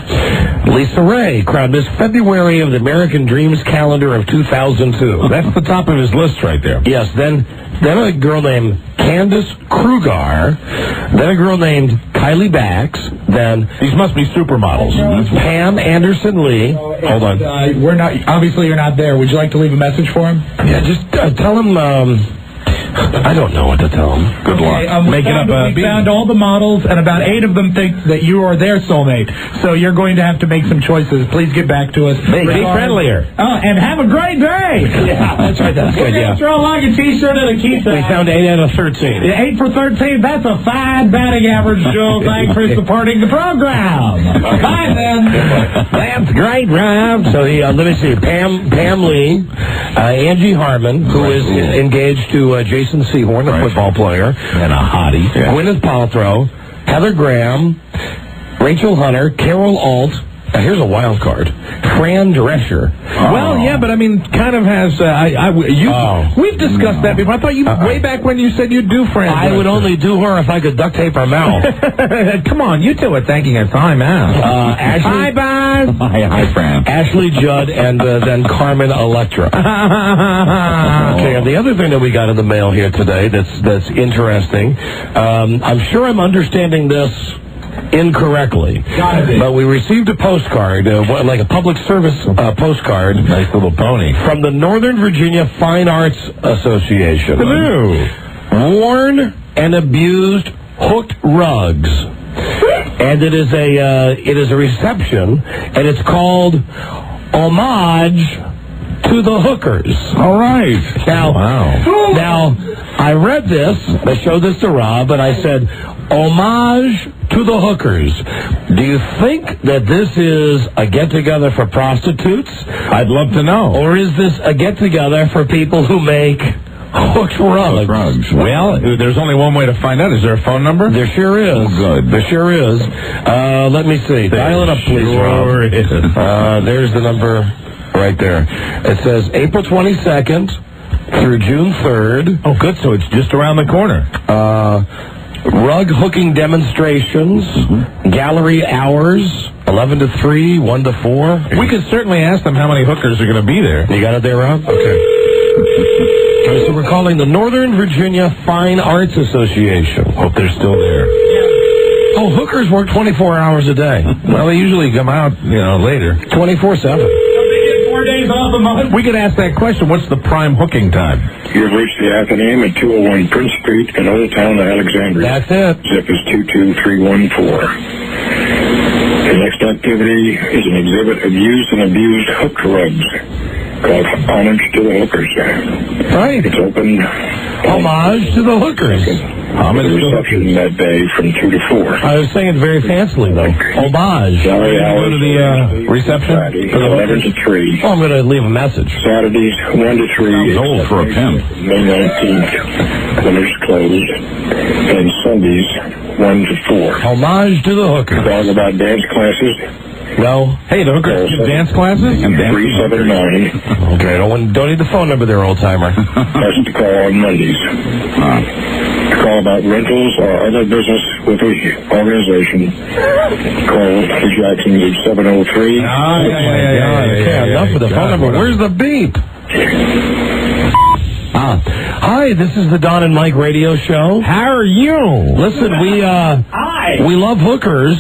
Lisa Ray, crowned Miss February of the American Dreams calendar of 2002. That's the top of his list right there. Yes, then a girl named Candace Krugar, then a girl named Kylie Bax, then... These must be supermodels. Pam Anderson Lee. Hold on. Obviously you're not there. Would you like to leave a message for him? Yeah, just tell him... I don't know what to tell him. Good luck. We found all the models, and about 8 of them think that you are their soulmate. So you're going to have to make some choices. Please get back to us. Be friendlier. And have a great day. Yeah, that's right. That's good, yeah. Throw like a T-shirt and a key We found 8 out of 13. 8 for 13. That's a fine batting average, Joe. Thanks for supporting the program. Bye, then. That's great, Rob. So, let me see. Pam Lee, Angie Harmon, who is engaged to Jason Sehorn, a football player. And a hottie. Yeah. Gwyneth Paltrow, Heather Graham, Rachel Hunter, Carol Alt. Here's a wild card. Fran Drescher. Well, yeah, but I mean, kind of has. We've discussed that before. I thought you way back when you said you'd do Fran. I would only do her if I could duct tape her mouth. Come on, you two are thanking a time out. Hi, Bob. Hi, Fran. Ashley Judd and then Carmen Electra. Okay, and the other thing that we got in the mail here today that's interesting. I'm sure I'm understanding this incorrectly, but we received a postcard, like a public service postcard, nice little pony, from the Northern Virginia Fine Arts Association. Hello. Worn and abused hooked rugs, and it is a reception, and it's called Homage to the Hookers. All right. Now, I read this, I showed this to Rob, and I said, Homage to the Hookers. Do you think that this is a get-together for prostitutes? I'd love to know. Or is this a get-together for people who make hooked rugs? Well, there's only one way to find out. Is there a phone number? There sure is. Oh, good. There sure is. Let me see. Dial it up, please, Rob. There's the number right there. It says April 22nd through June 3rd. Oh, good. So it's just around the corner. Rug hooking demonstrations, gallery hours, 11 to 3, 1 to 4. We could certainly ask them how many hookers are going to be there. You got it there, Rob? Okay. So we're calling the Northern Virginia Fine Arts Association. Hope they're still there. Oh, hookers work 24 hours a day. Well, they usually come out, later. 24/7. 4 days off a month. We could ask that question. What's the prime hooking time? You have reached the Athenaeum at 201 Prince Street in Old Town, Alexandria. That's it. Zip is 22314. The next activity is an exhibit of used and abused hooked rugs called Homage to the Hookers. Right. It's open. Homage to the Hookers. Homage to the reception that day from 2 to 4. I was saying it very fancily, though. Homage. Gallery hours. Go to the reception? Friday, 11 to 3. Oh, I'm going to leave a message. Saturdays, 1 to 3. Sounds old for a pimp. May 19th, when it's closed. And Sundays, 1 to 4. Homage to the Hookers. Talk about dance classes. No. Hey, the Hookers give dance classes? 379. Okay, don't need the phone number there, old-timer. That's to call on Mondays. To call about rentals or other business with the organization, call the Jacksons at 703. Okay, enough of the phone number. Where's the beep? Hi, this is the Don and Mike radio show. How are you? Listen, we love hookers,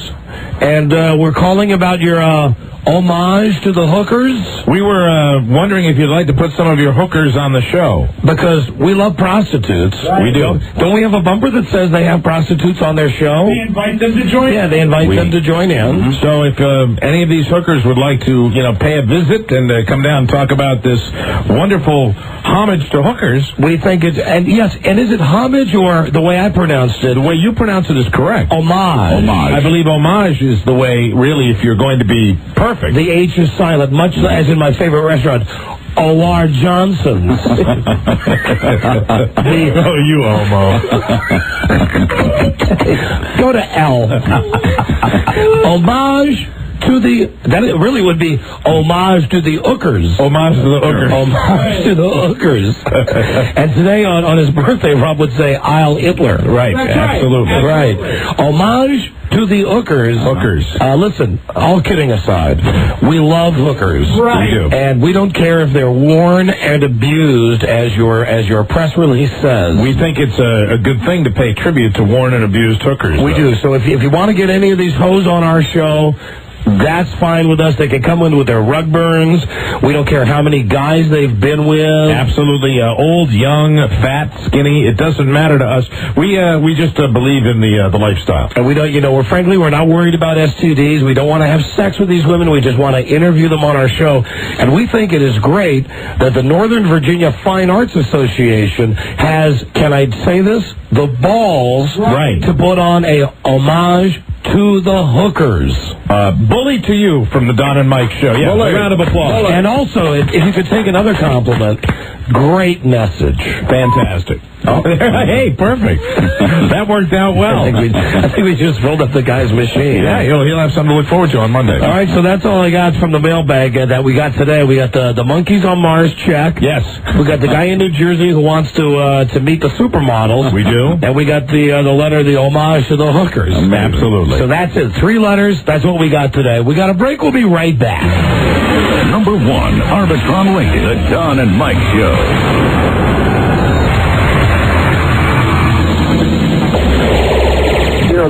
and we're calling about your homage to the hookers. We were wondering if you'd like to put some of your hookers on the show. Because we love prostitutes. Right. We do. Don't we have a bumper that says they have prostitutes on their show? They invite them to join in. Yeah, they invite them to join in. So if any of these hookers would like to, pay a visit and come down and talk about this wonderful homage to hookers, we think it's, and is it homage or the way I pronounced it? The way you pronounce it is correct. Homage. I believe homage is the way, really, if you're going to be perfect. The H is silent, much as in my favorite restaurant, O.R. Johnson's. Oh, you homo. Go to L. Homage to the... That it really would be homage to the hookers. Homage to the hookers. Homage to the hookers. And today on his birthday, Rob would say, I'll Hitler. Right, absolutely. Right. Homage to the hookers. Hookers. Listen, all kidding aside, we love hookers. Right. We do. And we don't care if they're worn and abused, as your press release says. We think it's a good thing to pay tribute to worn and abused hookers. We do. So if you want to get any of these hoes on our show, that's fine with us. They can come in with their rug burns. We don't care how many guys they've been with. Absolutely. Old, young, fat, skinny. It doesn't matter to us. We just believe in the lifestyle. And we don't, we're not worried about STDs. We don't want to have sex with these women. We just want to interview them on our show. And we think it is great that the Northern Virginia Fine Arts Association has, can I say this? The balls to put on a homage to the hookers. Bully to you from the Don and Mike show. Yeah, a round of applause. And also, if you could take another compliment, great message. Fantastic. Oh. Hey, perfect. That worked out well. I think we just rolled up the guy's machine. Yeah, he'll have something to look forward to on Monday. All right, so that's all I got from the mailbag that we got today. We got the Monkeys on Mars check. Yes. We got the guy in New Jersey who wants to meet the supermodels. We do. And we got the letter, the homage to the hookers. Absolutely. So that's it. 3 letters. That's what we got today. We got a break. We'll be right back. Number 1, Arbitron Lincoln, the Don and Mike Show.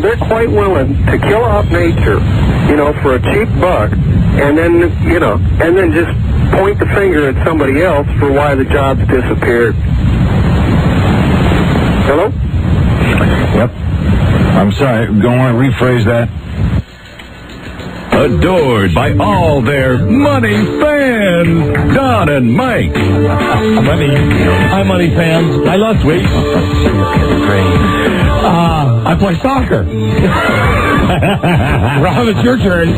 They're quite willing to kill off nature, for a cheap buck, and then just point the finger at somebody else for why the job's disappeared. Hello? Yep. I'm sorry. Don't want to rephrase that. Adored by all their money fans, Don and Mike. Hi, money fans. I lost weight. I play soccer. Rob, it's your turn.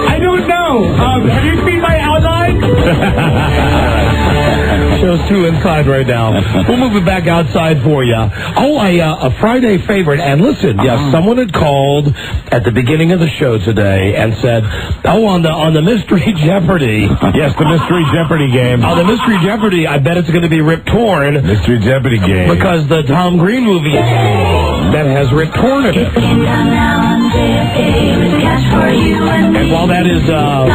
I don't know. Have you seen my outline? Show's too inside right now. We'll move it back outside for you. Oh, a Friday favorite. And listen, someone had called at the beginning of the show today and said, on the Mystery Jeopardy. Yes, the Mystery Jeopardy game. On the Mystery Jeopardy, I bet it's going to be Rip Torn. Mystery Jeopardy game. Because the Tom Green movie that has Rip Torn in it. And while that is a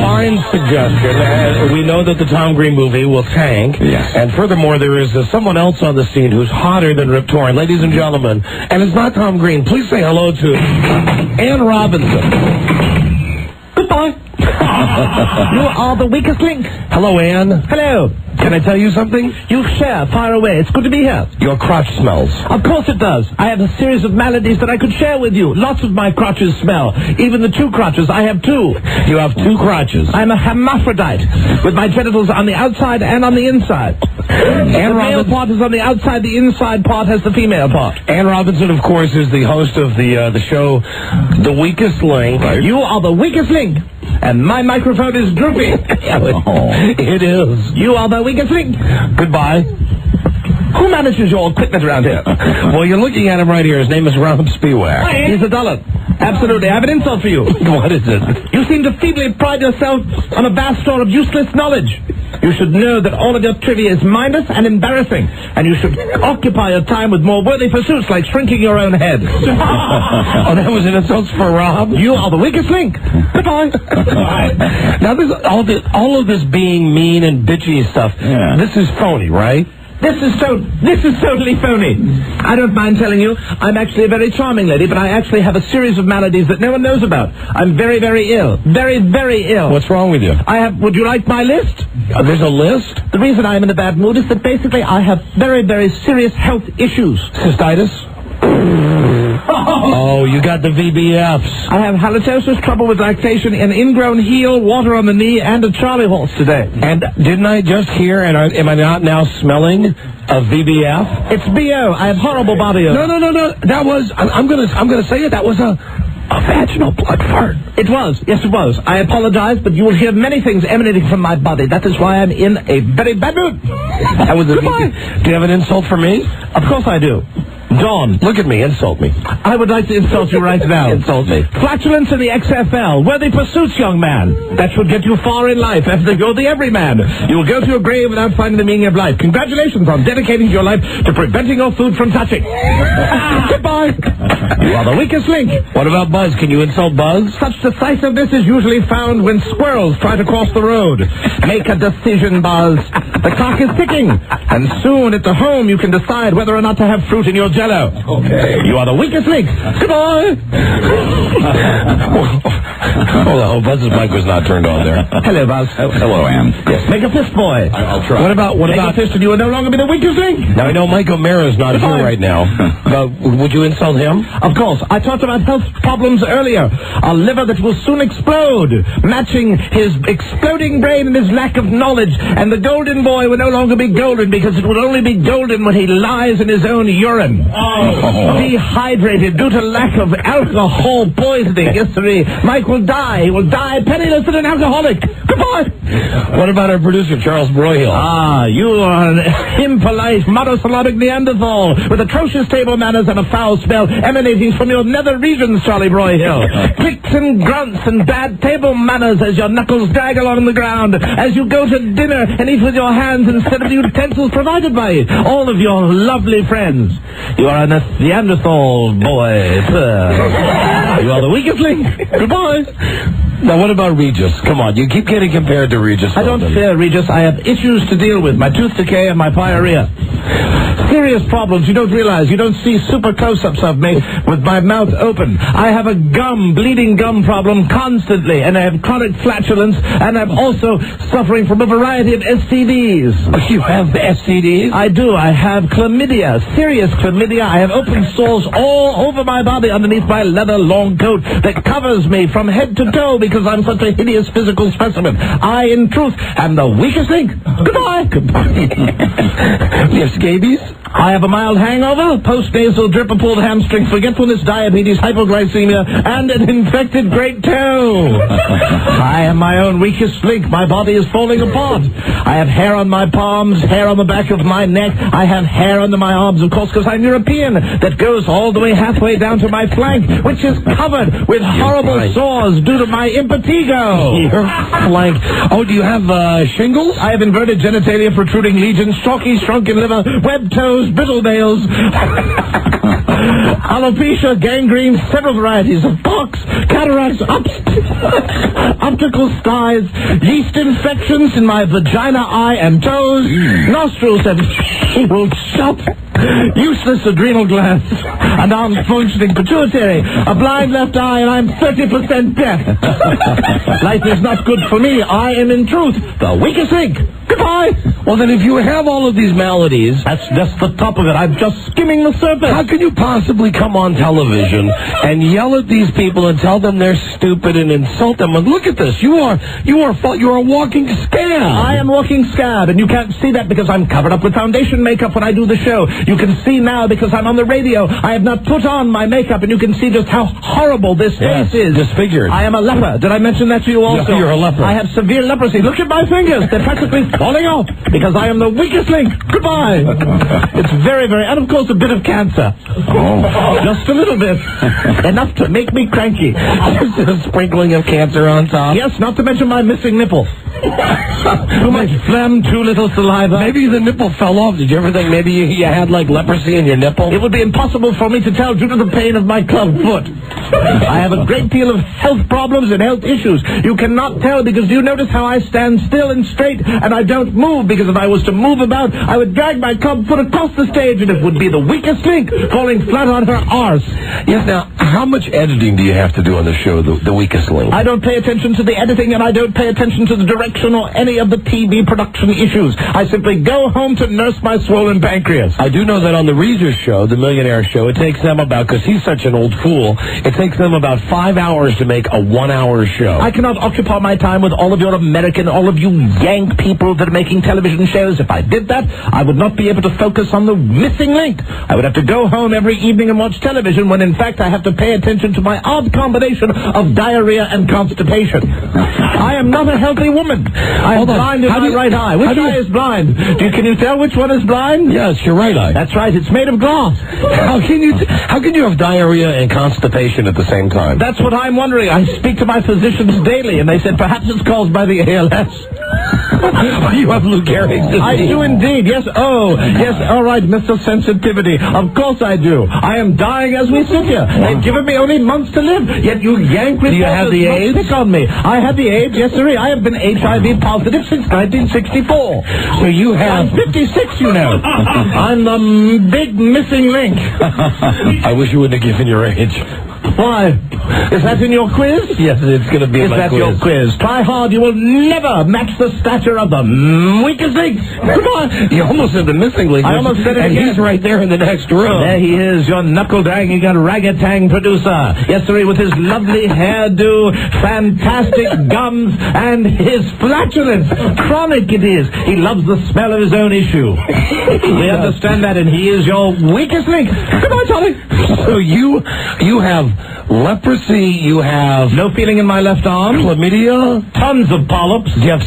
fine suggestion, we know that the Tom Green movie will tank. Yes. And furthermore, there is someone else on the scene who's hotter than Rip Torn. Ladies and gentlemen, and it's not Tom Green. Please say hello to Ann Robinson. Goodbye. You are the weakest link. Hello, Ann. Hello. Can I tell you something? You share far away. It's good to be here. Your crotch smells. Of course it does. I have a series of maladies that I could share with you. Lots of my crotches smell. Even the 2 crotches. I have 2. You have 2 crotches. I'm a hermaphrodite, with my genitals on the outside and on the inside. The male part is on the outside. The inside part has the female part. Ann Robinson, of course, is the host of the show The Weakest Link. Right. You are the weakest link. And my microphone is droopy. It is. You are the weakest link. Goodbye. Who manages your equipment around here? Well, you're looking at him right here. His name is Rob Spiewak. He's a dollar. Absolutely. I have an insult for you. What is it? You seem to feebly pride yourself on a vast store of useless knowledge. You should know that all of your trivia is mindless and embarrassing, and you should occupy your time with more worthy pursuits like shrinking your own head. Oh, that was an insult for Rob? You are the weakest link. Goodbye. Now, all of this being mean and bitchy stuff, this is phony, right? This is totally phony. I don't mind telling you, I'm actually a very charming lady, but I actually have a series of maladies that no one knows about. I'm very, very ill. Very, very ill. What's wrong with you? Would you like my list? There's a list? The reason I'm in a bad mood is that basically I have very, very serious health issues. Cystitis? Oh, you got the VBFs. I have halitosis, trouble with lactation, an ingrown heel, water on the knee, and a Charlie horse today. And didn't I just hear, and am I not now smelling a VBF? It's BO. I have horrible body odor. No. That was, I'm gonna say it, that was a vaginal blood fart. It was. Yes, it was. I apologize, but you will hear many things emanating from my body. That is why I'm in a very bad mood. That was Goodbye. Do you have an insult for me? Of course I do. Dawn, look at me. Insult me. I would like to insult you right now. Insult me. Flatulence in the XFL. Worthy pursuits, young man. That should get you far in life. After you're the everyman, you will go to your grave without finding the meaning of life. Congratulations on dedicating your life to preventing your food from touching. Goodbye. You are the weakest link. What about Buzz? Can you insult Buzz? Such decisiveness is usually found when squirrels try to cross the road. Make a decision, Buzz. The clock is ticking. And soon at the home you can decide whether or not to have fruit in your jello. Okay. You are the weakest link. Goodbye. Hold on. Buzz's mic was not turned on there. Hello, Buzz. Hello, Ann. Yes. Make a fist, boy. I'll try. What about a fist and you will no longer be the weakest link? Now, I know Mike O'Mara's not here right now. Would you insult him? Of course. I talked about health problems earlier. A liver that will soon explode, matching his exploding brain and his lack of knowledge. And the golden boy will no longer be golden because it will only be golden when he lies in his own urine. Dehydrated due to lack of alcohol poisoning. Yes, sir. Mike will die. He will die penniless and an alcoholic. Goodbye. What about our producer, Charles Broyhill? You are an impolite, monosyllabic Neanderthal with atrocious table manners and a foul smell emanating from your nether regions, Charlie Broyhill. Clicks and grunts and bad table manners as your knuckles drag along the ground as you go to dinner and eat with your hands instead of the utensils provided by all of your lovely friends. You are a Neanderthal boy. You are the weakest link. Goodbye. Now, what about Regis? Come on, you keep getting compared to Regis. I don't fear Regis. I have issues to deal with. My tooth decay and my pyorrhea. Serious problems you don't realize. You don't see super close-ups of me with my mouth open. I have a bleeding gum problem constantly, and I have chronic flatulence, and I'm also suffering from a variety of STDs. You have STDs? I do. I have chlamydia, serious chlamydia. I have open sores all over my body underneath my leather long coat that covers me from head to toe because I'm such a hideous physical specimen. I, in truth, am the weakest link. Goodbye. You have scabies? I have a mild hangover, post-nasal drip, a pulled hamstring, forgetfulness, diabetes, hypoglycemia, and an infected great toe. I am my own weakest link. My body is falling apart. I have hair on my palms, hair on the back of my neck. I have hair under my arms, of course, because I'm European, that goes all the way halfway down to my flank, which is covered with horrible sores due to my impetigo. Your flank. Oh, do you have shingles? I have inverted genitalia, protruding legions, chalky, shrunken liver, webbed toes, brittle nails, alopecia, gangrene, several varieties of pox, cataracts, optical styes, yeast infections in my vagina, eye, and toes, nostrils that will shut, useless adrenal glands, a non-functioning pituitary, a blind left eye, and I'm 30% deaf. Life is not good for me. I am, in truth, the weakest link. Goodbye. Well, then, if you have all of these maladies, that's just the top of it. I'm just skimming the surface. How can you possibly come on television and yell at these people and tell them they're stupid and insult them? And look at this. You are a walking scab. I am walking scab, and you can't see that because I'm covered up with foundation makeup when I do the show. You can see now because I'm on the radio. I have not put on my makeup, and you can see just how horrible this face is. Disfigured. I am a leper. Did I mention that to you also? No, you're a leper. I have severe leprosy. Look at my fingers. They're practically falling off because I am the weakest link. Goodbye. It's very, very, and of course a bit of cancer. Oh. Just a little bit. Enough to make me cranky. Just a sprinkling of cancer on top. Yes, not to mention my missing nipple. Too much phlegm, too little saliva. Maybe the nipple fell off. Did you ever think maybe you had like leprosy in your nipple? It would be impossible for me to tell due to the pain of my club foot. I have a great deal of health problems and health issues. You cannot tell because you notice how I stand still and straight and I don't move because if I was to move about, I would drag my club foot across the stage and it would be the weakest link falling flat on her arse. Yes, now, how much editing do you have to do on the show, The Weakest Link? I don't pay attention to the editing and I don't pay attention to the direction or any of the TV production issues. I simply go home to nurse my swollen pancreas. I do know that on the Reeser show, the Millionaire Show, it takes them about, because he's such an old fool, it takes them about 5 hours to make a 1 hour show. I cannot occupy my time with all of your American, all of you Yank people that are making television shows. If I did that, I would not be able to focus on the missing link. I would have to go home every evening and watch television when in fact I have to pay attention to my odd combination of diarrhea and constipation. I am not a healthy woman. I am blind in my right eye. Which eye is blind? Can you tell which one is blind? Yes, your right eye. That's right. It's made of glass. How can you have diarrhea and constipation at the same time? That's what I'm wondering. I speak to my physicians daily, and they said perhaps it's caused by the ALS. You have Lou Gehrig's disease. I do indeed. Yes. Oh, yes. All right, Mr. Sensitivity. Of course I do. I am dying as we sit here. They've given me only months to live. Yet you yank reporters do you have the AIDS? Pick on me. I have the AIDS. Yes, sir. I have been HIV positive since 1964. So you have... I'm 56, you know. I'm the big missing link. I wish you wouldn't have given your age. Why? Is that in your quiz? Yes, it's going to be in my quiz. Is that your quiz? Try hard. You will never match the stature of the weakest link. Come on. You almost said the missing link. I almost said it and again. He's right there in the next room. There he is, your knuckle-dragging and raggatang producer. Yes, sir, with his lovely hairdo, fantastic gums, and his flatulence. Chronic it is. He loves the smell of his own issue. We understand that, and he is your weakest link. Come on, Charlie. So you have leprosy, you have... No feeling in my left arm. Chlamydia. Tons of polyps. Do you have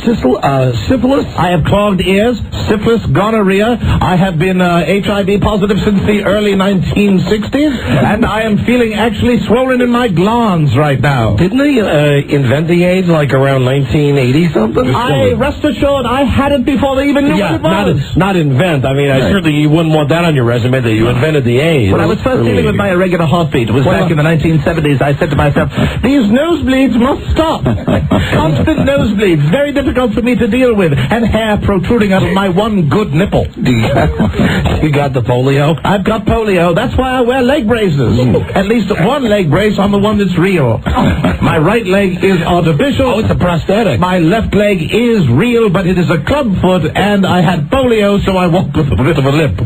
syphilis? I have clogged ears, syphilis, gonorrhea. I have been HIV positive since the early 1960s, and I am feeling actually swollen in my glands right now. Didn't they invent the AIDS like around 1980-something? Rest assured, I had it before they even knew what it was. Not invent. I mean, certainly you wouldn't want that on your resume that you invented the AIDS. When I was first dealing with my irregular heartbeat, it was back in the 1970s, I said to myself, these nosebleeds must stop. Constant nosebleeds, very difficult for me to deal with, and hair protruding out of my one good nipple. You got the polio? I've got polio. That's why I wear leg braces. At least one leg brace on the one that's real. My right leg is artificial. Oh, it's a prosthetic. My left leg is real, but it is a club foot, and I had polio, so I walk with a bit of a limp.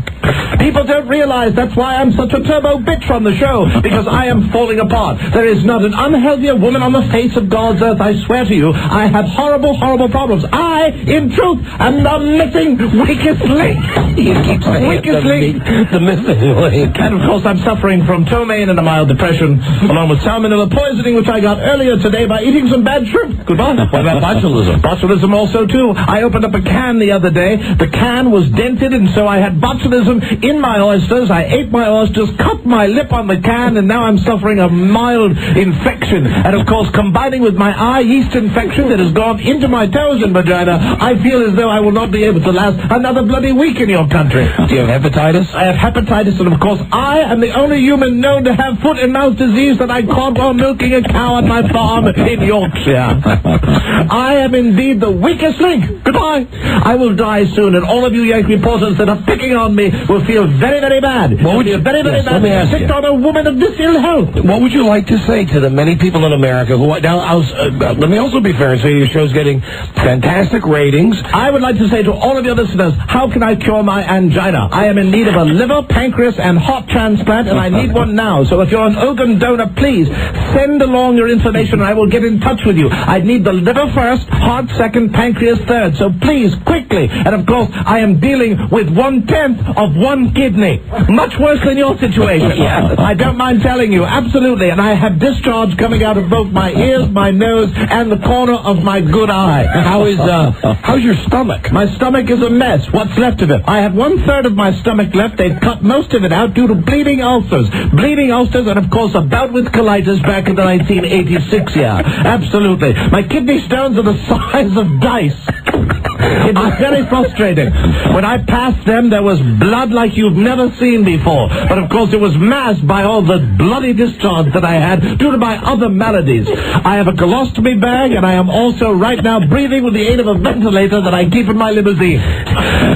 People don't realize that's why I'm such a turbo bitch on the show, because I am falling apart. There is not an unhealthier woman on the face of God's earth, I swear to you. I have horrible, horrible problems. I, in truth, am the missing weakest link. You keep saying weakest link. The missing link. And of course I'm suffering from ptomaine and a mild depression, along with salmonella poisoning, which I got earlier today by eating some bad shrimp. Goodbye. What about botulism? Botulism also, too. I opened up a can the other day. The can was dented, and so I had botulism in my oysters. I ate my oysters, cut my lip on the can, and now I'm suffering a mild infection. And of course, combining with my eye yeast infection that has gone into my toes and vagina, I feel as though I will not be able to last another bloody week in your country. Do you have hepatitis? I have hepatitis, and of course, I am the only human known to have foot and mouth disease that I caught while milking a cow on my farm in Yorkshire. I am indeed the weakest link. Goodbye. I will die soon, and all of you Yankee reporters that are picking on me will feel very, very bad. What would you very, very bad? Let me ask you. On a woman of this ill health. What would you like to say to the many people in America who now? Let me also be fair and say your show's getting fantastic ratings. I would like to say to all of your listeners, how can I cure my angina? I am in need of a liver, pancreas, and heart transplant, and I need one now. So if you're an organ donor, please send along your information, and I will get in touch with you. I need the liver first, heart second, pancreas third. So please, quickly. And of course, I am dealing with 1/10 of one kidney. Much worse than your situation. I don't mind telling you. Absolutely, and I have discharge coming out of both my ears, my nose, and the corner of my good eye. How's your stomach? My stomach is a mess. What's left of it? I have 1/3 of my stomach left. They've cut most of it out due to bleeding ulcers. Bleeding ulcers and, of course, a bout with colitis back in the 1986 year. Absolutely. My kidney stones are the size of dice. It was very frustrating. When I passed them, there was blood like you've never seen before. But, of course, it was masked by all the bloody discharge that I had due to my other maladies. I have a colostomy bag, and I am also right now breathing with the aid of a ventilator that I keep in my limousine.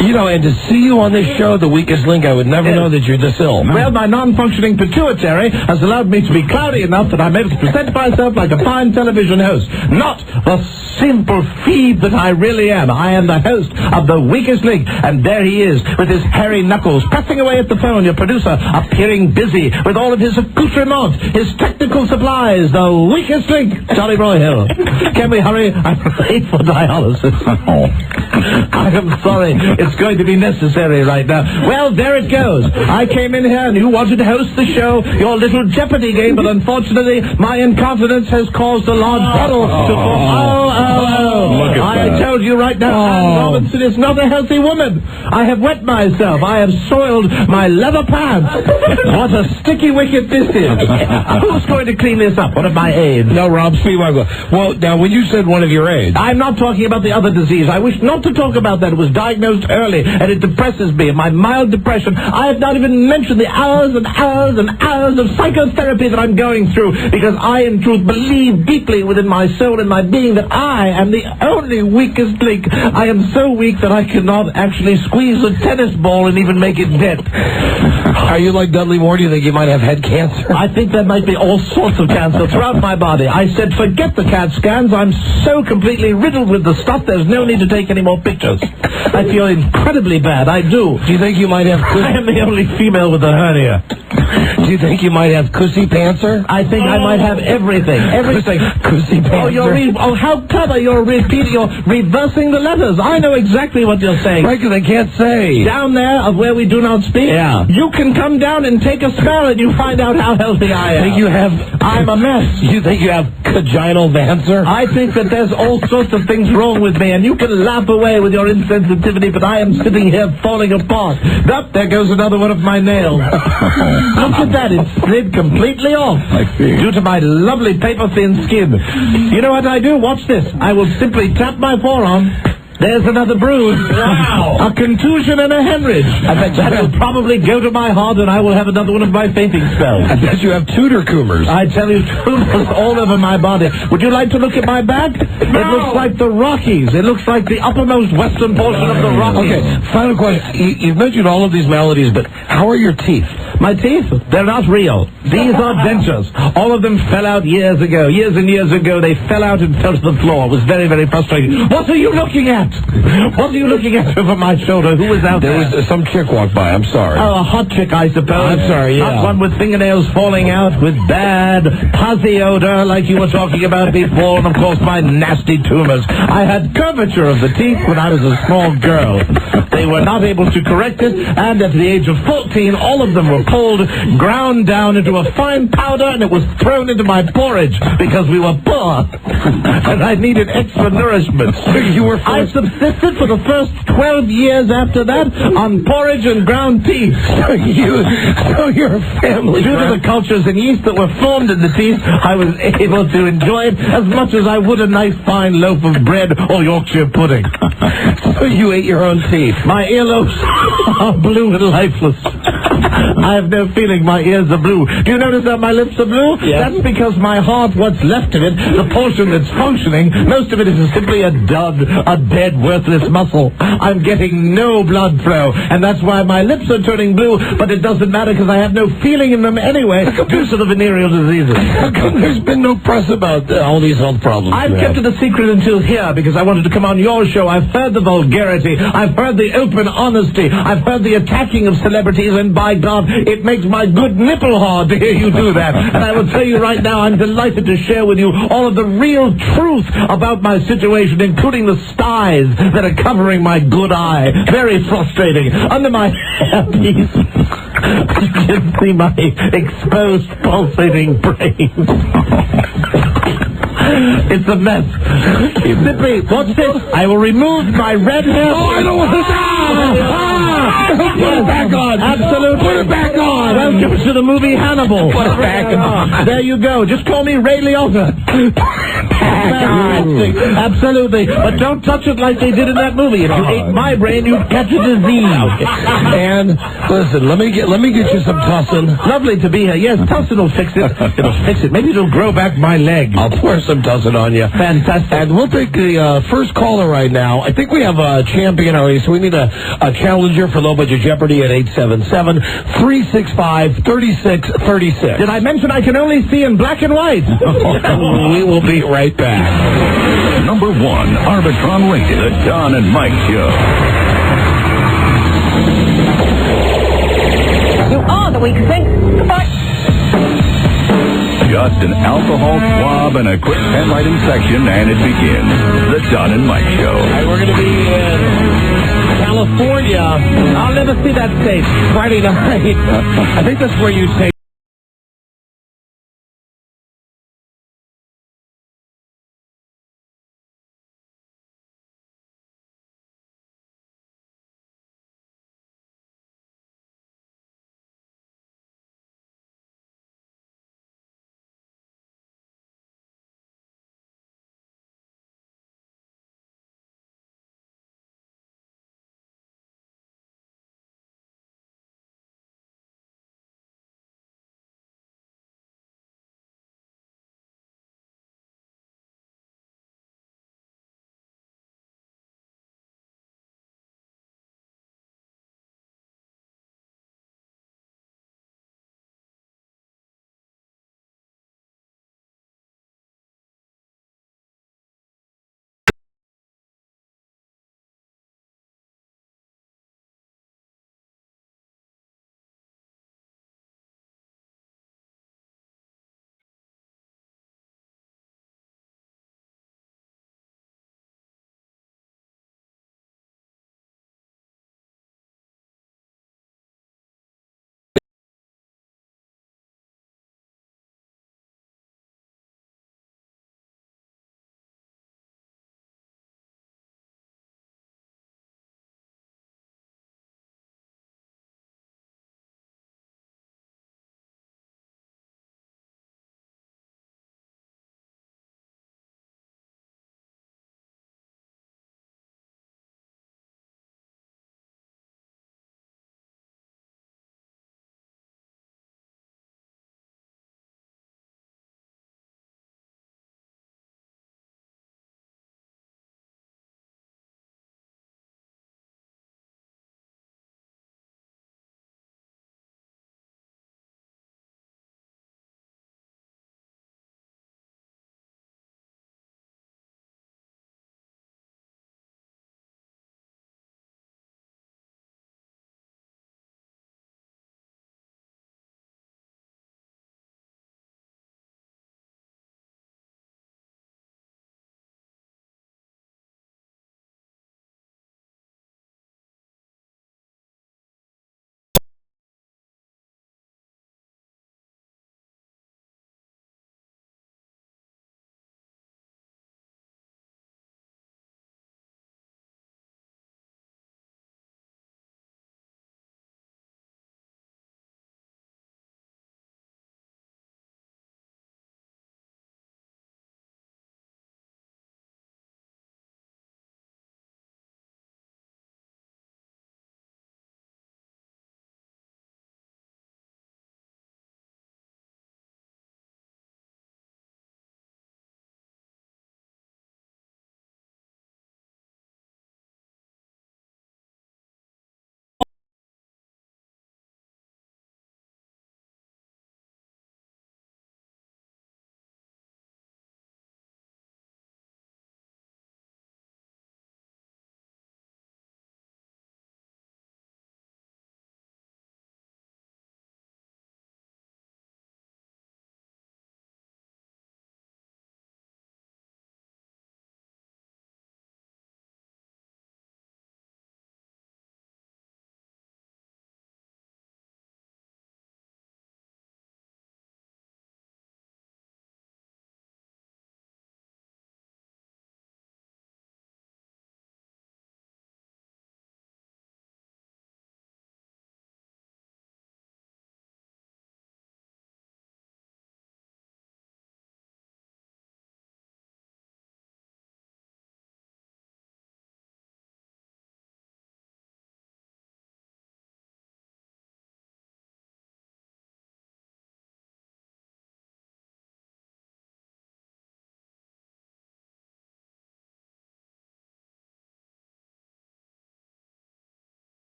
You know, and to see you on this show, The Weakest Link, I would never know that you're this ill. Well, my non-functioning pituitary has allowed me to be cloudy enough that I'm able to present myself like a fine television host. Not the simple feeb that I really am. I am the host of The Weakest Link, and there he is with his hairy knuckles pressing away at the phone, your producer appearing busy with all of his accoutrements, his technical supplies. The Weakest Link, Charlie Broyhill. Can we hurry? I'm late for dialysis. I am sorry. It's going to be necessary right now. Well, there it goes. I came in here and you wanted to host the show, your little Jeopardy game, but unfortunately my incontinence has caused a large puddle to form. I told you right now, Anne Robinson is not a healthy woman. I have wet myself. I have soiled my leather pants. What a sticky wicket this is. Who's going to clean this up? One of my aides. No, Rob Speedwagon. Well, now, when you said one of your aides... I'm not talking about the other disease. I wish not to talk about that. It was diagnosed early, and it depresses me. My mild depression. I have not even mentioned the hours and hours and hours of psychotherapy that I'm going through, because I, in truth, believe deeply within my soul and my being that I am the only weakest link. I am so weak that I cannot actually squeeze a tennis ball and even make it dent. Are you like Dudley Moore? Do you think you might have head cancer? I think there might be all sorts of cancer throughout my body. I said, forget the CAT scans. I'm so completely riddled with the stuff, there's no need to take any more pictures. I feel incredibly bad. I do. Do you think you might have... I am the only female with a hernia. Do you think you might have cussy pantser? I think I might have everything. Everything. Cussy pantser. How clever. You're reversing the letters. I know exactly what you're saying. Right, because I can't say. Down there, of where we do not speak, yeah. You can come down and take a smell and you find out how healthy I am. Think you have... I'm a mess. You think you have vaginal vancer? I think that there's all sorts of things wrong with me, and you can laugh away with your insensitivity, but I am sitting here falling apart. There goes another one of my nails. Look at that. It slid completely off. I see. Due to my lovely paper-thin skin. You know what I do? Watch this. I will simply tap my forearm. There's another bruise. Wow. A contusion and a hemorrhage. I bet that will probably go to my heart, and I will have another one of my fainting spells. I bet you have Tudor coomers. I tell you, tumors all over my body. Would you like to look at my back? No. It looks like the Rockies. It looks like the uppermost western portion of the Rockies. Okay, final question. You've mentioned all of these maladies, but how are your teeth? My teeth? They're not real. These are dentures. All of them fell out years ago. Years and years ago, they fell out and fell to the floor. It was very, very frustrating. What are you looking at? What are you looking at over my shoulder? Who was out there? There was some chick walked by. I'm sorry. Oh, a hot chick, I suppose. I'm sorry, yeah. Not one with fingernails falling out, with bad puzzy odor like you were talking about before, and of course my nasty tumors. I had curvature of the teeth when I was a small girl. They were not able to correct it, and at the age of 14, all of them were pulled, ground down into a fine powder, and it was thrown into my porridge because we were poor. And I needed extra nourishment. You were I subsisted for the first 12 years after that on porridge and ground peas. So you're a family. Due to the cultures and yeast that were formed in the teeth, I was able to enjoy it as much as I would a nice fine loaf of bread or Yorkshire pudding. So you ate your own teeth. My earlobes are blue and lifeless. I have no feeling my ears are blue. Do you notice that my lips are blue? Yeah. That's because my heart, what's left of it, the portion that's functioning, most of it is simply a dud, a dead, worthless muscle. I'm getting no blood flow, and that's why my lips are turning blue, but it doesn't matter because I have no feeling in them anyway due to the venereal diseases. How come there's been no press about all these health problems? I've kept it a secret until here because I wanted to come on your show. I've heard the vulgarity. I've heard the open honesty. I've heard the attacking of celebrities, and by God, it makes my good nipple hard to hear you do that. And I will tell you right now, I'm delighted to share with you all of the real truth about my situation, including the styes that are covering my good eye. Very frustrating. Under my hairpiece, You can see my exposed, pulsating brain. It's a mess. Zippy, watch this. I will remove my red hair. Oh, I don't want to Put it back on. Absolutely. Put it back on. Welcome to the movie Hannibal. Put it back on. There you go. Just call me Ray Liotta. Absolutely. But don't touch it like they did in that movie. If you ate my brain, you'd catch a disease. And listen, let me get you some tussin. Lovely to be here. Yes, tussin will fix it. It'll fix it. Maybe it'll grow back my leg. I'll pour some tussin on you. Fantastic. And we'll take the first caller right now. I think we have a champion already, so we need a challenger for low budget Jeopardy at 877-365-3636. Did I mention I can only see in black and white? We will be right back. Number 1, Arbitron rated, The Don and Mike Show. You are the weakest link. Goodbye. Just an alcohol swab and a quick headlighting section, and it begins. The Don and Mike Show. All right, we're going to be in California. I'll never see that state. Friday night. I think that's where you take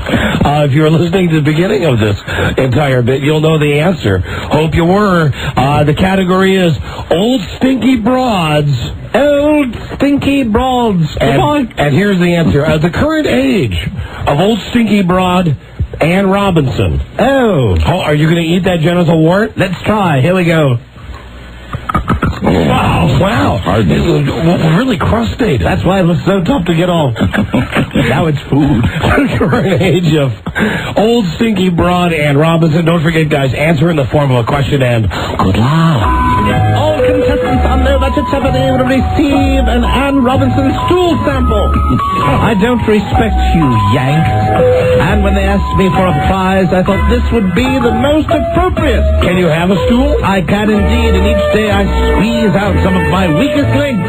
If you were listening to the beginning of this entire bit, you'll know the answer. Hope you were. The category is Old Stinky Broads. Old Stinky Broads. And here's the answer. The current age of Old Stinky Broad, Ann Robinson. Oh. Are you going to eat that genital wart? Let's try. Here we go. Wow. It was really crustated. That's why it was so tough to get off. Now it's food. The current age of Old Stinky Broad and Robinson. Don't forget, guys, answer in the form of a question and good luck. All contestants on Nova Jeopardy will receive an Ann Robinson stool sample. I don't respect you, Yank. And when they asked me for a prize, I thought this would be the most appropriate. Can you have a stool? I can indeed, and each day I squeeze out some of my weakest links,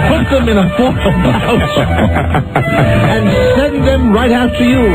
put them in a foil pouch, and send them right out to you.